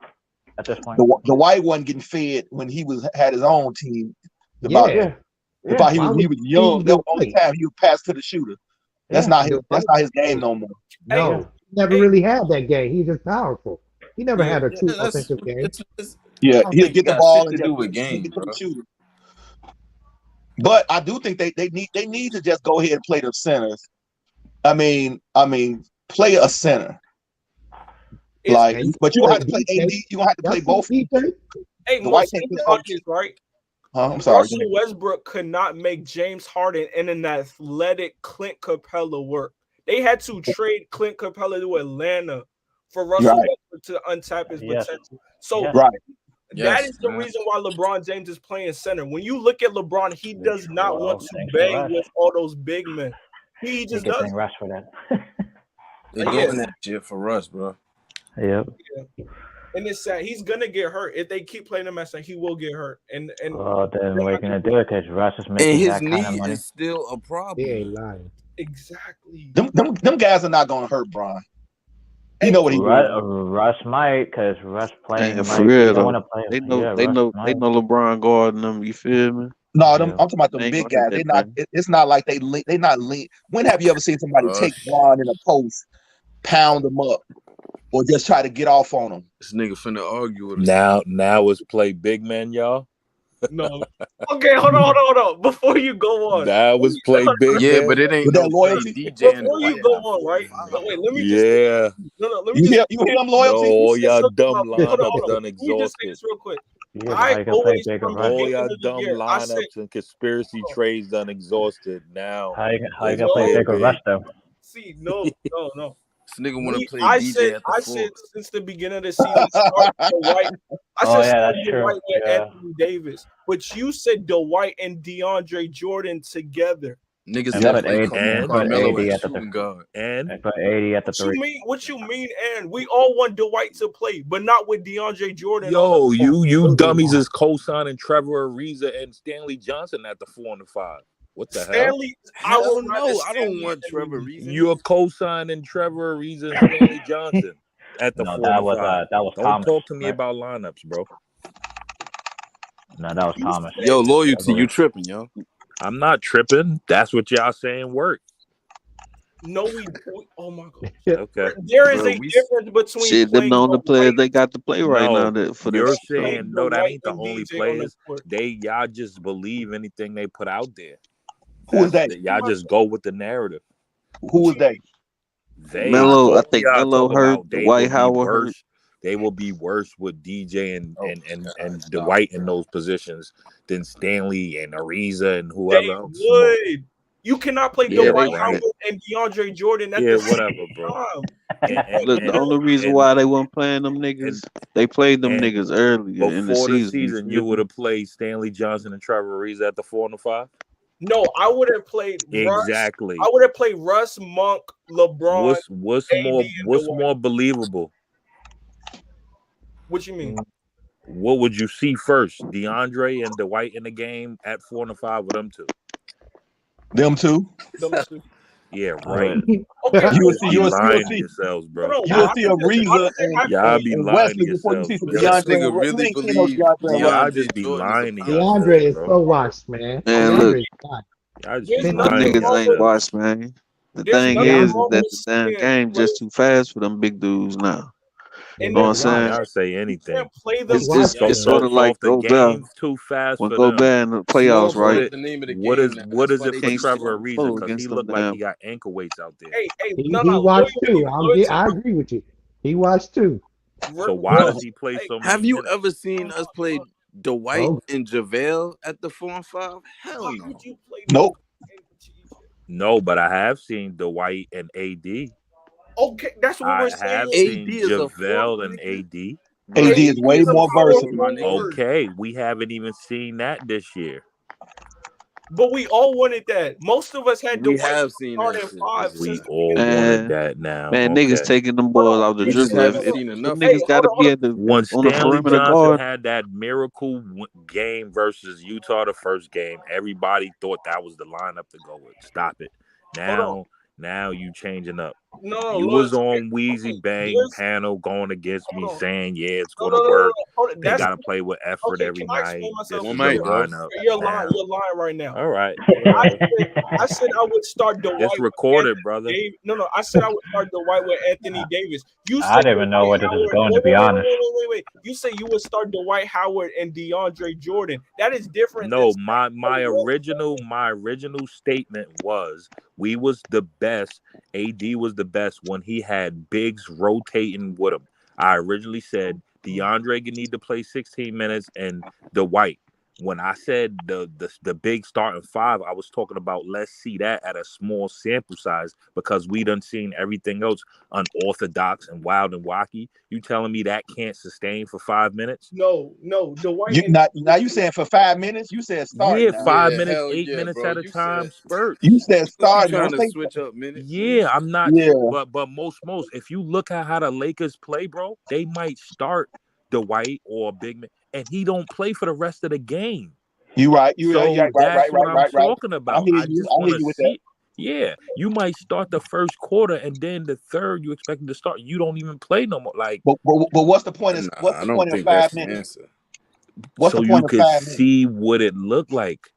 at this point?
The White wasn't getting fed when he had his own team. He was young. The only time he would pass to the shooter. That's not his game no more.
No, he never really had that game. He's just powerful. He never had a true offensive game.
He'll get the ball and
do with game,
get to the shooter. But I do think they need to just go ahead and play the centers. I mean, play a center. But you gonna have to play AD. You gonna have to play both.
Hey, right?
I'm sorry.
Russell Westbrook could not make James Harden and an athletic Clint Capella work. They had to trade Clint Capella to Atlanta for Russell Westbrook to untap his potential. So that is the reason why LeBron James is playing center. When you look at LeBron, he does not want to bang with all those big men. He just does.
Russ for that.
They're doing that shit for Russ, bro.
Yep.
Yeah. And it's sad. He's gonna get hurt if they keep playing him as he will get hurt. And
then we're gonna do it because Russ is making
and his
that kind of
knee
money.
is still a problem.
He ain't lying.
Exactly.
Them guys are not gonna hurt Bron. You know what he
Russ might, because Russ playing.
For real though. They know LeBron guarding them. You feel me?
No, I'm talking about them big guys. They're not. It's not like they not lean. When have you ever seen somebody take Bron in a post, pound them up, or just try to get off on them?
This nigga finna argue with us.
Now it's play big man, y'all.
No. Okay, hold on. Before you go on.
That was play big man.
But it ain't
no loyalty.
DJ.
Before you go on, right? Wait, let me just
let me just you hear them loyalty?
No, all y'all dumb lineups done exhausted.
This real quick.
I always all y'all dumb lineups and conspiracy trades done exhausted now.
How you gonna play bigger Russ though?
See, no.
This nigga want to play DJ at the
I
four.
said since the beginning of the season, start Dwight. I
Oh
said
yeah,
start
that's true.
Dwight with
Yeah.
Anthony Davis, but you said Dwight and DeAndre Jordan together.
Niggas
And
didn't
put
play
AD and put
Carmelo
AD
at
at the
shooting guard.
and put AD at the
What you
3.
mean? What you mean? And we all want Dwight to play, but not with DeAndre Jordan on
Yo,
the.
you
Absolutely
dummies
not.
is co-signing Trevor Ariza and Stanley Johnson at the 4 and the 5. What the hell?
Stanley, I would
Hell
rather
no, I don't
Stanley
want
than
Trevor
AD.
Reason.
You're co-signing Trevor Ariza and Stanley Johnson at the
No,
4 and the 5.
that was
Don't
Thomas.
talk to me
Right?
about lineups, bro.
No, that was
You
Thomas.
said
Yo,
I
loyalty, you
believe.
tripping, yo.
I'm not tripping. That's what y'all saying work.
no. Oh my god.
Okay.
There is
Bro,
a difference between
Shit, them the
playing
only players
Dwight
they got to play right now
No,
that for
you're
this.
saying no, that
Dwight
ain't the
and
only
DJ on the
players.
court.
Y'all just believe anything they put out there.
Who is that?
Y'all just go with the narrative.
Who is that?
Melo, I
Both of
think
y'all
Melo
talking
hurt.
about they
Dwight
will be
Howard hurt.
worse. They will be worse with DJ and
stop.
Dwight in those positions than Stanley and Ariza and
They
whoever else.
would. You cannot play
Yeah,
Dwight
they
Howard
right.
and DeAndre Jordan at
Yeah,
the same
whatever, bro.
time.
Look, the only reason why they weren't playing them niggas, they played them
and
niggas earlier in the
before the
season.
season, you would have played Stanley Johnson and Trevor Ariza at the 4 and the 5.
No, I would have played Russ.
Exactly.
I would have played Russ, Monk, LeBron.
What's
AD,
more
and
what's
Dwight.
more believable?
What you mean?
What would you see first? DeAndre and Dwight in the game at 4 and the 5 with them two.
Them two.
Yeah, right.
Okay,
You will see.
You lying to yourselves, bro.
You will see Ariza
Y'all be
and
lying to
Wesley before you
yourselves,
see some
bro.
Yo, this
DeAndre.
nigga
You
really
ain't seen no
believe
DeAndre. and
Y'all
DeAndre
just be
Jordan is a
lying to
problem.
DeAndre
yourselves,
is
bro.
so washed, man.
Man, look,
DeAndre is not.
Y'all just
There's
be
them
nothing
lying to
niggas ain't
yourselves.
watched, man. The
There's
thing
nothing
is
wrong
that
with
the damn
saying
game just too fast for them big dudes now.
They
You know what I'm
washed.
saying?
Y'all say anything.
can't play
They
them.
washed
So,
him.
It's sort
so,
of
so
like
if the
Gobert.
game's too fast
When
for them,
Gobert in the
Small
playoffs,
ball
right?
is the name of the
what
game
is
now.
what
That's
is
why
it
they
for
Can't
keep
Trevor
score
switching.
Ariza?
full
Because he
against them
looked like
damn.
he got ankle weights out there.
Hey,
He watched too. I agree with you. He watched too.
So why does he play so many
Have you
minutes?
ever seen us play Dwight
Oh,
and JaVale at the 4 and 5? Hell no.
Nope.
No, but I have seen Dwight and AD.
Okay, that's what
I
we're saying.
have
AD
seen
is a fourth,
JaVale and
nigga.
AD.
Bro,
AD is way
is a
more
fourth,
versatile.
my nigga.
Okay, we haven't even seen that this year.
But we all wanted that. Most of us had
We
Dwight
have seen that
starting
shit
five
this
We
since
year.
the
all
beginning.
wanted that now.
Man,
Okay.
niggas taking them balls out the
We just
dribble.
haven't
If
seen
them
enough.
niggas got to be at the
When
on the
Stanley
perimeter
Johnson
guard,
had that miracle game versus Utah the first game, everybody thought that was the lineup to go with. Stop it. Now you changing up.
No,
You was on Wheezy Bang panel going against me saying, yeah, it's going to work. They got to play with effort every
Can I
night.
explain myself?
This is
One
the
mic, bro.
lineup.
You're
now.
lying right now.
All right.
I said I would start Dwight.
It's recorded, brother.
No, I said I would start Dwight with Anthony Davis. You
I
said
don't even know where this is going, to be honest.
Wait. You say you would start Dwight Howard and DeAndre Jordan. That is different.
No, my original statement was we was the best. AD was the best when he had bigs rotating with him. I originally said DeAndre could need to play 16 minutes and Dwight. When I said the big starting five, I was talking about let's see that at a small sample size because we done seen everything else unorthodox and wild and wacky. You telling me that can't sustain for 5 minutes?
No, Dwight.
Now you saying for 5 minutes? You said start.
Yeah,
Now.
5
Yeah,
minutes,
hell
8
yeah,
minutes
bro.
at a
You
time,
said
spurts.
You said
you
start.
trying
Don't
to
say.
switch up minutes.
Yeah, I'm not.
Yeah.
But most, if you look at how the Lakers play, bro, they might start Dwight or Big Man, and he don't play for the rest of the game.
You right. You
So
right.
that's what I'm talking about.
I
I
hear
just want to
you with
see. Yeah, you might start the first quarter, and then the third you expect him to start. You don't even play no more. Like,
but what's the point? What's
I
the
don't
point in
think
5
that's the
minutes?
answer.
What's
so
the
you
point of
could
5 minutes?
see what it looked like.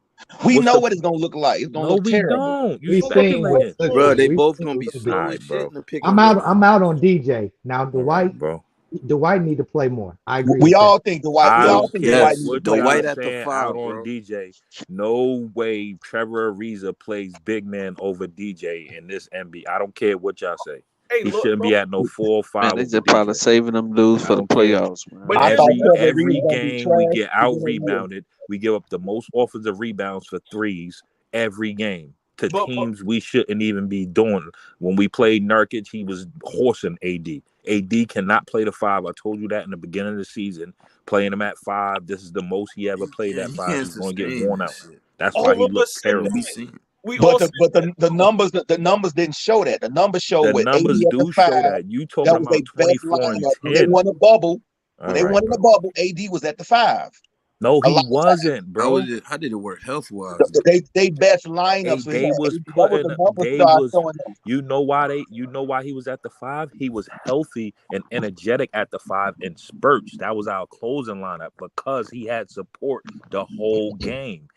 We
What's
know
the-
what it's gonna look like. It's gonna
No,
look
we
terrible.
don't. You
we've seen what
speculating.
it looks
Bro,
like.
they
We've
both
seen a
gonna be
little bit.
slow
Alright,
as shit
bro.
in the pick
I'm
and roll.
out on DJ. Now
Alright, bro.
Dwight need to play more. I agree
We
with
all
that.
think Dwight. We
I
all
don't
think
care
Dwight
Yes,
needs to
what
play
y'all
Dwight
more.
at the
saying
5,
out on
bro.
DJ. No way Trevor Ariza plays big man over DJ in this NBA. I don't care what y'all say.
Hey,
He
look,
shouldn't be at no 4 or 5
man, they
over
just probably
DJ.
saving them dudes
I
for the
don't care.
playoffs, man.
But
I thought Trevor
Every
Ariza gonna be
game we
trash.
get out rebounded. We give up the most offensive rebounds for threes every game. to teams we shouldn't even be doing. When we played Nurkic, he was horsing AD. AD cannot play the 5. I told you that in the beginning of the season. Playing him at 5, this is the most he ever played
Yeah,
at
he
5.
can't
He's going to get
sustain
worn
that
out.
shit.
That's why
All
he
of us
looked
said
Can't be
terrible.
that.
seen.
We
But
all
the
said
but
that.
the numbers didn't show that. The numbers show
The
with AD
numbers
at the
do
5.
show that. You talking
That was their
about
best
24 and
lineup when they
10.
won the bubble. When
All
they
right,
won in the
bro.
bubble, AD was at the 5
No,
a
he
lot of times.
wasn't,
How
bro.
was it? How did it work health wise though?
They best
Hey,
lineups we had.
they was
That was the
putting,
numbers
they
start
was,
showing us.
you know why he was at the 5? He was healthy and energetic at the 5 in spurts. That was our closing lineup because he had support the whole game.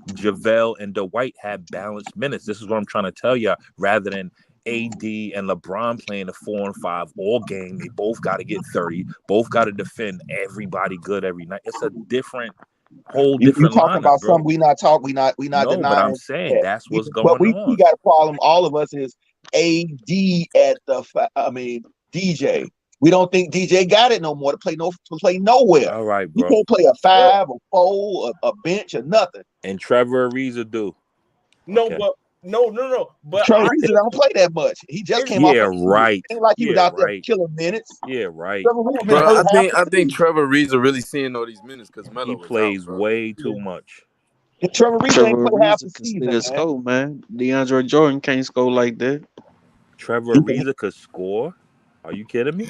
JaVale and Dwight had balanced minutes. This is what I'm trying to tell you. Rather than AD and LeBron playing the 4 and 5 all game, they both got to get 30. Both got to defend everybody good every night. It's a whole
You
different
talking
lineup,
about
bro.
something we not
No, but I'm
denying
saying
that.
that's what's
But
going
we
on.
got a problem. All of us is AD at DJ. We don't think DJ got it no more to play nowhere.
All right,
He
bro.
can't play a 5 or 4 a bench or nothing.
And Trevor Ariza do.
No,
Okay.
but no. But
Trevor Ariza don't play that much. He just came off
Yeah,
an injury.
right.
Ain't like he was
Yeah,
out there
right.
killing minutes.
Yeah, right.
Trevor Ariza been
Bro,
hurt half
I
the
think
season.
Trevor Reeves really seeing all these minutes because
He
Melo is out,
plays
bro.
way too much.
Trevor Ariza ain't
Trevor
played half the
Ariza can
season,
still
man.
score, man. DeAndre Jordan can't score like that.
Trevor Ariza could score. Are you kidding me?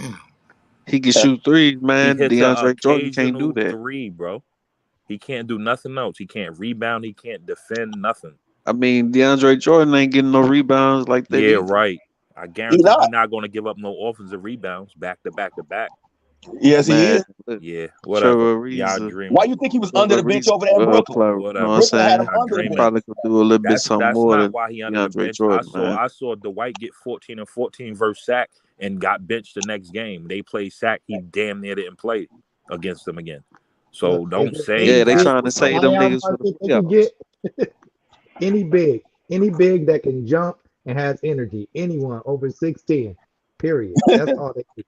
He can shoot threes,
He
man.
hits a
DeAndre Jordan can't do
occasional
that.
3, bro. He can't do nothing else. He can't rebound. He can't defend nothing.
I mean, DeAndre Jordan ain't getting no rebounds like that
Yeah,
either.
right. I
He
guarantee
not.
he's not going to give up no offensive rebounds back to back to back.
Yes, he
Man,
is.
look,
Yeah, whatever.
Trevor
Y'all
Ariza,
Why
dreaming.
you think he was under
Trevor
the bench
Ariza,
over there in Brooklyn?
club. You know what I'm
Whatever.
Brooklyn had him
saying?
Y'all
under the
He
dreaming.
bench.
probably could do a little bit something
That's
more
not
than
why he under the
DeAndre
bench.
Jordan, man.
I saw Dwight get 14 and 14 versus Sack and got benched the next game. They played Sack. He damn near didn't play against them again.
Look,
So
is
don't
there
say
any
Yeah, they
big
that's
trying to
what's
save
going
them
on.
buyout
niggas for the
market they can
playoffs.
get? Any big that can jump and has energy. Anyone over 6'10", period. That's all they need.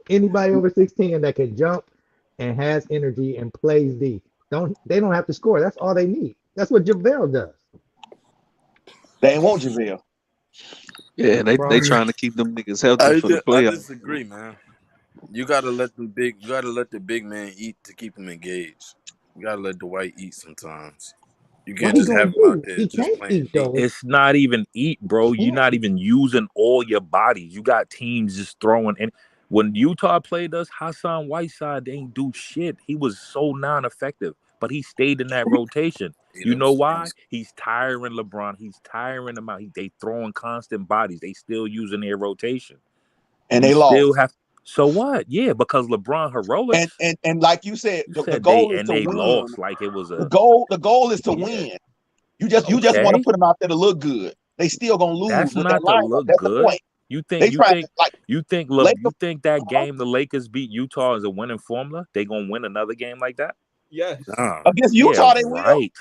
Anybody over 6'10" that can jump and has energy and plays D. They don't have to score. That's all they need. That's what JaVale does.
They ain't want JaVale.
Yeah,
That's the
they
problem.
trying to keep them niggas healthy for the
I
playoffs.
disagree, man. You gotta let them big. You gotta let the big man eat to keep him engaged. You gotta let Dwight eat sometimes. You
What
can't
he
just
gonna
have him out
do?
there
He
just
can't
playing
eat
D.
though.
It's not even eat, bro.
He
You're
can't
not
eat.
even using all your bodies. You got teams just throwing in. When Utah played us, Hassan Whiteside didn't do shit. He was so non-effective, but he stayed in that rotation.
Eat
You
up
know why?
space.
He's tiring LeBron. He's tiring them out. They throwing constant bodies. They still using their rotation.
And
You
they
still
lost.
have. So what? Yeah, because LeBron
And
heroics.
and and like you said,
You
the
said they
goal is
and
to
they
win.
lost like it was
The
a
goal is to
yeah.
win. You just want to
Okay.
put them out there to look good. They still gonna lose
That's
with that
not to
lineup.
look
That's the
good.
point. They trying to like
You
Lakers.
think that game the Lakers beat Utah is a winning formula? They gonna win another game like that?
Yes.
Nah.
Against
Yeah,
Utah, they will.
right.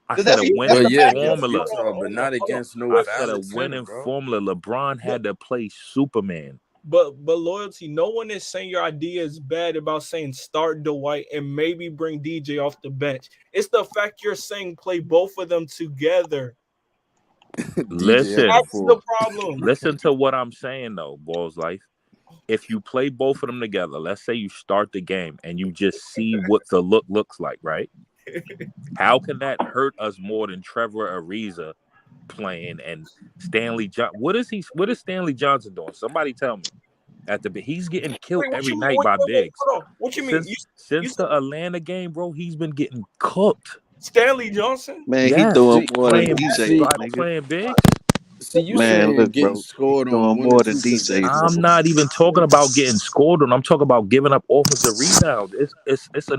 I said
That's
a
that's
Well,
the
winning
yeah,
fact.
against
formula.
Utah, but not
Hold on.
against no
I said a
valid center,
winning
bro.
formula. LeBron had to play Superman.
But loyalty, no one is saying your idea is bad about saying start Dwight and maybe bring DJ off the bench. It's the fact you're saying play both of them together.
DJ at the
Listen,
That's the
4.
problem.
listen to what I'm saying though, Balls Life. If you play both of them together, let's say you start the game and you just see what the look looks like, right? How can that hurt us more than Trevor Ariza playing and Stanley John? What is Stanley Johnson doing? Somebody tell me. He's getting killed
Wait, what
every
you mean?
night by
Wait,
bigs.
hold on. What you mean? You
Since
said
the Atlanta game, bro, he's been getting cooked.
Stanley Johnson?
Man, he
Yes,
doing
See,
more than
playing
DJ, nigga.
playing bigs.
you
Man,
saying
look,
getting
bro, he
scored on
doing
one or
more than
two
DJ,
possessions.
I'm
bro.
not even talking about getting scored on. I'm talking about giving up offensive rebounds. It's a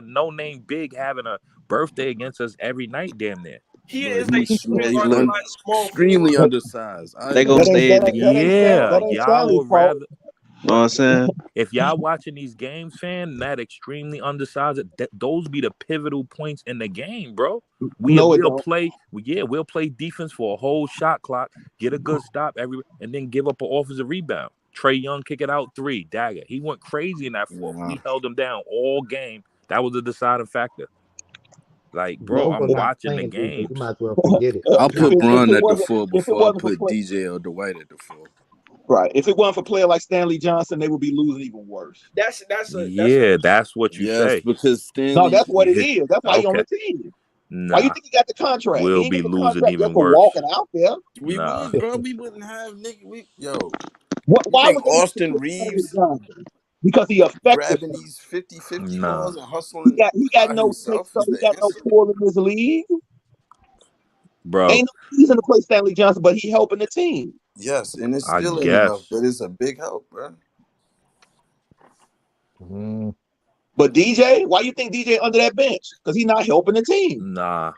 no name big having a birthday against us every night, damn near.
He
But
is a human
he's
undersized small
extremely
forward.
undersized. I
They gonna
agree.
stay in the
Yeah,
That ain't
y'all
Stanley's
would
fault.
rather
know what
what
I'm saying?
if y'all watching these games, fan, that extremely undersized, those be the pivotal points in the game, bro.
No, it
We'll
don't.
play, we'll play defense for a whole shot clock, get a good stop and then give up an offensive rebound. Trey Young kick it out 3, dagger. He went crazy in that fourth.
Nah.
We held him down all game. That was the deciding factor. Like, bro, I'm
Vogel not
watching the
playing DJ. You
games.
might as well forget it.
I'll
He
if
put
not
it
playing.
Bron at the
wasn't
four
if it
before I
wasn't for
put DJ or Dwight at the four.
right, if it wasn't for player like Stanley Johnson, they would be losing even worse.
That's
Yeah, that's what you
Yes,
say.
because
No,
Stanley.
that's what it is. That's why he on
Okay.
the team. Why you
Nah,
think he got the contract? He
we'll
ain't
be
get the
losing
contract just
even
for
worse.
walking out there.
We
Nah.
would, bro. We wouldn't have nigga. You
Why
think
would they have to
Austin
put Stanley
Reeves
Johnson? Because he affected
grabbing
them.
these 50-50
Nah.
balls and hustling
He got
by
no
himself
so
is
he
the
got no
answer?
pull in this league.
Bro,
Ain't no reason to play Stanley Johnson, but he helping the team.
Yes, and it
I
still ain't enough,
guess.
but it's a big help, bro.
Mm.
But DJ, why you think DJ under that bench? Because he's not helping the team.
Nah,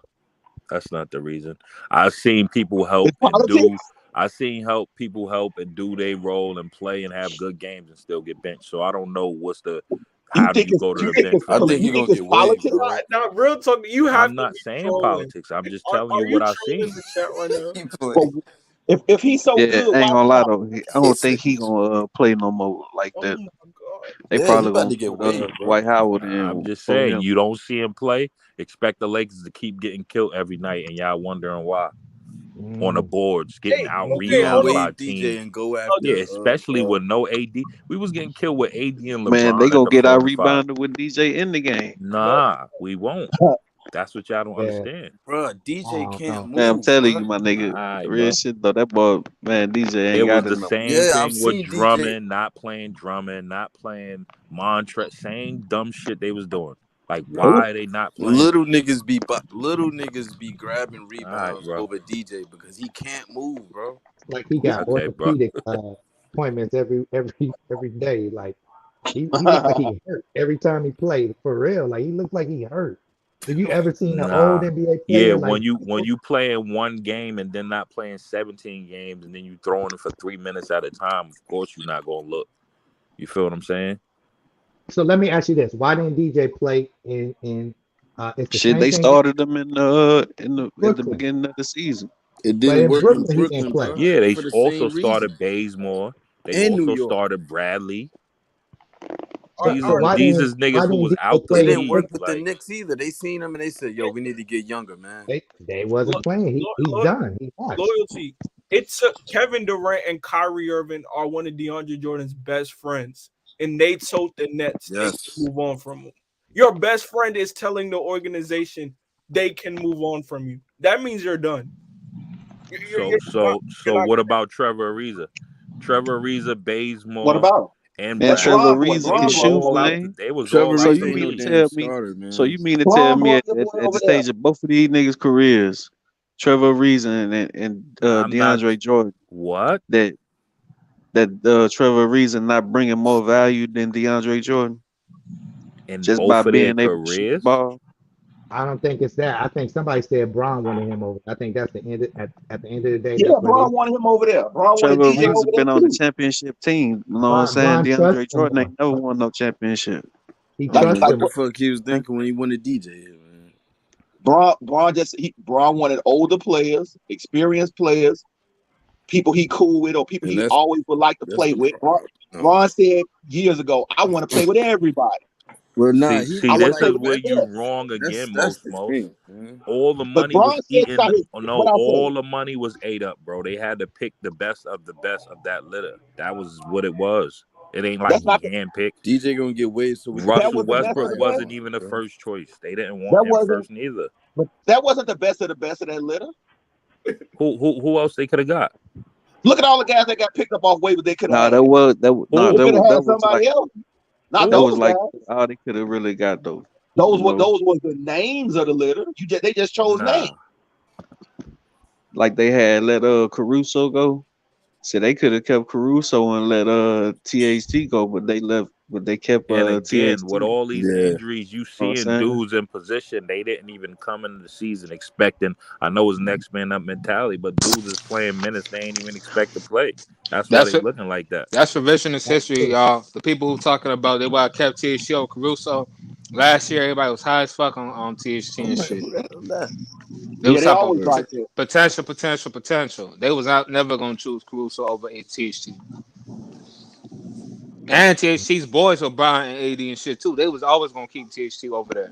that's not the reason. I've seen people help
It's
and do.
politics.
I seen people help and do their role and play and have good games and still get benched. So I don't know what's the.
You
How do
think
you
it's
go to
you
the
think
bench
it's
for
I
those
think
you
you're
think
gonna
games?
it's
get waived,
politics?
bro.
Now, real talk. You have
I'm
to
not
be
saying
trolling.
politics. I'm just telling
Are
you
you
what I've
trolling
seen.
the chat right now?
He
But
playing.
if he's so
Yeah,
good,
I
why
ain't gonna
he
lie
not?
though. I
He
don't
said
think he gonna play no more like
Oh
that.
my god.
They
Yeah, he
probably
about
gonna
to get
put
waived, bro.
Dwight Howard
I'm
in
just
for
saying,
him.
you don't see him play. Expect the Lakers to keep getting killed every night, and y'all wondering why on the
Mm.
boards, getting out
So we
Okay,
gonna
hold
rebounded
on.
by
waive DJ
teams.
and go
Yeah,
after
especially with no AD. We was getting killed with AD and
Man, they
LeBron at
gonna
the
get
4
out
and 5.
rebounded with DJ in the game.
Nah, we won't. That's what y'all don't
Yeah,
understand.
bro.
I
DJ
don't
can't
know.
Man, I'm
move,
telling
bro.
you, my
All
nigga,
right,
real
bro.
shit though. That boy, man, DJ
It
ain't
was
got it
the
no more.
same
Yeah, I've
thing with
seen DJ.
Drummond, not playing Drummond, not playing Montre. Same dumb shit they was doing. Like,
Who?
why are they not playing?
Little niggas be grabbing
All right,
rebounds
bro.
over DJ because he can't move, bro.
It's like he got
Okay, bro.
orthopedic appointments every day. Like he looks like he hurt every time he played. For real, like he looks like he hurt. If you ever seen an old
Nah.
NBA
Yeah,
player like
when you play in one game and then not playing 17 games and then you throwing it for 3 minutes at a time, of course you're not gonna look. You feel what I'm saying?
so let me ask you this: why didn't DJ play in it's the
Shit,
same
they
thing in
started them in the at the
Brooklyn,
beginning of the season.
It
but
didn't
in
work in
Brooklyn he didn't
Brooklyn,
play.
bro,
Yeah, they
for the
also
same reason.
started Bazemore. They
In New
also
York,
started Bradley.
So
These
so
are
why
these
didn't
is niggas who was
DJ
out the
it
play in
didn't work
league.
Brooklyn?
with the
Like,
Knicks either. They seen him and they said, "Yo, we need to get younger, man."
They wasn't playing. He's
Look,
done. He washed.
loyalty. It took Kevin Durant and Kyrie Irving are one of DeAndre Jordan's best friends, and they told the Nets they can
Yes.
move on from him. Your best friend is telling the organization they can move on from you. That means you're done.
so so
You're
so
not
what about Trevor Ariza? Trevor Ariza,
What
Bazemore,
about him?
and
Man,
That's
Bradley.
Trevor
Bron boy.
Ariza
They
can
Bron
was
brought him
shoot,
all
over
out
there.
man.
they was
Trevor
all
So
out
Reese
the
you
ain't
mean
no
to
league.
damn
tell me?
starter,
So
man.
you mean to tell
Bron
me
brought
at,
your
at,
boy
at the
over there.
stage of both of these niggas' careers, Trevor Ariza and
I'm not
DeAndre Jordan,
what?
that Trevor Ariza not bringing more value than DeAndre Jordan
In
just by
both of their
being able to shoot the
careers?
ball?
I don't think it's that. I think somebody said Braun wanted him over. I think that's the end at the end of the day.
Yeah,
That's what it
Bron
is.
wanted him over there. Bron wanted
Trevor
DJ
Ariza
over there
been on the
too.
championship team. You know what I'm saying?
Braun trusts
DeAndre
him
Jordan
more.
ain't never won no championship.
He
I don't know
trusts
Like
him
what the
more.
fuck he was thinking when he wanted DJ, man.
Bron wanted older players, experienced players, people he cool with or people
And
he always would like to
that's
play
the
with.
problem.
Bron said years ago, I want to play with everybody.
Well, nah,
See,
he
see,
I
just
want to
this
play
is
like
with
where
the
you
best.
wrong again,
that's the
most.
thing, man.
All the
But
money was
Bron said
eaten.
something.
No,
What I say?
all the money was ate up, bro. They had to pick the best of that litter. That was what it was. It ain't like
That's
he
not the,
handpicked.
DJ gonna get waived so we can
that
get
Russell
was the
Marcus
best of
Westbrook
the
Bryant
best.
wasn't
for him,
even a
bro.
first choice. They didn't want
That
him
wasn't.
first neither.
But that wasn't the best of the best of that litter.
Who else they could have got?
Look at all the guys that got picked up off waivers they could have
Nah,
had.
Who?
They could have
that
had
was like
somebody else. Not
that
Who?
was
those
like
guys.
all they could have really got though.
Those
You
were
know,
the names of the litter. They just chose names.
Nah.
like they had let Caruso go. So they could have kept Caruso and let THT go, but they kept
And again,
THT.
with
You
all these
Yeah.
injuries, you
know what I'm
seeing
saying?
dudes in position, they didn't even come into the season expecting. I know it's next man up mentality, but dudes is playing minutes they ain't even expect to play. That's why
That's
they
it.
looking like that.
That's revisionist
That's
history,
true.
y'all. The people who talking about they why kept THT over Caruso. Last year, everybody was high as fuck on THT
I'm
and
like,
shit.
who the hell is that?
They
Yeah,
was
they
talking
always
about
Word.
like that.
potential. They was not never gonna choose Caruso over THT. And THT's boys were Brian and AD and shit too. They was always gonna keep THT over there.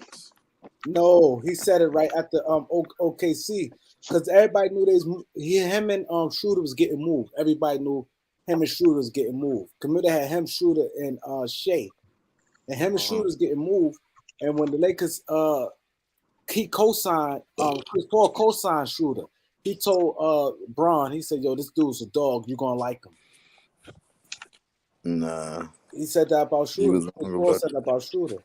Phoenix.
No, he said it right at the OKC because everybody knew him and Schroeder was getting moved. Everybody knew him and Shooter's getting moved. Committee had him, Shooter, and Shea. And him and Shooter's getting moved. And when the Lakers he co-signed, Chris Paul co-signed Shooter, he told Bron, he said, yo, this dude's a dog, you're gonna like him.
Nah.
He said that about
He
Shooter.
was
Chris
wrong
Paul
about
said
that.
that about Shooter.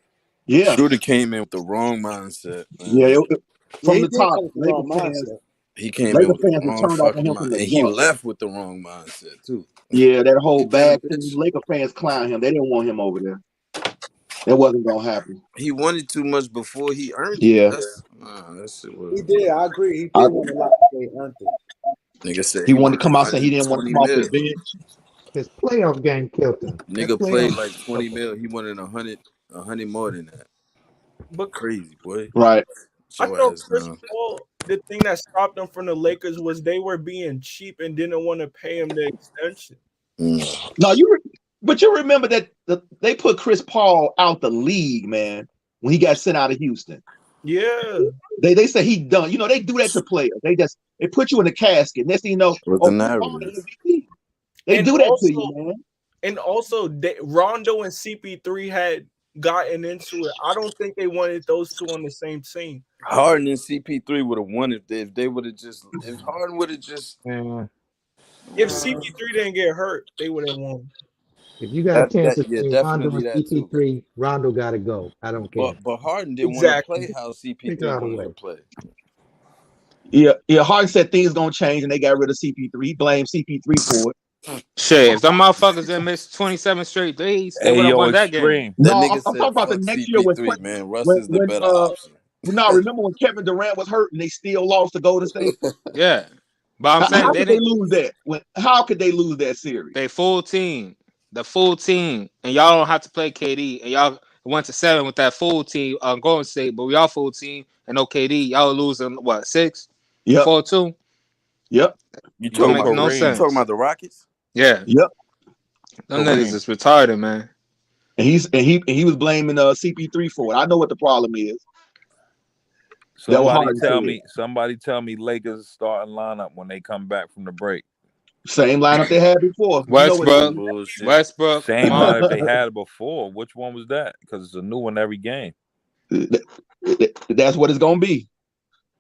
Yeah,
Shooter came in with the wrong mindset,
yeah.
man.
From
He
the
did
top,
come with the wrong mindset.
He came in
Laker
with the
fans were
wrong
turned off on
fucking
him from
mind,
the
and he
jump.
left with the wrong mindset too.
Yeah, that whole
Ain't that a
bad thing.
bitch?
Laker fans clown him. They didn't want him over there. That wasn't gonna happen.
He wanted too much before he earned it.
Yeah,
That shit was.
He did. I agree. He
I,
did want a lot to say earned it.
Nigga said
he
he
wanted to
wanted
come out saying he didn't want to
120
come off the
mil.
bench.
His playoff game killed him. That
Nigga played
playoff
like 20
killed him.
mil. He wanted 100 more than that.
But
Crazy boy.
Right.
I
Show
thought
ass
Chris
now.
Paul, the thing that stopped them from the Lakers was they were being cheap and didn't want to pay him the extension.
No, but you remember that they put Chris Paul out the league, man, when he got sent out of Houston.
Yeah.
They say he done. You know, they do that to players. They put you in a casket. Next thing you know,
What's the
oh, Chris Paul the
narrative?
MVP. They
And
do that to you,
also,
man.
Rondo and CP3 had gotten into it. I don't think they wanted those two on the same team.
Harden and CP3 would have won if they would have just if Harden would have just
If CP3 didn't get hurt, they would have won.
If you got a chance
yeah,
between Rondo
definitely
and
that too.
CP3, Rondo got to go. I don't care.
But Harden didn't want to play
Exactly.
how
Figure
CP3
out a
wanted
way.
to play.
Yeah. Harden said things gonna change, and they got rid of CP3. He blamed CP3 for it.
Shit, if them motherfuckers didn't miss 27 straight days, they
Hey,
would have
yo,
won that game.
extreme.
That
No,
nigga
I'm talking
said
about the
fuck
next year when
CP3, man. Russ
when
is the
when
better option.
no, remember when Kevin Durant was hurt and they still lost to Golden State?
Yeah. But I'm saying
How
they
could they
didn't
lose that? How could they lose that series?
they full team. The full team. And y'all don't have to play KD. And y'all went to 7 with that full team on Golden State, but we all full team and no KD. Y'all losing what 6?
Yep.
4-2?
Yep.
You
Don't
talking
make
about
no
you talking
sense.
about the Rockets?
Yeah.
Yep.
Them niggas
Kareem.
is retarded, man.
And he was blaming CP3 for it. I know what the problem is. That was
Somebody
hard to
tell
say.
me. Somebody tell me Lakers starting lineup when they come back from the break.
Same lineup they had before. You know what it
Westbrook,
is.
Bullshit.
Westbrook,
Same
Monk.
lineup they had before. Which one was that? Because it's a new one every game.
That's what it's gonna be.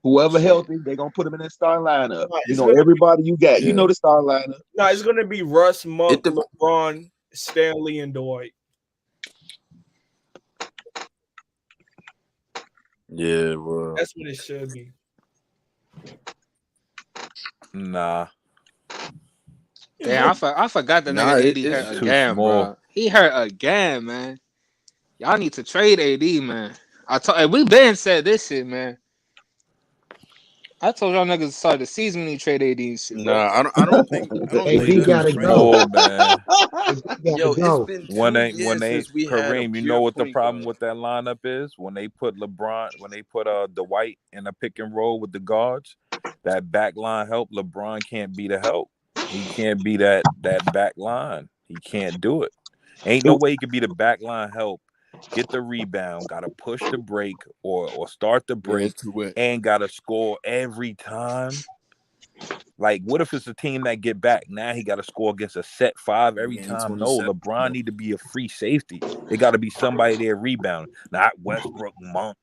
Whoever
Shit.
healthy, they're gonna put them in that starting lineup.
No,
You know, everybody you got. You
Yeah.
know the starting lineup.
it's gonna be Russ, Monk,
It de-
LeBron, Stanley, and Dwight.
Yeah, bro.
That's what it should be.
Nah,
Damn, I forgot the
Nah,
nigga AD
it's
hurt
it's too
again,
small.
bro. He hurt again, man. Y'all need to trade AD, man. We been said this shit, man. I told y'all niggas to start the season when you trade AD and shit, bro.
nah. I don't think
It's
AD
that's
too
got to
crazy.
go.
small, man.
AD got to
Yo, it's
go.
been
When
2
when
years
they
since we had a
Kareem, you know
pure
what the
point
problem
guard.
with that lineup is? When they put Dwight in a pick and roll with the guards, that back line help. LeBron can't be the help. He can't be that back line. He can't do it. Ain't no way he could be the back line help. Get the rebound, gotta push the break or start the
Yeah,
break,
it's too wet.
and gotta score every time. Like, what if it's a team that get back? Now he got to score against a set 5 every
Game
time. No,
27.
LeBron need to be a free safety. It got to be somebody there rebounding, not Westbrook, Monk,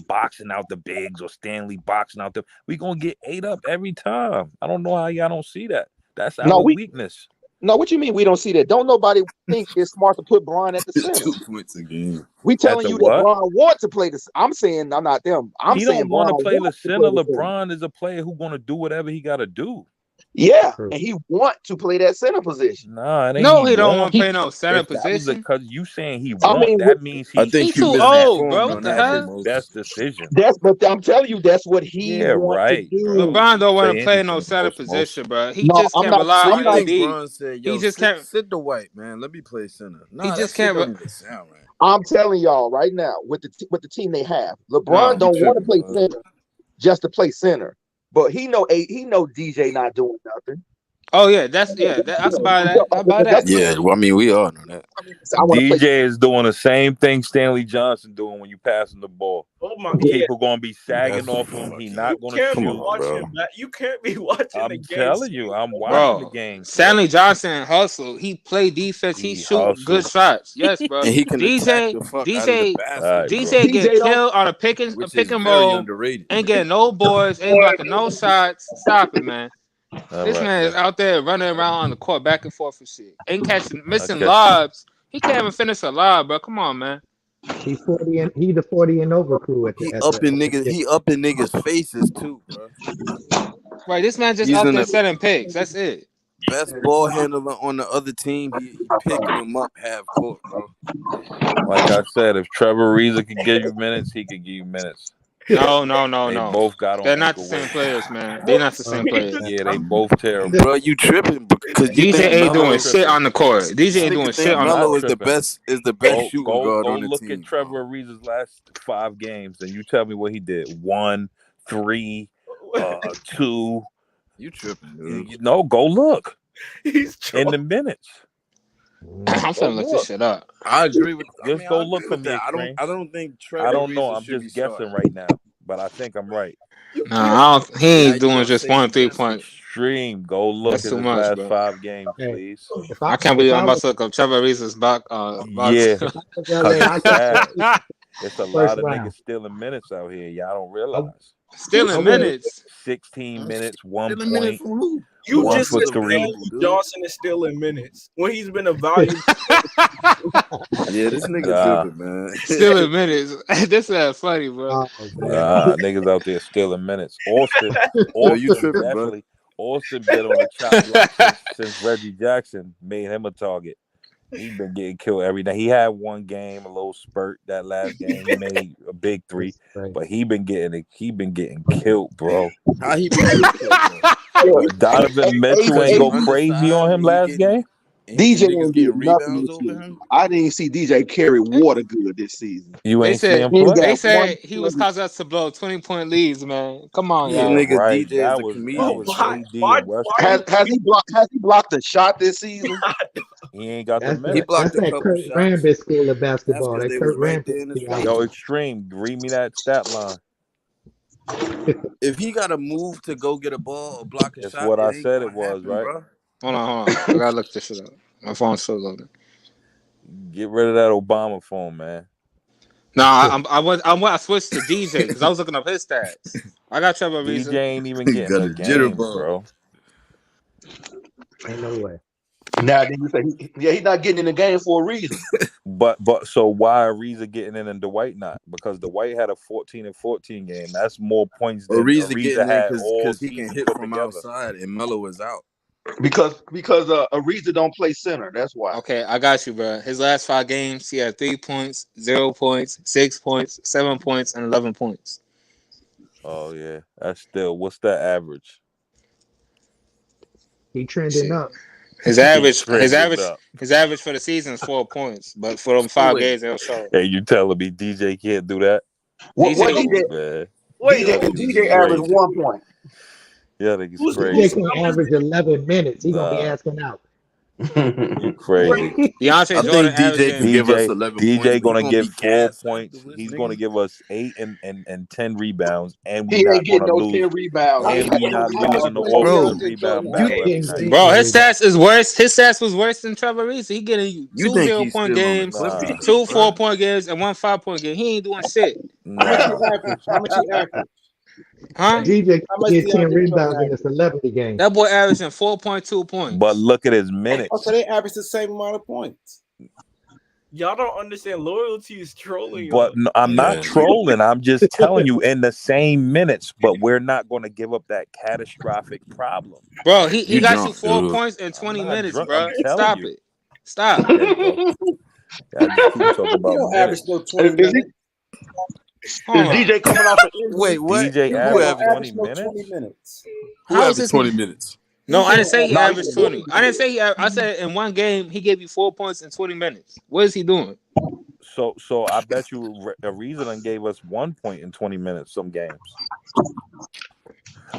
boxing out the bigs or Stanley boxing out the. We gonna get ate up every time. I don't know how y'all don't see that. That's
No,
our weakness.
what you mean we don't see that? Don't nobody think it's smart to put Brian at the center.
2 points a game.
We
At
telling
the
you that
what?
Brian wants to play this. I'm saying I'm not them. I'm
He
saying
don't want
Brian
to play the
wants to play
center.
the center.
LeBron is a player who gonna do whatever he got to do.
Yeah,
True.
and he want to play that center position.
Nah, it ain't
No,
he
he don't want
want.
to
He,
play no center
If that was
position.
because you saying he
I
want,
mean,
that means
I
he's
He
think you
too
choosing that.
old, bro.
misinformed
What
on
the
that
That's
one,
hell?
his
Moses.
best decision.
but I'm telling you, that's what he
Yeah,
want to
right, bro.
do.
LeBron don't want to
Say
play no
anything,
center
most.
position, bro. He
No,
just can't rely
So
I'm
on
you
not.
think
AD.
Bron said,
He
"Yo,
just can't.
sit the white man, let me play center"?
He
Nah, that
just
shit
can't.
don't even sound right.
I'm telling y'all right now with the team they have, LeBron
No,
You
don't want to
tripping,
play
Moses?
center just to play center, but he know DJ not doing nothing.
Oh yeah, that's about that. About that.
Yeah, well, I mean, we all know that.
I want to play.
DJ is doing the same thing Stanley Johnson doing when you passing the ball.
Oh my, yeah.
People gonna be sagging
That's
off him. He
fucking.
not gonna
Can't be
Come
shoot.
on, bro.
watching that. You can't be watching the
I'm
game.
telling you, I'm watching the
Bro,
games.
Stanley Johnson hustle. He play defense. He shoot good shots. Yes, bro.
And he can attack
DJ
the fuck out of the
DJ
All
basket,
right, bro.
DJ get
DJ don't.
killed on a pick
which is
and
very
roll.
underrated.
Ain't getting no boards. Ain't blocking no shots. Stop it, man.
All
This
right,
man is
man.
out there running around on the court back and forth and shit. Ain't missing
Okay.
lobs. He can't even finish a lob, bro. Come on, man.
He's 40 and he the 40 and over crew at
He
the
up in niggas. He up in niggas' faces too, bro.
Right, this man just
He's
out
in
there
the
setting picks. That's it.
best ball handler on the other team. He picking them up half court, bro.
Like I said, if Trevor Ariza could give you minutes, he could give you minutes.
No.
They both got on
They're not the
ankle
same
weights.
players, man. They're not the same players.
Yeah, they both terrible.
Bro, you tripping because you
DJ
think
ain't doing
Melo?
shit on the court. DJ
This
ain't doing
nigga
shit
think
on the
not
Melo
court.
is
tripping.
the best shooting guard
Go
on the
look
team.
at Trevor Ariza's last 5 games, and you tell me what he did. 1, 3, 2.
You tripping, dude.
You know, go look
He's
in the minutes.
I'm finna look this shit up.
I agree with.
Just go look for me,
that.
Extreme.
I don't think Trevor
I don't know.
Ariza
I'm
should
just
be
guessing
starting.
right now, but I think I'm right.
Nah, he
Now
ain't
you
doing
gonna
just
say
1
you
3
guessing.
point.
Extreme. Go look
That's
at
too
his
much,
last
bro.
5 games,
Hey,
please.
I can't believe I'm
I
about
was,
to look up Trevor Ariza's box.
Yeah,
if I was LA,
because
I
it's
got
sad. It's a
first
lot of
round.
niggas stealing minutes out here. Y'all don't
I,
realize.
Still
I
in
would.
minutes.
16 minutes, 1
Still a minute
point,
from who?
You
Who
1
just
else
for
is
said
3.
available,
Stanley
dude?
Johnson is still in minutes when he's been a valuable.
Yeah, this nigga
Nah,
tripping, man.
Still in minutes. This is funny, bro.
Oh man.
niggas out there stealing minutes. Austin
Yo, you tripping, bro?
definitely. Austin been on the chop block since Reggie Jackson made him a target. He been getting killed every day. He had one game, a little spurt that last game. He made a big 3, but he been getting killed, bro.
How he been getting killed, though?
Donovan Mitchell
Because
ain't
he
go crazy on
undersized
him
and he
last
getting
game.
DJ
niggas
ain't
getting
did nothing
rebounds
this
over
year.
him.
I didn't see DJ carry water good this season.
You
They
ain't see him
said
He ain't
play.
they
got one.
said he was causing us to blow 20-point leads, man. Come on,
This
Yeah,
y'all.
nigga
right.
DJ is
That
a
was
comedian, bro.
AD and Westbrook.
Has he blocked a shot this season?
He ain't got the
That's
He
that.
minutes.
That's
blocked a
that
couple
Kurt
shots.
Rambis school of
That's
basketball.
because
That
they was
Kurt
right
Rambis
there in his face.
Yo, Extreme, read me that stat line.
If he got to move to go get a ball or block a
It's
shot,
what
it
I
ain't
said it
gonna
was,
happen,
right?
bro.
Hold on. I gotta look this shit up. My phone's still loading.
Get rid of that Obama phone, man.
Nah, I switched to DJ because I was looking up his stats. I got Trevor
DJ
Ariza.
ain't even getting
Got
the
a
games,
jitterbug.
bro.
Ain't no way.
Now then you say, he's not getting in the game for a reason.
But so why Ariza getting in and Dwight not? Because Dwight had a 14 and 14 game. That's more points than
Ariza
Ariza
getting in
had all
because he can
season
hit
put
from
together.
outside and Melo is out.
Because Ariza don't play center. That's why.
Okay, I got you, bro. His last 5 games, he had 3 points, 0 points, 6 points, 7 points, and 11 points.
Oh yeah, that's still what's that average?
He trending
Shit.
up.
His average for the season is 4 points, but for them 5 games they'll show.
Hey, you telling me DJ can't do that?
What
DJ,
DJ?
Wait,
DJ averaged 1 point.
Yeah, nigga's
DJ
crazy.
can average 11 minutes. He gonna be asking out.
You crazy.
DeAndre
I
Jordan
think DJ can give us 11 points,
DJ
but he
gonna
gonna
get
be
4
gassed
points.
afterwards,
He's
nigga.
gonna give us 8 and 10 rebounds, and we
He ain't
not
getting
gonna
no
lose.
10 rebounds.
And we not
How much
losing the
more
Bro,
offensive
DeAndre
rebound
Jordan
battle
have?
every
Getting
night.
bro, his
rebounds.
stats is worse. His stats was worse than Trevor Ariza. He getting
you
2
think he's
0-point
still on the
games,
Clippers,
2
bro?
4-point games, and 1 5-point game. He ain't doing shit.
How much he
Nah.
average? How much he average?
Huh?
DJ
How
can
much
get 10
DeAndre Jordan
rebounds in a
average?
celebrity game.
That boy averaging 4.2
But
points.
look at his
Oh,
minutes.
so they average the same amount of points.
y'all don't understand. Loyalty is trolling y'all.
But no, I'm not trolling. I'm just telling you in the same minutes, but we're not going to give up that catastrophic problem.
Bro, he got you
drunk,
4
dude.
points in
I'm
20
not
minutes,
drunk.
bro.
I'm telling
Stop
you.
it. Stop.
Okay, bro. I just keep talking
He
about
don't average
minutes.
no 20 minutes.
Is DJ coming off an injury?
Wait, what?
DJ
He
averaged
don't
20
average no 20
minutes?
minutes.
Who
How is
averaged
this?
20 minutes?
No, I
DJ
didn't say he
No,
averaged 20. I didn't say he. I said in one game he gave you 4 points in 20 minutes. What is he doing?
So I bet you Ariza done gave us 1 point in 20 minutes some games.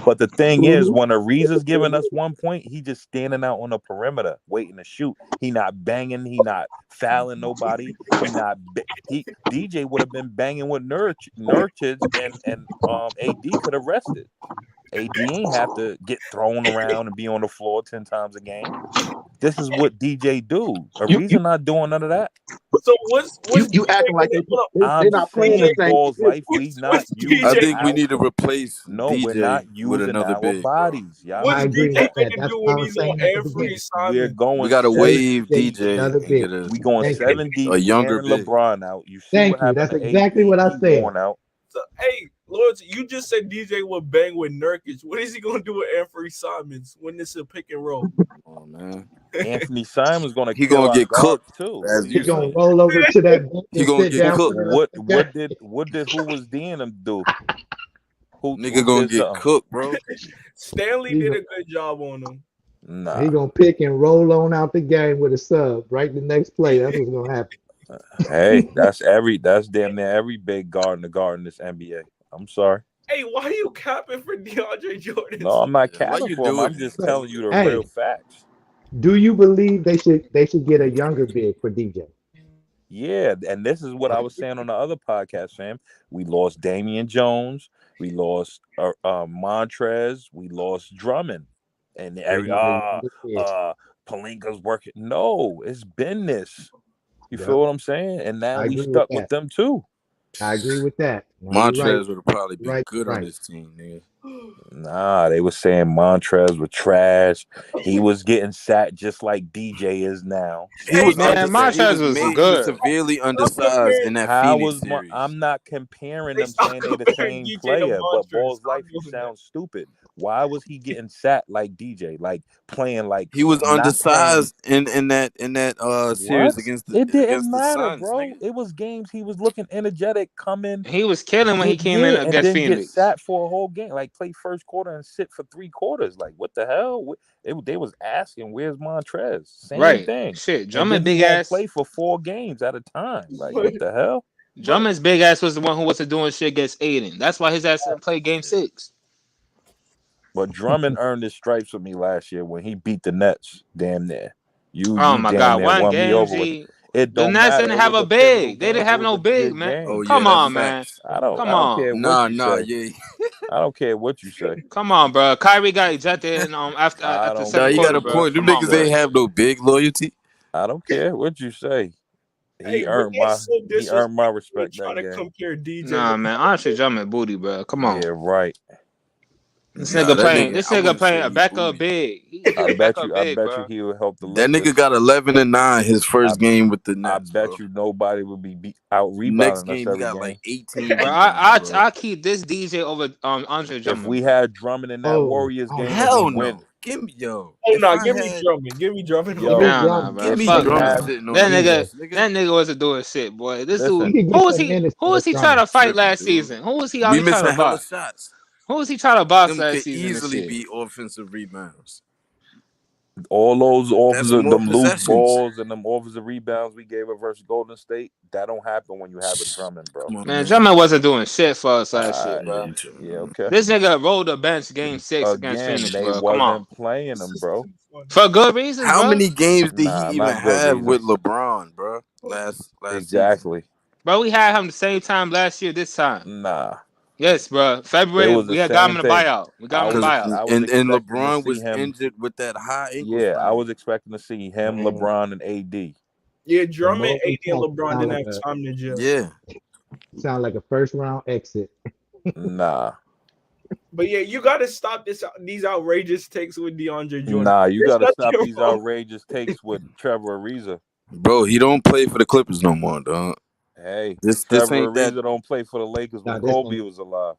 But the thing is,
Mhm.
when Ariza's giving us 1 point, he just standing out on the perimeter waiting to shoot. He not banging. He not fouling nobody. He DJ would have been banging with Nurkic and AD could have rested. AD ain't have to get thrown around and be on the floor 10 times a game. This is what DJ do.
You
Ariza not doing none of that.
So what's
you
DJ
acting like
gonna hold up?
they're
I'm
not playing
saying
the
in
same
balls
position.
life, we not
What's
I
using
DJ
think we
our.
need to replace
No, we're not
DJ with
using
another
our
big, bro.
bodies. Y'all
what's
I
need to do
agree
DJ
with
that.
that.
gonna
That's
do
what I
when
was
he's on
saying at the
Anthony
beginning.
We're
Simon?
We
going
gotta
They,
seven
waive
they
deep.
need
DJ
another
and
big.
get a
We going
Thank you.
seven deep.
a younger
Wearing
big.
LeBron out. You see
Thank
what
you.
happened
That's
to AD?
exactly what I
He
said.
worn out.
So hey, Lawrence, you just said DJ will bang with Nurkic. What is he gonna do with Anthony Simons when it's a pick and roll?
Oh man,
Anthony Simon's gonna
he
kill
gonna
our
get
guards
cooked,
too. What
as
are
He
you
you
gonna
say.
saying?
roll over to that bench
He
and
gonna
sit
get
down for
cooked.
the rest of the game.
What did who was DM do?
Nigga
Who
gonna
did
get
something?
cooked, bro.
Stanley
He
did
gonna,
a good job on him.
Nah.
he gonna pick and roll on out the game with a sub right the next play. That's what's gonna happen.
Hey, that's damn near every big guard in the guard in this NBA. I'm sorry.
Hey, why are you capping for DeAndre Jordan?
No, I'm not
Yeah, why
capping
you
for him.
doing
I'm
that,
just
But
telling
man?
you the
hey,
real facts.
do you believe they should get a younger big for DJ?
Yeah, and this is what I was saying on the other podcast, fam. We lost Damian Jones, we lost Montrez, we lost Drummond, and
They
every
need a younger big.
Palinka's working. No, it's been this. You feel
Yep,
what I'm saying? And now
I
we
agree with
stuck with
that.
them too.
I agree with that. No, you're right.
Montrez would have probably
You're
been
right.
good
You're
on
right.
this team, nigga.
Nah, they were saying Montrez was trash. He was getting sat just like DJ is now.
He
Hey,
was
Same
Man,
type of thing.
undersized. He
Montrez
was
was
made. He was
good.
severely
stop
undersized
comparing.
in that
How
Phoenix
was
series.
I'm not comparing
Hey,
them,
stop
saying they the
comparing
same
DJ to
player, but
Montrez.
balls
Stop
life, you
doing that.
sound stupid. Why was he getting sat like DJ, like playing like
He was
not playing?
undersized in that series
What?
against the
It didn't
against the
matter,
Suns, nigga.
bro. It was games he was looking energetic, coming,
He was killing when he
get
came in
yeah, and
against
then get
Phoenix.
sat for a whole game, like play first quarter and sit for 3 quarters. Like what the hell? They was asking, "Where's Montrez?" Same
Right.
thing,
Shit.
and then
Drummond
he
big
won't
ass.
play for 4 games at a time. Like
But
what the hell?
but
Drummond's big ass was the one who wasn't doing shit against Aiden. That's why his ass didn't play game
Yeah.
6.
But Drummond earned his stripes with me last year when he beat the Nets. Damn near,
Oh
you
my
damn
god,
near
one
won me
game,
over with it.
G.
It
The
don't
Nets
matter.
didn't
It
have
was
a
a pivotal
big. They didn't
game. It
have
was
no
a
big,
good
man.
Oh
game.
yeah,
Come
that's
on, man.
facts.
I
Come
don't
on.
care what you
Nah,
say.
yeah.
I don't care what you say.
Come on, bro. Kyrie got ejected in,
I
after
don't
Nah,
second
you
care
got
quarter,
a
bro.
what
point. Them
Come
you
on,
niggas
bro.
say.
ain't have no big loyalty.
I don't care what you say.
hey, but that's so
He earned my
disrespectful to
respect
try
that
to
game.
compare DJ to
Nah, man. Honestly, Drummond booty, bro. Come on.
Yeah, right.
This
Nah,
nigga
that
playing.
nigga.
This
I
nigga
wouldn't
playing
say
a
he
backup
booty.
big. He a backup
I
big,
bet you
bro.
he would help the
That nigga
Lakers.
got 11-9 his
I
first game with the
I
Nets,
bet
bro.
you nobody would be out
Next
rebounding us
game he
every
got like
game.
18
Bro,
rebounds, bro.
I keep this DJ over Andre
If
Drummond,
we
bro.
had Drummond in that
Oh,
Warriors
I don't
game,
know
we
about
Hell
that.
win.
no. Give me yo.
Oh
If
no,
I
give me
had
Drummond. Give me Drummond
Give
over
me
Yo,
Nah, nah,
Drummond.
give
bro.
me
we
Fuck
Drummond
had
nah.
sitting on
That
defense,
nigga,
nigga.
that nigga wasn't doing shit, boy. This
He
listen.
dude,
could get some minutes
who
for
was he trying
You
to
Drummond.
fight
tripping,
last
dude.
season? Who was he out
We
here trying
missing
to
hella
box?
shots.
Who was he trying to box
Them
last
could
season and
easily
shit?
be offensive rebounds.
All those
That's
offensive,
more
them loose
possessions.
balls and them offensive rebounds we gave up versus Golden State, that don't happen when you have a Drummond, bro.
Come on,
Man,
man.
Drummond wasn't doing shit for us last year,
Uh,
Yeah,
bro.
you tripping,
yeah,
man.
okay.
This nigga rolled the bench game 6 against
Again,
Phoenix,
they
bro. Come on.
wasn't playing
This
him,
is
bro.
too funny.
For good reasons,
How
bro.
many games did he
Nah,
even
not good
have with
reasons.
LeBron, bro? Last season.
Exactly.
Bro, we had him the same time last year, this time.
Nah.
Yes, bro.
It
February,
was the
we had got him
same
in the
thing.
buyout. We got him in the
Cause
buyout.
I was
and
expecting to
LeBron
see
was
him.
injured with that high ankle
Yeah, I
sprain.
was expecting to see him,
Man,
LeBron, and AD.
Yeah,
the
Drummond,
more we
AD, and
talk,
LeBron didn't have time to gel.
Yeah.
sound like a first round exit.
Nah.
But yeah, you got to stop these outrageous takes with DeAndre Jordan.
Nah, you
There's
gotta stop
nothing
these
wrong.
outrageous takes with Trevor Ariza.
Bro, he don't play for the Clippers no more, dog.
Hey,
This
Trevor
ain't that
Ariza don't play for the Lakers when
Now this
Kobe
ain't.
was alive.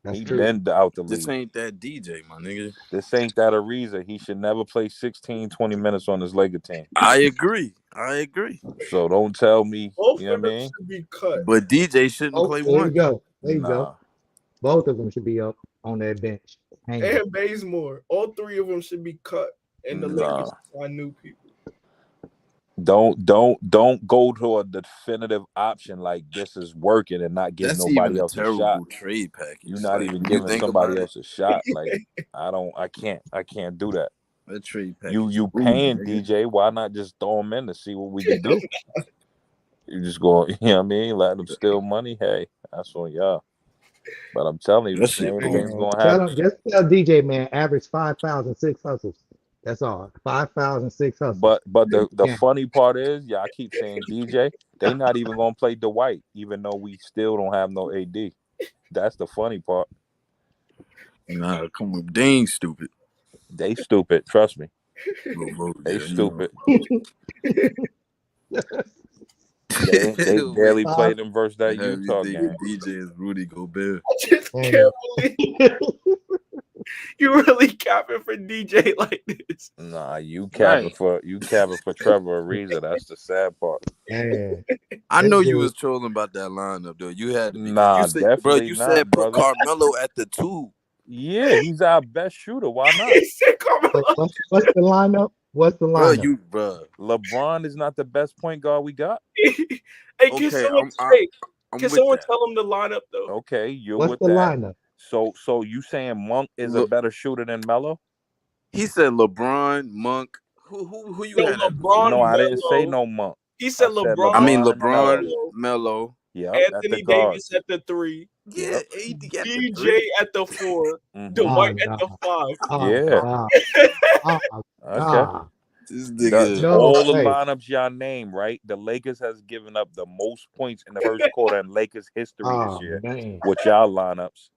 That's
He
true.
been out the
this
league.
ain't that DJ, my nigga.
This ain't that Ariza. He should never play 16, 20 minutes on his Laker team.
I agree.
So don't tell me,
Both
you know
of
what I
them
mean?
should be cut.
But DJ shouldn't
Oh,
play
there you
one.
go. There you go.
Nah.
Both of them should be up on that bench, hanging.
And Bazemore. All three of them should be cut. And the
Nah.
Lakers sign new people.
Don't go to a definitive option like this is working and not give
That's even
nobody
a
else a shot.
terrible trade package.
You're not
Like
even
when you
giving
think
somebody
about it,
else a shot. Like I can't do that.
that trade package
You
booty,
paying
nigga.
DJ? Why not just throw him in to see what we can do? You just go, you know what I mean? Let them steal money. Hey, that's on y'all. But I'm telling you,
That
the
shit
same
booty.
thing's
Man,
gonna
tell
happen.
him, just tell DJ, man, average 5,006 hustles. That's all. 5,006 hustles.
But
Every
the
game.
funny part is, yeah, I keep saying DJ, they not even gonna play Dwight, even though we still don't have no AD. That's the funny part.
Nah, come on, they ain't stupid.
They stupid. Trust me.
Bro,
They
yeah, you know.
stupid. They barely
Five,
played them versus that
Have you
Utah
thinking
game.
DJ is Rudy Gobert?
I just
man.
can't believe you really capping for DJ like this.
Nah, you capping
Right.
for Trevor Ariza. That's the sad part.
Man,
I
this
know you
dude,
was trolling about that lineup though. You had to be because you
Nah,
said, bro,
definitely
you said
not,
put
brother.
Carmelo at the 2.
Yeah, he's our best shooter. Why not?
He said Carmelo.
what's the lineup? What's the
Bro,
lineup?
LeBron is not the best point guard we got.
Hey, can
Okay,
someone
I'm with
someone
that.
tell him the lineup though?
Okay, you're
What's
with
the
that.
lineup?
So you saying Monk is a
Look,
better shooter than Melo?
he said LeBron, Monk. Who you
No,
had at the 2?
No,
LeBron,
I didn't say
Melo.
no Monk.
He
I
said
said
I
LeBron,
mean
LeBron and
LeBron,
Melo.
Melo,
Melo.
Yep, at the
Anthony Davis
guards.
at the 3,
Yeah,
Yep.
AD at the
DJ
3.
at the 4,
Mm-hmm.
Dwight
Oh,
at the
God.
5.
Oh,
Yeah.
God. Oh,
Okay.
God.
This
The
nigga.
No
all the
way.
lineups y'all name, right? The Lakers has given up the most points in the first quarter in Lakers history this
Oh,
year
man.
with y'all lineups.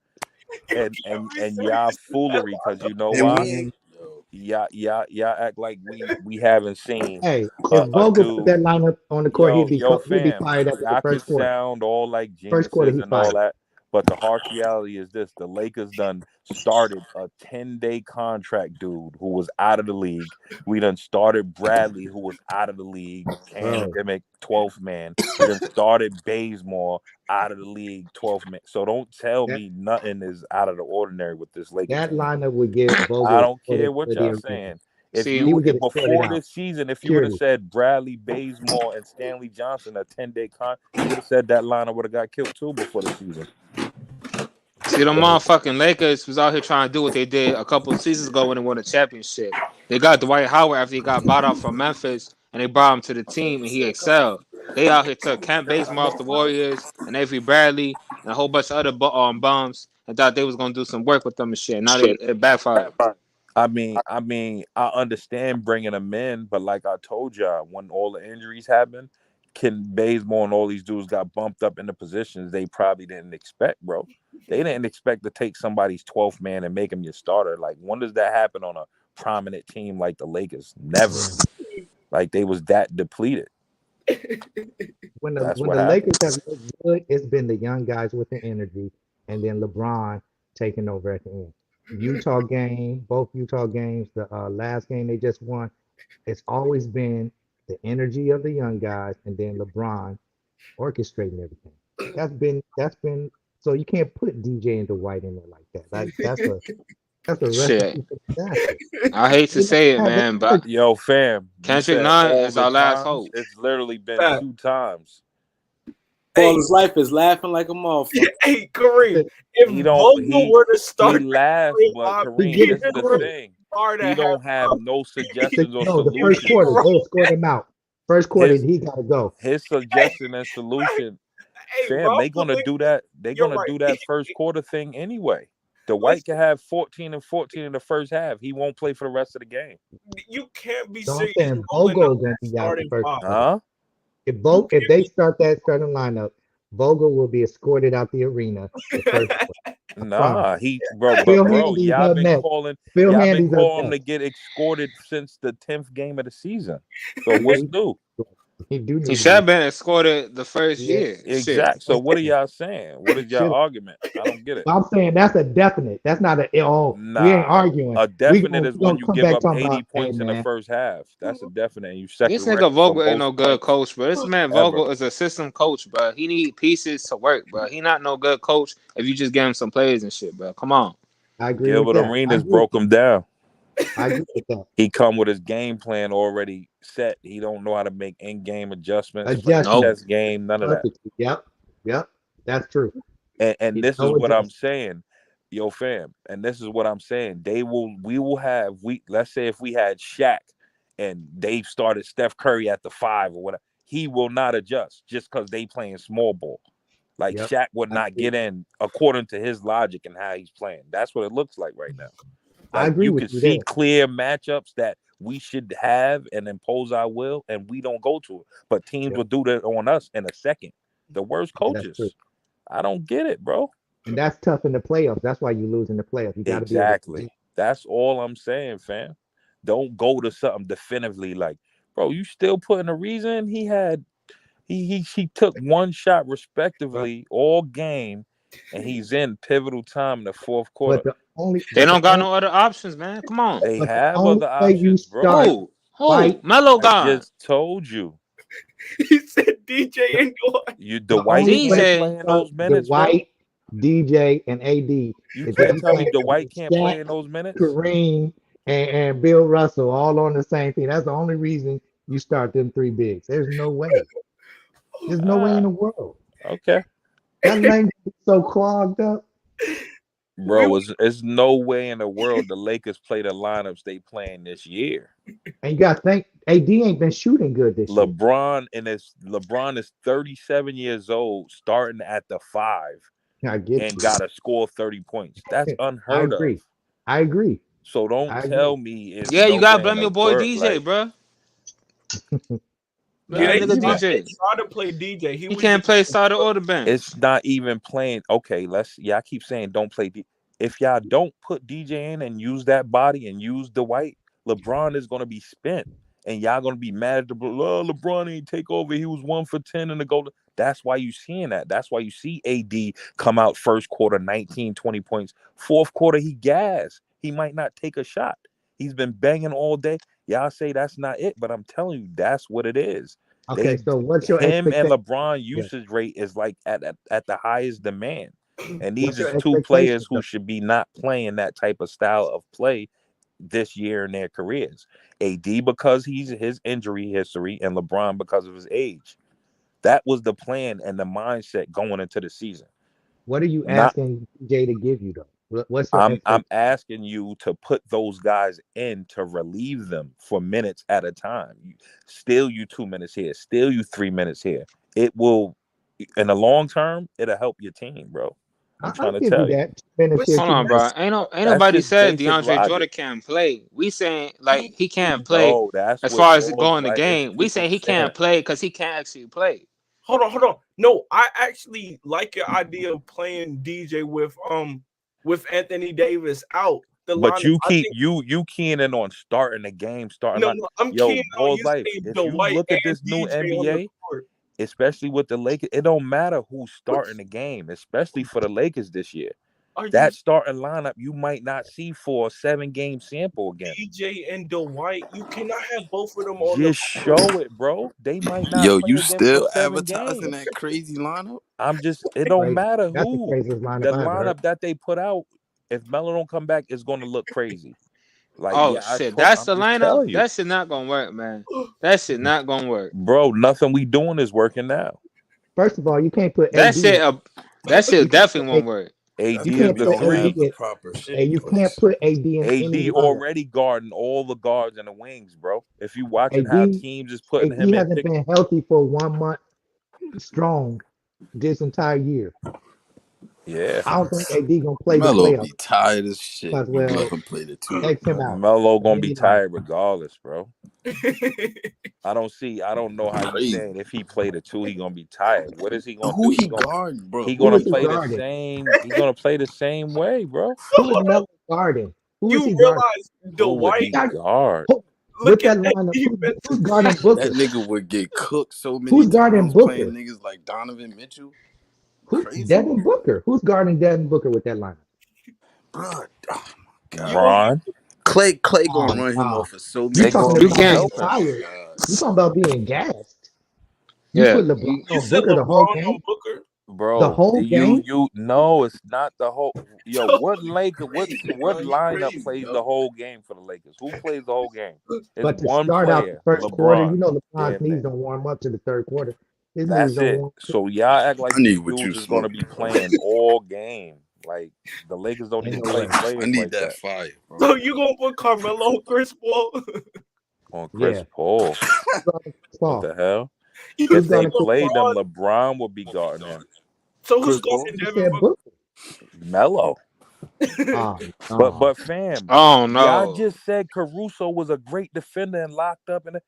And
Every
y'all
series in that
foolery, because you know
And we
why?
Man.
ain't yo.
Y'all act like we haven't seen
Hey, if
a
Vogel put
dude.
that lineup on the court, he'd be
Fam,
fired after the
y'all could
first quarter.
sound all like
First quarter,
geniuses
he
and all
fired.
that, but the harsh reality is this: the Lakers done started a 10-day contract dude who was out of the league. We done started Bradley, who was out of the league,
Bro,
pandemic 12th man. We done started Bazemore out of the league 12th man. So don't tell
that,
me nothing is out of the ordinary with this Laker
that
team.
lineup would get
I
Vogel
don't care
escorted
what
to the
y'all
arena.
saying.
He would get
If
escorted
before
out.
this season, if you would have
Security.
said Bradley Bazemore and Stanley Johnson a 10-day con, you would have said that lineup would have got killed too before the season.
See, the
Hey,
motherfucking Lakers was out here trying to do what they did a couple of seasons ago when they won a championship. They got Dwight Howard after he got bought out from Memphis, and they brought him to the team, and he excelled. They out here took Kent Bazemore off the Warriors and Avery Bradley and a whole bunch of other bums, and thought they was gonna do some work with them and shit. Now it backfired.
I understand bringing them in, but like I told y'all, when all the injuries happened, Ken Bazemore and all these dudes got bumped up into positions they probably didn't expect, bro. They didn't expect to take somebody's 12th man and make him your starter. Like, when does that happen on a prominent team like the Lakers? Never.
yeah.
Like, they was that depleted. That's
When
what
the
happened.
Lakers have looked good, it's been the young guys with the energy, and then LeBron taking over at the end. Utah game, both Utah games, the last game they just won, it's always been the energy of the young guys, and then LeBron orchestrating everything. That's been so you can't put DJ and Dwight in there like that. That's a
Shit,
recipe for disaster.
I hate to
They never
say it,
had that
man, but
energy.
Yo, fam, you
Kendrick
said
Nunn
all
is
the
our last
times.
hope.
It's literally been
Fact.
2 times.
All
Hey,
his life is laughing like a motherfucker.
hey, Kareem, if
He don't
Vogel were to
he
start
laughs, but
He
Kareem,
get
this is the
escorted.
thing.
hard
He
at
don't have
halftime,
no suggestions or
No, the first
he
quarter
solutions.
they
rolled.
escort him out. First quarter
His
he gotta go.
his suggestion and solution,
Hey,
fam,
Ralph
they gonna
Williams,
do that. They're
you're
gonna
right.
do that first quarter thing anyway. The White
Listen,
can have 14 and 14 in the first half. He won't play for the rest of the game.
you can't be
So I'm
serious
saying
rolling out
Vogel gonna
that
be out the
starting
first
five.
quarter.
Huh?
You
If they start that starting lineup, Vogel will be escorted out the arena the first
can't.
quarter. I promise.
Nah,
Phil
bro,
Handy's up next. Phil
y'all been
Handy's up
calling him to
next.
get escorted since the 10th game of the season. So
Yeah,
what's new?
he do
He
need to
should
be.
have been escorted the first
Yeah,
year. Shit.
Exact. So what are y'all saying? What is y'all
should.
argument? I don't get it.
I'm saying that's a definite. That's not a oh. We ain't
Nah.
arguing.
A
We
definite
gonna
is
we
when
gonna
you
come
give
back
up
talking
80
about hey
points in the
man.
first half. That's a definite. And you set the
This nigga
record for
Vogel ain't
most
no good
points
coach, bro. This man
ever.
Vogel is a system coach, bro. He need pieces to work, bro. He not no good coach if you just give him some plays and shit, bro. Come on.
I agree with
Gilbert
that. I
Arenas
agree.
broke him down.
I agree with that.
He come with his game plan already set. He don't know how to make in-game adjustments, play the
Nope.
Adjustment.
chess game, none of that.
Perfect. Yep. Yep. That's true.
And
He
this is
no
what I'm
adjustment.
saying, yo fam. And this is what I'm saying. We will have let's say if we had Shaq and Dave started Steph Curry at the 5 or whatever, he will not adjust just because they playing small ball. Like
Yep.
Shaq would
I
not
agree.
get in according to his logic and how he's playing. That's what it looks like right now.
I
Like
agree
you
with
can
you
see
there.
clear matchups that we should have and impose our will, and we don't go to it. But teams
Yep.
will do that on us in a second. The worst
Yeah, that's true.
coaches. I don't get it, bro.
And that's tough in the playoffs. That's why you lose in the playoffs. You got to be able to
Exactly.
adjust.
That's all I'm saying, fam. Don't go to something definitively like, bro, you still putting a reason he had he took one shot
But
respectively all game and he's in pivotal time in the fourth quarter.
They
but the
don't got
only
no other options, man. Come on.
They
but the
have
only
other
way you
options, bro.
start
Who?
White
Melo
I
gone.
just told you.
He said DJ and Dwight.
You
the
Dwight
only way
can't
you
DJ.
play in
start
those minutes, bro.
Dwight, DJ, and AD
You
is if
can't
you
tell me
playing
Dwight
against
can't play
Shaq,
in those minutes.
Kareem, and Bill Russell all on the same team. That's the only reason you start them three bigs. There's no way. There's no way in
Ah,
the world.
okay.
That lane is so clogged up.
Bro, it's no way in the world the Lakers play the lineups they playing this year.
And you got to think AD ain't been shooting good this year.
LeBron is 37 years old, starting at the 5
I get
and
you.
got to score 30 points. That's
I
unheard of.
agree. I agree.
So don't
I agree.
tell me it's
Yeah, you
no
gotta
way in
blame
the
your boy
world.
DJ,
Like
bro.
Yeah,
Blame
that,
the nigga
my,
they
DJ.
tried to play DJ. He
He
was just
can't play starter or the
it's
bench.
not even playing. Okay, I keep saying don't play. If y'all don't put DJ in and use that body and use Dwight, LeBron is going to be spent. And y'all going to be mad at LeBron ain't take over. He was 1 for 10 in the goal. That's why you seeing that. That's why you see AD come out first quarter, 19, 20 points. Fourth quarter, he gas. He might not take a shot. He's been banging all day. Y'all say that's not it, but I'm telling you, that's what it is.
Okay, so what's your
Him and
expectation?
LeBron
Yeah.
usage rate is like at the highest demand. And
What's
these
your
is two
expectations
players who
though?
should be not playing that type of style of play this year in their careers. AD because he's his injury history and LeBron because of his age. That was the plan and the mindset going into the season.
What are you
Not
asking Jay to give you though? What's your
I'm
expectation?
asking you to put those guys in to relieve them for minutes at a time. Steal you 2 minutes here, steal you 3 minutes here. It will, in the long term, it'll help your team, bro. I'm
I'll
trying to
give you
tell you.
that. 2 minutes here,
Hold
two
on,
minutes.
bro. Ain't
That's
nobody
just
said
basic
DeAndre
logic.
Jordan can't play. We saying like he can't play
No, that's
as
what
far as
Wall's
going the
like. It's
game. We
people
saying he
saying,
can't play because he can't actually play.
Hold on. No, I actually like your idea of playing DJ with Anthony Davis out the
but
lineup.
you
I
keep
think
you keying in on starting the game, starting like
no, I'm
yo,
keen on
Wall's
you
life.
saying
If you
Dwight
look at
and
this new
DJ on the
NBA,
court.
especially with the Lakers, it don't matter who's
What
starting the game, especially for the Lakers this year.
are you
That starting lineup you might not see for a 7-game sample again.
DJ and Dwight? You cannot have both of them on the
Just
court.
show it, bro. They might not
Yo,
play
you
again for
still
7
advertising
games.
that crazy lineup?
It don't
Crazy.
matter
That's the
who.
craziest lineup
The
I ever heard.
lineup that they put out, if Melo don't come back, it's gonna look crazy. Like,
Oh
yeah,
shit, that's
I'm
the
just
lineup.
telling you.
That shit not gonna work, man. That shit not gonna work.
Bro, nothing we doing is working now.
First of all, you can't put
That
AD
shit,
in.
that
You
shit
can't put
definitely
A,
won't work.
AD
That's
you
because
is
can't
we
the
put
don't
AD
have
3.
the
in,
proper shit
and
in
you can't
place.
put AD in any
AD
lineup.
already guarding all the guards and the wings, bro. If you watching how
AD
teams is putting
AD
him in
hasn't
pick,
been healthy for 1 month strong this entire year.
yeah.
I don't think AD gonna play the
Melo
playoffs
be tired as shit.
because
You let
well,
him play the 2.
X him out
Melo
of
gonna be
any lineup.
tired regardless, bro. I don't know how you
Crazy.
saying if he played a 2, he gonna be tired. What is he gonna
Who
do?
he guard, bro?
He
Who
gonna
is he
play the
guarding?
same. He gonna play the same way, bro.
Who is Melo guarding? Who is
You
he guarding?
realize
Who would
He
Dwight?
he
got
guard?
with
Look at
that
that
lineup. Who's
defensive
guarding
That
Booker?
nigga would get cooked so many
Who's guarding
times playing
Booker?
niggas like Donovan Mitchell.
Who
Crazy,
Devin Booker? Who's guarding Devin Booker with that lineup?
bro. Oh my
You
god.
only
Ron.
Clay
Oh
gonna run him
no.
off of so
You
many
They
talking
gonna
You
times.
about
can't.
being
Oh
help him.
my
tired.
god.
You talking about being gassed. You
Yeah,
put LeBron
you
you
on
said
Booker the whole
LeBron
game?
on Booker.
The
Bro,
whole game.
you no, it's not the whole. Yo,
So
what Laker?
crazy,
What
bro. You
lineup
crazy,
plays
yo.
the whole game for the Lakers? Who plays the whole game? It's
But to
one
start out the
player,
first quarter,
LeBron.
you know LeBron's
Damn
knees
near.
don't warm up to the third quarter. His knees
That's
don't
it.
warm up.
So y'all act like
I need
these
what you
dudes is gonna be
smoking, bro.
playing all game. Like the Lakers don't
Ain't
even
no
play
way.
I
players
need
like
that
that.
fire, bro.
So you gonna put Carmelo on Chris Paul?
On Chris
Yeah.
Paul,
Who's guarding Chris
what
Paul?
the hell?
You
Who's
If they
guarding
said
Chris
played them,
LeBron.
LeBron would be guarding him.
So who's
Chris Paul.
guarding
You
Devin
said Booker.
Melo.
Booker?
Oh no.
But fam,
Oh
y'all
no,
just said Caruso was a great defender and locked up, and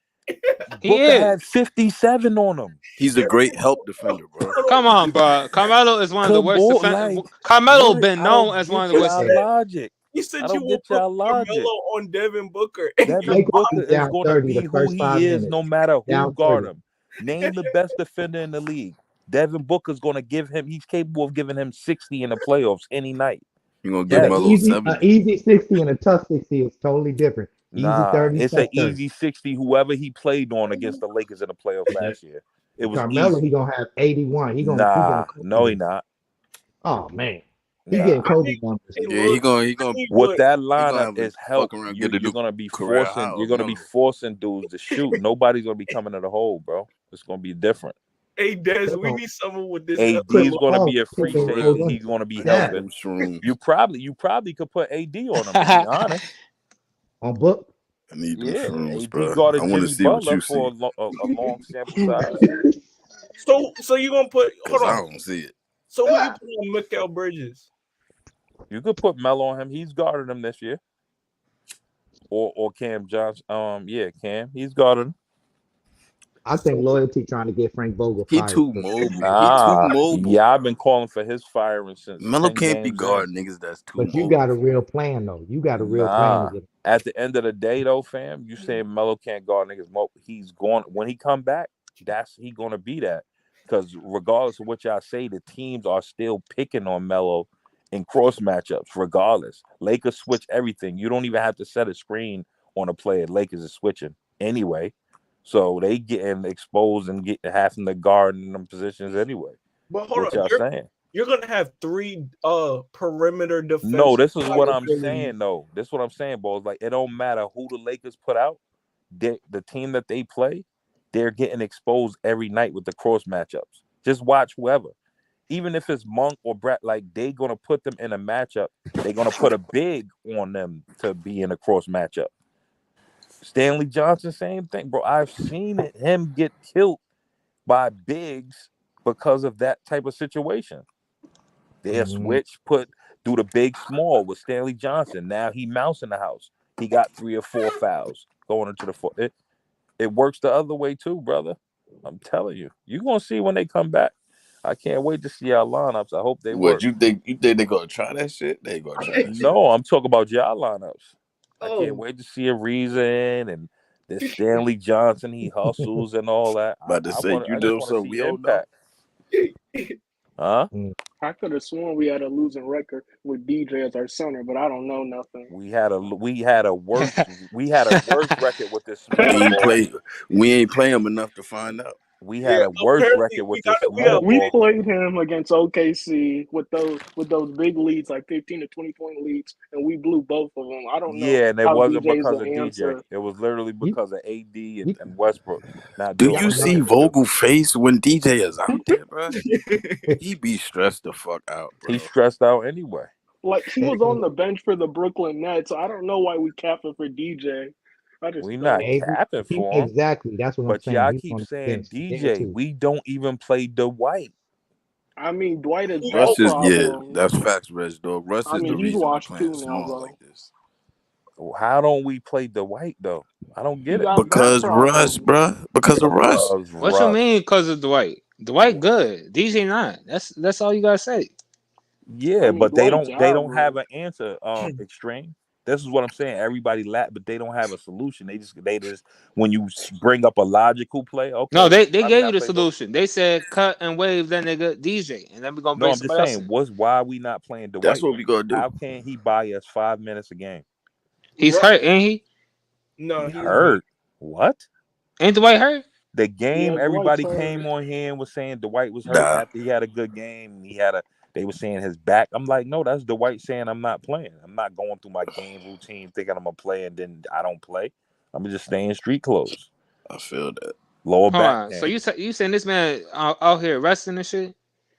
he
Booker had
is.
57 on him.
He's a great help defender, bro.
Hold
Come
on.
on, bro. Carmelo is one of the
Come
worst
on,
defenders.
like
Carmelo
what?
been
I
known
don't
as one
get
of the
You
worst.
y'all
said
logic.
you
I
said you
don't
will
get
put
y'all
Carmelo
logic.
on Devin Booker, and you're
Devin
Lakers
Booker
be
is
down
going to
30
be
the
who
first
he
5
is
minutes.
no matter who
Down
guard
30.
him. Name the best defender in the league. Devin Booker's going to give him. He's capable of giving him 60 in the playoffs any night.
You gonna give
But
Yes.
Melo
an
70?
easy 60 and a tough 60 is totally different. Easy
Nah,
30,
it's an
tough 30.
easy 60. Whoever he played on against the Lakers in the playoffs
Yeah.
last year, it was
Carmelo, he
easy.
gonna have 81. He gonna
Nah,
cook
no, he
you.
not.
Oh man. He getting
Nah.
I
Kobe
think.
numbers.
Hey,
Yeah, he
look,
gonna he
I
gonna
need
What
what
that
he gonna
lineup
have a
is help.
fuck around
You
get a
you're
new
gonna be
career
forcing.
high
You're
of
gonna be
Melo.
forcing dudes to shoot. Nobody's gonna be coming to the hole, bro. It's gonna be different.
hey Des,
They
we
gonna
need someone with this
AD
Chris
is
Melo.
gonna
Paul
be a free
picking
For real.
goes
safety.
on
He's gonna be
I need
that
helping.
them shrooms.
You probably could put AD on him to be honest.
on book.
I need them
Yeah,
shrooms,
AD
bro. I
guarded
want to
Jimmy
see what
Butler
you
for
see,
a long sample size.
So you gonna put? Hold
cause I
on.
don't see it.
So who you put on Mikael Bridges?
You could put Melo on him. He's guarded him this year. Or Cam Johnson. Yeah, Cam. He's guarded him.
I think loyalty trying to get Frank Vogel
He
fired.
too mobile. He too
Nah,
mobile.
yeah, I've been calling for his firing since
Melo
10
can't be
games in.
guarding niggas that's too
But you got
mobile.
a real plan though. You got a real plan to
Nah.
get him.
At the end of the day, though, fam, you saying Melo can't guard niggas. He's going when he come back. He gonna be that. Because regardless of what y'all say, the teams are still picking on Melo in cross matchups. Regardless, Lakers switch everything. You don't even have to set a screen on a player. Lakers is switching anyway, so they getting exposed and get having to guard in them positions anyway.
But hold
What
on,
y'all saying?
you're gonna have three perimeter
No,
defensive
this is what I'm
liabilities.
saying. No, this is what I'm saying, boys. Like it don't matter who the Lakers put out. The team that they play, they're getting exposed every night with the cross matchups. Just watch whoever, even if it's Monk or Brett. Like they gonna put them in a matchup. They're gonna put a big on them to be in a cross matchup. Stanley Johnson, same thing, bro. I've seen him get killed by bigs because of that type of situation. They'll
Mhm.
switch, do the big small with Stanley Johnson. Now he mounts in the house. He got 3 or 4 fouls going into the foot. It works the other way too, brother. I'm telling you. You're gonna see when they come back. I can't wait to see our lineups. I hope they
What
work.
you think? You think they gonna try that shit? They ain't gonna try that shit.
No, I'm talking about y'all lineups. I can't
Oh,
wait to see a reason and this Stanley Johnson, he hustles and all that.
About to say you
I just
know
want to
something we
see
don't know.
impact. Huh?
Mm.
I could have sworn we had a losing record with DJ as our center, but I don't know nothing.
We had a worse record with this
We
small
ain't
ball.
play. We ain't play them enough to find out.
We
yeah.
had a worse
Apparently,
record with this
we got
small
a
We
ball.
played him against OKC with those big leads, like 15 to 20 point leads, and we blew both of them. I don't know
Yeah, and it
how
wasn't
DJ is
because
the
of DJ.
answer.
It was literally
You,
because of AD
you,
and Westbrook not
Do
you
doing
gotta
you
what they
know.
see
need to do.
Vogel face when DJ is out there, bro? He be stressed the fuck out,
He's
bro.
stressed out anyway.
Like he
They,
was on the bench for the Brooklyn Nets. So I don't know why we capped him for DJ. I just
We not
don't.
capping for him.
exactly. That's what I'm
But
saying.
y'all
He's
keep
on the
saying
bench there
DJ.
too.
We don't even play Dwight.
I mean, Dwight is our
Russ is
problem.
that's facts, Reg dog. Russ
I
is the
mean, he's
reason we
washed
playing
too now,
small like
though.
this.
How don't we play Dwight though? I don't
He
get it.
got back
Because Russ,
problems.
bro. Because of Russ.
Because
What you
Russ.
mean? Because of Dwight? Dwight good. DJ not. That's all you gotta say.
I
Yeah,
mean,
but they
Dwight's
don't have
average.
an answer. Extreme. This is what I'm saying. Everybody but they don't have a solution. They just when you bring up a logical play,
No,
okay,
they
why we
gave you
not
the
play Dwight?
solution. They said cut and wave that nigga DJ, and then we're gonna
No,
bring
I'm just
somebody else
saying,
in.
why are we not playing
That's
Dwight
what we
then?
gonna do.
How can he buy us 5 minutes a game?
He's hurt, ain't he?
No,
He
he's not.
hurt. What?
Ain't Dwight hurt?
The game,
Yeah, Dwight's
everybody
hurt.
came on here and was saying Dwight was hurt
Nah,
after he had a good game. They were saying his back. I'm like, no, that's Dwight saying I'm not playing. I'm not going through my game routine thinking I'm gonna play and then I don't play. I'm just staying in street clothes,
I feel that.
lower
Hold
back
on. So
pain.
you saying this man out here resting and shit?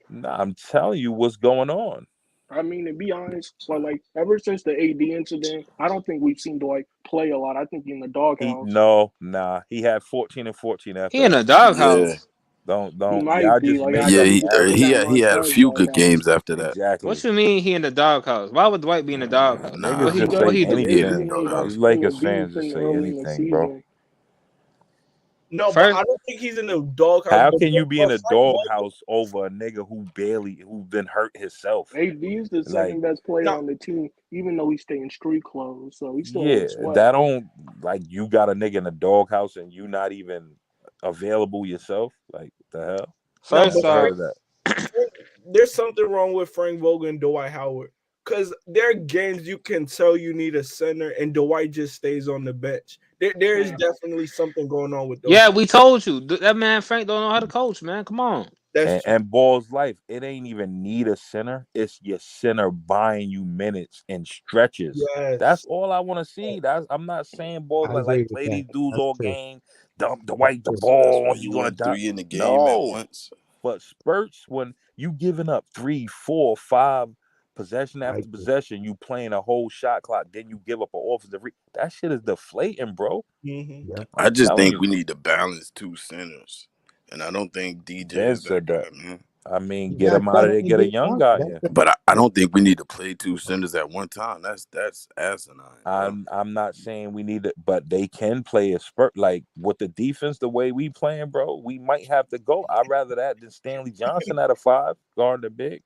Nah, I'm telling you what's going on.
I mean, to be honest, well, like ever since the AD incident, I don't think we've seen Dwight play a lot. I think he's in the doghouse.
He had 14 and 14
He
after
in
that.
a
Yeah,
doghouse.
He
Don't
might
y'all
be
just
like I
yeah.
making
know
He
he's
uh,
putting
narratives.
he
that
had he
Mark
had a
Price
few good
doghouse.
games after that.
What
Exactly.
you mean he in the doghouse? Why would Dwight be in the doghouse?
Nah,
What
Niggas
he
just
what
say
he do?
he ain't in
anything.
the
He made like
These
doghouse.
Lakers
20
fans just
decent
say
early in the
anything, bro.
season.
No, but I
First,
don't think he's in the doghouse.
How
But,
can you be in
but
a
Frank Vogel,
doghouse over a nigga who's been hurt himself?
AD is the
Like,
second best player
no,
on the team, even though he's staying street clothes, so he still
yeah,
won't sweat.
that don't like you got a nigga in a doghouse and you not even available yourself. Like, what the hell?
no,
first
but
Never heard
off,
of that.
there's something wrong with Frank Vogel and Dwight Howard. Because there are games you can tell you need a center, and Dwight just stays on the bench. There is definitely something going on with those
yeah,
two.
we told you that man Frank don't know how to coach, man. Come on.
That's
And,
true.
and Ball's life, it ain't even need a center. It's your center buying you minutes and stretches. That's
Yes.
all I want to see. I'm not saying Ball's
I
like
agree with
play
that.
these dudes
That's
all
true.
game, dump the
That's
white the
true.
So that's
ball.
why
He
you
gonna
want
die.
three in the game at
No,
once.
but spurts when you giving up 3, 4, 5 possession
I
after
agree.
possession, you playing a whole shot clock, then you give up an offensive. That shit is deflating, bro.
Hmm.
Yep.
I
I'm
just
telling
think
you.
we need to balance two centers, and I don't think DJ
Ben
is that
said that.
guy, man.
I mean,
You
get
got
him out of
better
there,
than
get a
Big
young
Monk.
guy
That's
in.
the
But I don't think we need to play two centers at one time. That's asinine, bro.
I'm not saying we need it, but they can play a spurt like with the defense the way we playing, bro. We might have to go. I'd rather that than Stanley Johnson at a 5 guarding the big.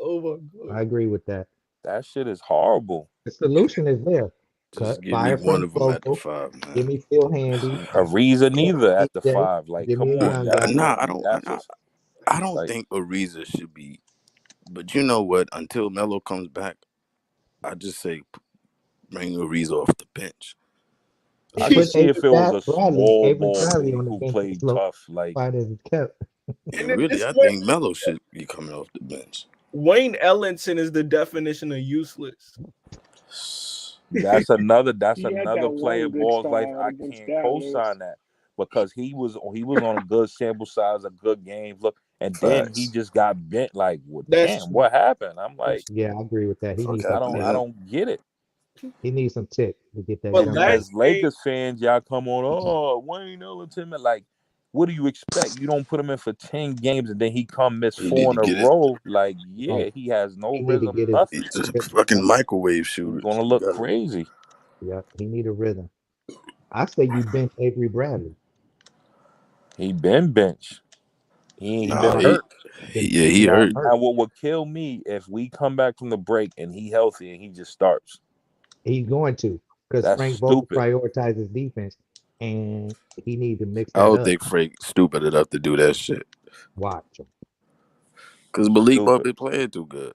Oh my
I
god.
agree with that.
That shit is horrible.
The solution is there.
Just
Cut,
give me
fire
one
Frank
of them at the
Vogel.
five,
Give
man.
me Phil Handy.
Ariza
Cut
neither at the
DJ.
5. Like,
Give me
come
a
on,
young guy.
Nah, I don't.
that's a
I don't
like
think Ariza should be. But you know what? Until Melo comes back, I just say bring Ariza off the bench.
I could
Put
see if it was a small
Avery
ball
Bradley
big
on the
who
bench as
played
slow.
tough. Like
Fine as kept.
And
And then
really,
this
I think Melo should be coming off the bench.
Wayne Ellington is the definition of useless.
that's
He had
another
that
player
one good
Ball's life.
start
I
against
can't
Dallas.
co-sign that because he was on a good sample size, a good game. Look, and then he
Facts.
just got bent. Like, well,
That's
damn,
true.
what happened? I'm like,
That's
Yeah, I agree with that. He
Fuck
needs some
happened to
tick.
I
him?
don't get it.
He needs some tick to get that
but
And
jump
as
ball.
last game,
Lakers fans, y'all come on, oh, Wayne Ellington, like, what do you expect? You don't put him in for 10 games and then he come miss
He need
4
to
in a
get it.
row. Like,
Right.
yeah, he has no
He need to
rhythm,
get his
nothing.
He's just a
rhythm
fucking
back.
microwave
He's
shooter.
gonna
You
look
gotta.
crazy.
Yeah, he need a rhythm. I say you bench Avery Bradley.
He been benched. He
Nah,
been
No,
hurt.
yeah, he
he got
hurt.
hurt.
Now, what would kill me if we come back from the break and he healthy and he just starts?
He's going to because
That's
Frank Vogel
stupid.
prioritizes defense, and he need to mix
I
that
don't
up.
think Frank stupid enough to do that shit.
Watch him.
Cause Malik Monk
Stupid.
been playing too good.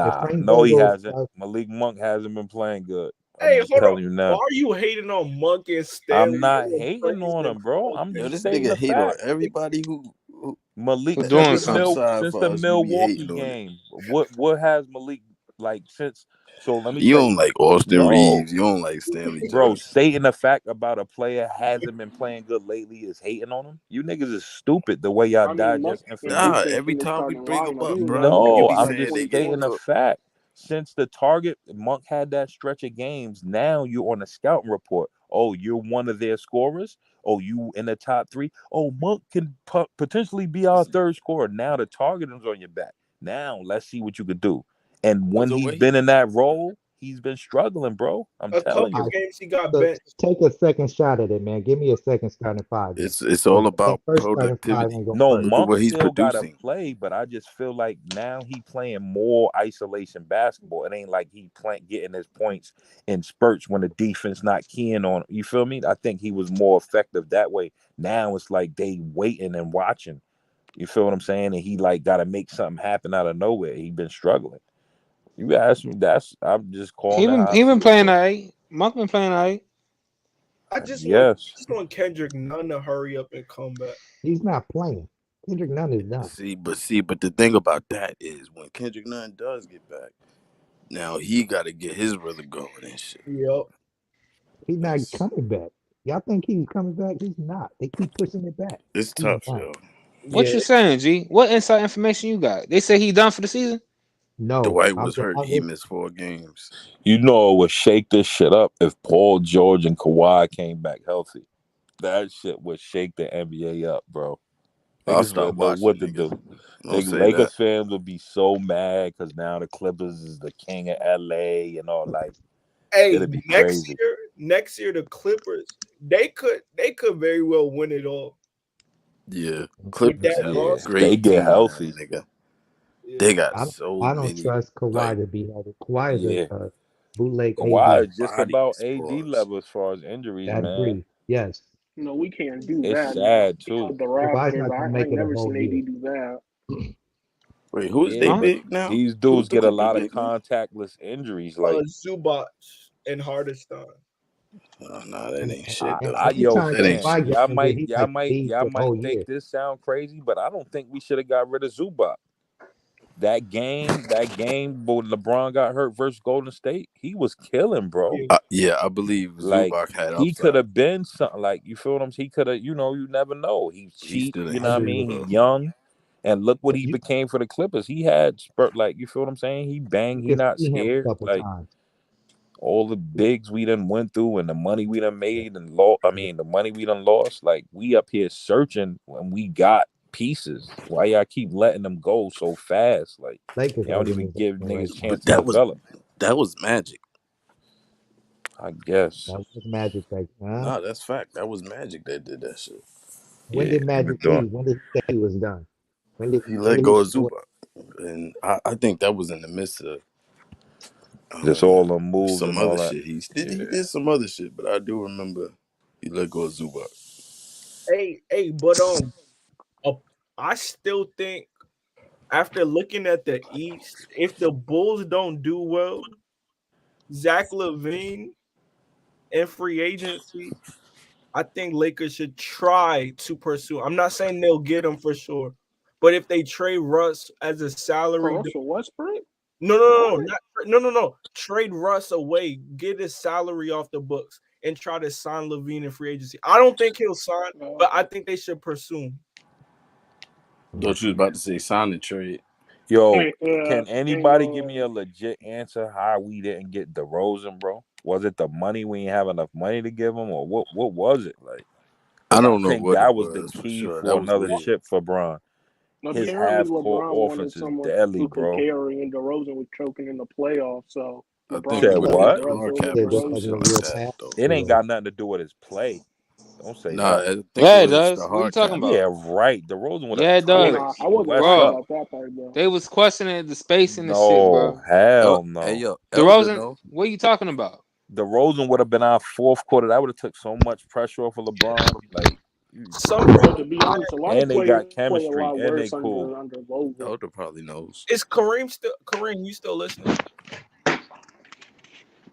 If
Nah,
Frank
no, he
Vogel
hasn't.
starts,
Malik Monk hasn't been playing good. I'm
hey,
just
hold on.
telling you
Why
now.
are you hating on Monk and
I'm
Stanley
not
and
hating on
praising
him, bro. I'm
Yo,
Franklin?
just
this
stating
nigga
the
hate on
fact.
everybody who
Who
Malik
that
doing
since
get
something?
outside
Since
for
the
us, we be
Milwaukee
hating on it.
game, what has Malik like since? So let me
You
tell
don't
you.
like Austin
No,
Reeves. You don't like Stanley
bro,
Johnson.
stating the fact about a player hasn't been playing good lately is hating on him. You niggas is stupid the way y'all
I mean, Monk
digest
and Luke
Nah,
information.
been
every
in the
time we
starting
bring him
lineup.
up,
He was
bro,
averaging
you
No,
be
I'm
25,
saying
just
they
20
getting
stating a
points.
cooked.
fact. Since the target Monk had that stretch of games, now you're on a scouting report. Oh, you're one of their scorers. Oh, you in the top 3. Oh, Monk can potentially be our third scorer. Now the target is on your back. Now let's see what you could do. And
Cause
when
the
he's
way he,
been in that role, he's been struggling, bro. I'm
A
telling
couple
you.
I
games he got
so
benched.
take a second shot at it, man. Give me a second starting five then,
it's
because
all
that
about
first starting five
productivity.
ain't gonna
No,
work.
Look at
Monk
what he's
still gotta
producing.
play, but I just feel like now he playing more isolation basketball. It ain't like he getting his points in spurts when the defense not keying on him. You feel me? I think he was more effective that way. Now it's like they waiting and watching. You feel what I'm saying? And he like gotta make something happen out of nowhere. He been struggling. You ask me, I'm just calling it how I
He been
see it,
playing
bro.
alright. Monk been playing alright.
I just
Yes.
want Kendrick Nunn to hurry up and come back.
He's not playing. Kendrick Nunn is done.
But the thing about that is when Kendrick Nunn does get back, now he got to get his rhythm going and shit.
Yep.
He's not
That's
coming back. Y'all think he's coming back? He's not. They keep pushing it back.
it's
He's
tough,
done.
yo.
What
Yeah.
you saying, G? What inside information you got? They say he done for the season.
No,
Dwight was hurt. He missed 4 games.
You know it would shake this shit up if Paul George and Kawhi came back healthy. That shit would shake the NBA up, bro.
I'll
Niggas
stop
wouldn't know
watching
what to
niggas.
do.
Don't
Nigga,
say that.
Lakers fans would be so mad because now the Clippers is the king of LA and all. Like,
Hey,
it'd be crazy.
next year the Clippers, they could very well win it all
Yeah,
with
Clippers
that
have a
Yeah,
roster.
they
great
get
team now,
healthy.
nigga.
Yeah.
They got
I,
so
I don't
many
trust Kawhi
like
to be healthy. Kawhi is
Yeah.
a bootleg AD.
Kawhi is just about
bodies.
AD
Pause.
level as far as injuries,
I
man.
agree. Yes.
No, we can't do
It's
that now
sad
because
too.
the
Kawhi's
Raptors.
not gonna
I
make
ain't
it a
never
whole
seen
year.
AD do that.
Wait, who's they
Yeah,
Huh?
but
big now?
these
Who's
dudes
the
get a
Clippers
lot of
big now?
contactless injuries. Like,
Zubac and Hardestin.
Oh, nah, that ain't
And,
shit
and
though.
yo,
anytime
That ain't
fam,
Kawhi
shit.
gets injured, he's like leave
y'all
for the
might
whole
think
year.
this sound crazy, but I don't think we should have got rid of Zubac. That game when LeBron got hurt versus Golden State, he was killing, bro.
Yeah.
Yeah, I believe
Like
Zubac had
he could
upside.
have been something. Like you feel what I'm saying? He could have, you never know. He's
He
cheap,
still
you
ain't
know what I
agree
shit
with
mean?
you.
He
though.
young, and look what
But
he
you
became for the Clippers. He had spurt, like you feel what I'm saying? He bang,
you
he
can
not
see him a
scared.
couple
Like
times.
all the bigs we done went through and the money we done made and lost. I
Yeah.
mean, the money we done lost. Like we up here searching when we got pieces. Why y'all keep letting them go so fast? Like
Lakers
y'all don't even
organization
give
right
niggas
now.
chance
But
to develop.
that was magic.
I guess.
That was Magic back then.
Nah, that's fact. That was magic that did that shit.
When
Yeah,
did
he been
Magic
doing.
leave? When did he say he was done?
He
When
let
did he
go of
show it?
Zubac, and I think that was in the midst of
Just
um,
all the moves
some
and
other
all that.
shit. He
Yeah.
did some other shit, but I do remember he let go of Zubac.
But uh, I still think after looking at the East, if the Bulls don't do well, Zach LaVine in free agency, I think Lakers should try to pursue. I'm not saying they'll get him for sure, but if they trade Russ as a
For
salary,
Russell Westbrook,
no,
what?
no. Trade Russ away, get his salary off the books, and try to sign LaVine in free agency. I don't think he'll sign, but I think they should pursue him.
Thought you was about to say sign and trade.
Yo,
Yeah,
can
ain't
anybody give me a legit answer how we didn't get DeRozan, bro? Was it the money we ain't have enough money to give him, or what was it like?
I
Because I
don't know
think
what it
that was the
was for
key
sure. That
for
was
another
weird.
chip for Bron. His
apparently
half court
LeBron wanted
offense is
someone
deadly,
who could
bro.
carry, and DeRozan was choking in the playoffs. So
I
You
think
LeBron
he
said
would
just
have
picked
hit
what?
the hard
Russell over
cap
Yeah,
or
there
some
wasn't
shit
a
like
real
DeRozan.
that,
pass.
though.
It ain't
Yeah.
got nothing to do with his play. Don't say
Nah,
that.
I think
Yeah,
it
it
was the
does. What are you
hard
talking
cap
Yeah,
about?
shit.
right. DeRozan would have
Yeah, it does,
torched
I
the
wasn't
West
sure
bro.
up.
about that part though.
They was questioning the space and the shit,
No,
bro.
El,
hell
hey
no.
yo, Elder
DeRozan,
though.
what are you talking about?
DeRozan would have been our fourth quarter. That would have took so much pressure off of LeBron. Like,
Some
Well, to be honest, a lot of
and they
players
got
play a
chemistry,
lot
and they
worse
cool.
under Logan.
Elder probably knows.
is Kareem, you still listening?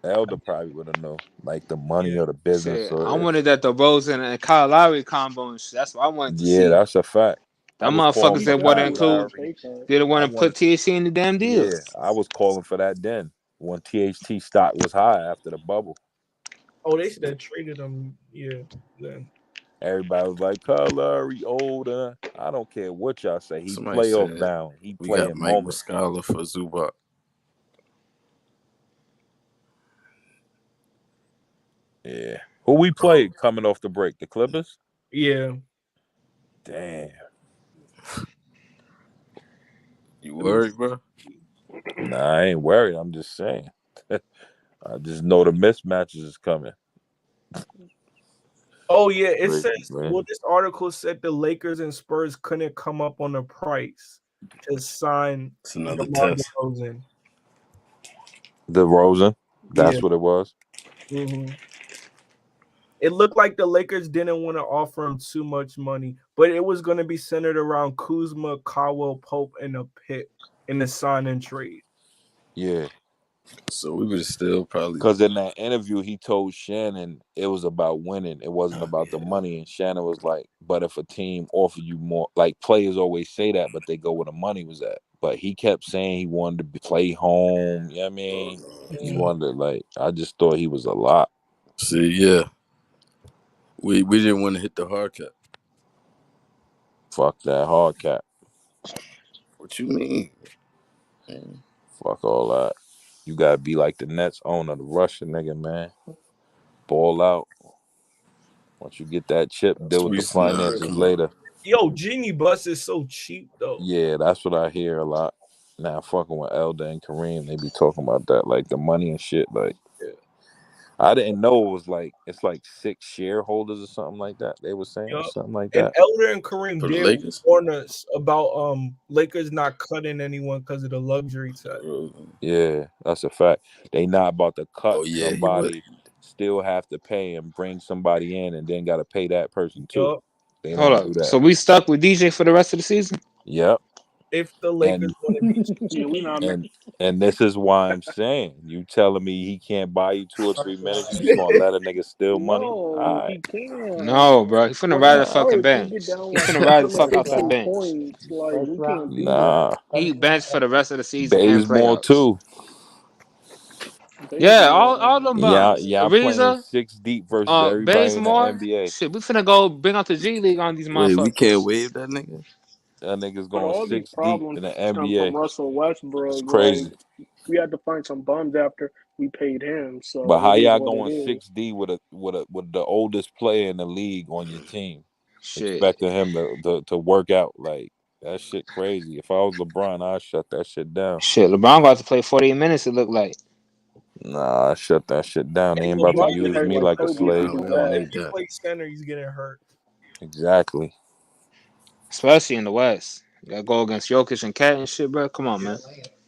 Elder probably would have known, like the money
Yeah.
or the business
Shit,
or
I
if.
wanted that DeRozan and Kyle Lowry combo and shit. That's what I wanted to
Yeah,
see.
that's a fact. I
Them
was calling
motherfuckers
He
for
that
just
want to
Kyle
he took a
include,
Lowry.
pay cut.
they don't
I
want to put
wanted,
THC in the damn deal.
yeah, I was calling for that then when THT stock was high after the bubble.
Oh, they should have traded him. Yeah, then.
Everybody was like, Kyle Lowry older. I don't care what y'all say. He
Somebody
playoff
said
bound. He
we got
playing
Mike
moments.
Muscala for Zubac.
Yeah. Who we
Oh,
played coming off the break? The Clippers?
Yeah.
Damn.
you
Let me
worried, bro?
Nah, I ain't worried. I'm just saying. I just know the mismatches is coming.
Oh yeah, it
Break,
says
man.
this article said the Lakers and Spurs couldn't come up on a price to sign
It's another
DeMar
test.
DeRozan.
DeRozan.
Yeah.
That's what it was.
hmm It looked like the Lakers didn't want to offer him too much money, but it was going to be centered around Kuzma, Caldwell Pope, and a pick in the sign and trade.
Yeah.
So we would have still probably.
Because in that interview, he told Shannon it was about winning. It wasn't
Oh,
about the
yeah.
money. And Shannon was like, but if a team offer you more, like players always say that, but they go where the money was at. But he kept saying he wanted to play home. You know what I mean? He wanted to, like, I just thought he was a lot.
See, yeah. We didn't want to hit the hard cap.
Fuck that hard cap.
What you mean?
Fuck all that. You gotta be like the Nets owner, the Russian nigga, man. Ball out. Once you get that chip, deal with the
Sweets, nah,
finances
come on.
later.
Yo, Genie Bus is so cheap though.
Yeah, that's what I hear a lot. Now fucking with Elder and Kareem, they be talking about that, like the money and shit. Like,
Yeah.
I didn't know it was like it's like 6 shareholders or something like that. They were saying
Yup.
something like
And
that.
Elder and Kareem
For the
did
Lakers?
warn us about Lakers not cutting anyone because of the luxury tax.
Yeah, that's a fact. They not about to cut
Oh, yeah, he would.
somebody, still have to pay and bring somebody in, and then got to pay that person too.
Yup.
They
Hold
don't do
up.
that.
So we stuck with DJ for the rest of the season?
Yep.
If the Lakers
And
want to be
Yeah, we not.
and this is why I'm saying, you telling me he can't buy you 2 or 3 minutes, you just gonna let a nigga steal money? All
No,
right.
he can.
No, bro. He finna
Once
ride
he
the fucking
starts, he get
bench.
down
He
like
finna ride the
10 or
fuck off that
15
bench.
points. Like we can't do that.
Nah.
He benched for the rest of the season and
Bazemore
playoffs.
too.
Yeah,
Bazemore.
all them
Yeah,
bums.
y'all playing
Ariza,
6 deep versus everybody in the
Bazemore.
NBA.
Shit, we finna go bring out the G League on these
Wait, we can't
motherfuckers.
waive that nigga?
That nigga's
But
going
all these
6 deep in
problems
the
stem from
NBA.
Russell
It's
Westbrook. Like
crazy.
we had to find some bums after we paid him.
But
So
how
it is
y'all
what it
going
is.
6D with the oldest player in the league on your team,
Shit.
expecting him to work out? Like, that shit crazy. If I was LeBron, I'd shut that shit down.
Shit, LeBron got to play 48 minutes, it looked like.
Nah, I shut that shit down. They
and
ain't about to
LeBron
He get
use
hurt
me
like
like a
Kobe if he
slave.
Nah,
do
we don't
that.
if
need
he
that.
plays center, he's getting hurt.
Exactly.
Especially in the West. You gotta go against Jokic and Cat and shit, bro. Come on, man.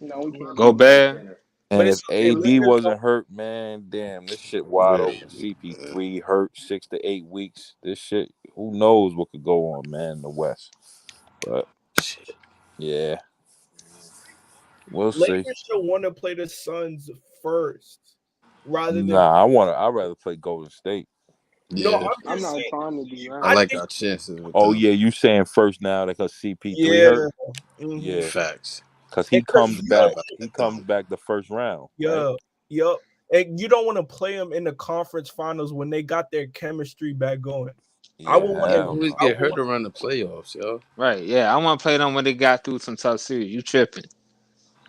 No, we can't
Go
do that.
Bear.
And
But
if
it's okay.
AD
Lakers don't.
wasn't hurt, man, damn, this shit wide
Yeah.
open. CP3 hurt 6 to 8 weeks. This shit, who knows what could go on, man, in the West. But
Shit.
yeah, we'll see.
Lakers should want to play the Suns first rather than.
Nah, I'd rather play Golden State.
No,
Yeah.
I'm
I'm
just
not
saying.
trying to do
I
I
that.
like
think.
our chances with
Oh
them.
yeah, you saying first now because CP3
Yeah.
hurt?
Mm-hmm.
Yeah,
Facts.
because he
Because
comes
you gotta.
back. He comes back the first round, right?
Yeah. Yup. And you don't want to play them in the conference finals when they got their chemistry back going. I
Yeah,
would want
They
to.
hell
always
no.
get hurt around the playoffs, yo.
Right, yeah. I wanna play them when they got through some tough series. You tripping.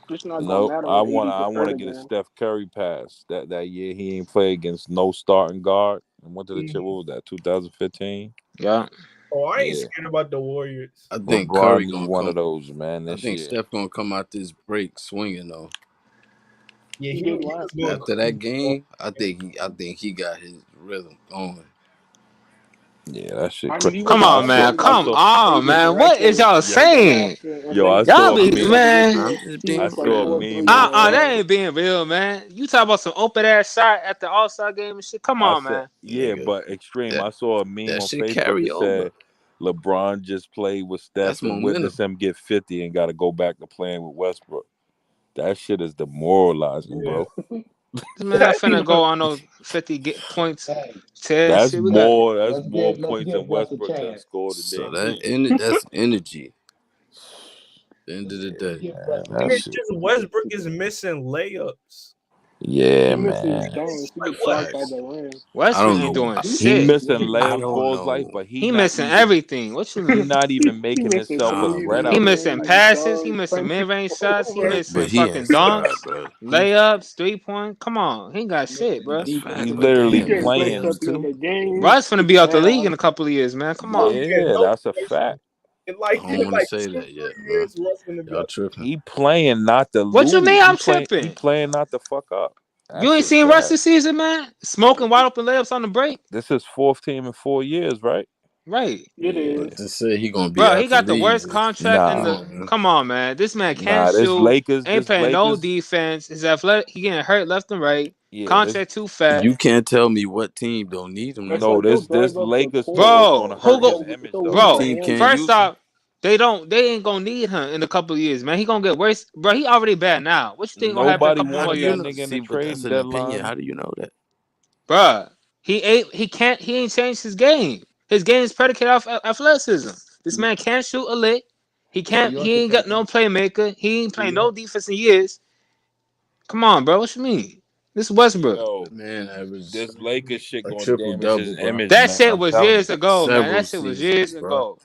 It's not gonna
Nope.
matter
I
when
want
AD
I
gets
want
hurt
to get a
again.
Steph Curry pass. That year he ain't play against no starting guard and went to the chip.
Mhm.
What was that? 2015.
Yeah.
Oh, I ain't
Yeah.
scared about the Warriors.
I think
LeBron
Curry
need
gonna
one
come.
of those, man,
I
this
think
year.
Steph gonna come out this break swinging though.
Yeah,
He
he
did
was
last
doing
year.
After that
cool.
game, I think he got his rhythm going.
Yeah, that shit
I mean,
crazy.
he
Come
wasn't
I
on,
that
saw
man.
good
I
when
Come
saw
on,
AD
man.
was
What is
active,
y'all
but then
saying?
after
yo, I
Lakers
Y'all
saw a
started
be
getting
meme.
better this
man.
year,
I'm just
he
being
I
missed like
saw a
real.
2 or 3
meme
in a
on
row.
That ain't being real, man. You talk about some open ass shot at the All Star game and shit. Come
I
on,
said,
man.
yeah,
Nigga.
but extreme.
That
I saw a meme
that
on
shit
Facebook
carry
that
over.
said LeBron just played with Steph
That's
and
momentum.
witnessed him get 50 and got to go back to playing with Westbrook. That shit is demoralizing,
Yeah.
bro.
This man not finna go on those 50 get points tear and
That's
shit. We got
more. That's
Let's
more
let's
points than
give Russ a
Westbrook done
chance.
scored in
So
damn season.
that's energy. At the end of the
Let's
day.
give
Man,
Russ a
And
that
chance.
it's
shit.
just Westbrook is missing layups.
He
Yeah,
misses
man.
dunks.
It's
He
like
gets
what?
shocked by
Facts.
the rim.
I
Westbrook
don't
ain't
know.
doing
He
shit.
missing
I
layups
don't
for his life,
know.
but
He missing everything. What you
he
mean?
not even
He
making
misses
himself a
Nah,
threes,
threat
bro.
He
out there.
missing
rebounds,
passes. He
dunks,
missing
turn
mid range
people
shots. He
over.
But
missing
he
fucking
inside,
dunks,
bro.
layups, 3 point. Come on, he ain't got shit, bro.
That's
He
facts. But
He
literally
damn,
getting
his
clipped
playing.
at
hands
the end
too.
of games.
Russ finna
It's
be out the league
bad.
in a couple of years, man. Come
Oh
on.
yeah,
Yeah,
no
that's a
question.
fact.
I don't
In
want to
like
say
two,
that yet,
3
man.
years, Russ gonna be
Y'all
out.
tripping.
He playing not to
What you
lose.
mean?
He
I'm
playing. He
tripping.
playing not to fuck up. That
You ain't
shit
seen Russ
sad.
this season, man. Smoking wide open layups on the break.
This is fourth team in 4 years, right?
Right,
It
Yeah.
is.
Just say he gonna be
bro. He
out the
got the
league.
worst contract in
Come
Nah,
the.
on, man.
Come on, man. This man can't
nah. This
shoot.
Lakers.
Ain't
This
playing no
Lakers.
defense. His athletic. He getting hurt left and right.
Yeah. This.
Contract too fat.
You can't tell me what team don't need him no
It's
No.
like
more.
he'll
This
drive up the
Lakers squad
court
is
Bro,
gonna
who
hurt his
go?
so
image
so we
What
though.
can
Bro,
team
man
can't
him.
first
use him?
off, They ain't gonna need him in a couple of years, man. He gonna get worse, bro. He already bad now. What you think gonna happen in a
Nobody
couple
How
more
do
wanted
you
that
know?
years,
nigga in the
See, but that's
trading
an opinion.
deadline.
How do you know that?
bro? He ain't changed his game. His game is predicated off athleticism. This man can't shoot a lick.
So your
He ain't got no
opinion,
playmaker. He ain't
so
played
your
no defense in years. Come on, bro. What you mean? This is Westbrook.
Yo,
Man averaged
this Lakers shit
a
gonna
triple
damage his
double, bro.
image,
That
man.
shit
I'm
was
telling
years
you.
ago, man.
Several
That shit was years
seasons, bro.
ago.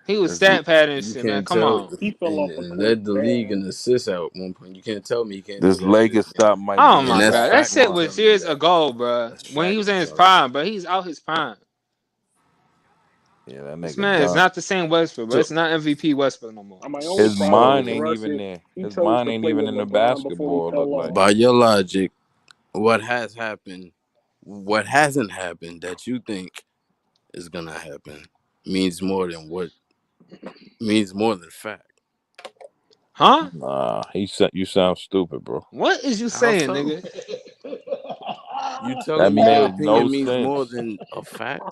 He was
If you,
stat pattern
you
shit, man.
can't
Come
tell,
on.
He fell
and,
off a
and
cliff
led the league
bad.
in assists at one point. You can't tell me he can't do
This
that shit
Lakers
again.
stuff might
Oh
be a
And
my
that's
god,
last
that
fact
shit
I'm
one.
was
telling you
years
that.
ago, bro.
That's
When he
fact
was
I'm
in his
telling you.
prime, bro. He's out his prime.
Yeah, that
This
nigga
man is
done.
not the same Westbrook, bro.
So
It's not MVP Westbrook no more.
And my only
His
problem with
mind
so
ain't
Russ
even
is
there.
he
His
chose
mind
to
ain't
play
even
with
in the
LeBron before he
basketball. Look
fell
like.
off.
by your logic, what has happened, what hasn't happened that you think is gonna happen means more than what means more than fact.
Huh?
Nah, you sound stupid, bro.
What is you
How
saying,
so?
nigga?
You
That
telling me your
made no
opinion means more
sense.
than a fact?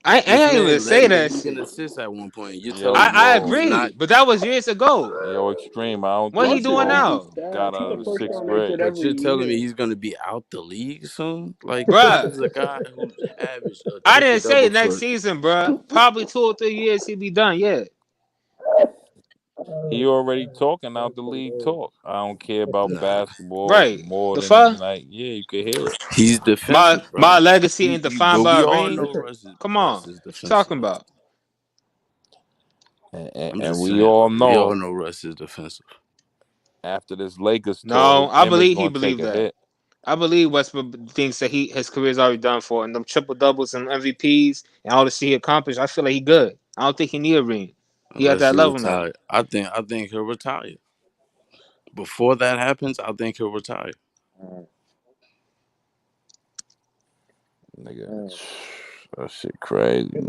I
This
ain't even
man
say
led the
that
league in
shit.
assists at one point. You're telling
Yo,
me
I
he's not.
agree, but that was years ago.
yo, extreme. I don't
What
think
he
the
Russ is
doing
ball
getting
now,
got
stats. He
out
the
of the
first
sixth
round exit
grade.
But
every
you're telling me
year.
he's gonna be out the league soon? Like this
bruh?
is a guy who's averaged a
I
triple
didn't say
double
next
for.
season, bruh. Probably 2 or 3 years he'll be done. Yeah,
He already talking out the league talk. I don't care about
Nah,
basketball
right.
more
The
than
fuck?
like, yeah, you can hear it.
he's defensive,
My
bro.
legacy ain't
But
defined by
we
a
all
ring.
know
Come on,
Russ
what
is
you talking
defensive.
about?
I'm
And
just
we
saying,
all
bro. We all
know
know Russ is defensive.
after this Lakers tour,
No,
his
I
image
believe he
gonna take
believed
a
that.
hit.
I believe Westbrook thinks that his career's already done for, and them triple doubles and MVPs and all the shit he accomplished. I feel like he good. I don't think he need a ring. He at
Unless
that
he
level now.
retire. I think he'll retire. Before that happens, I think he'll retire.
Nigga, that shit crazy.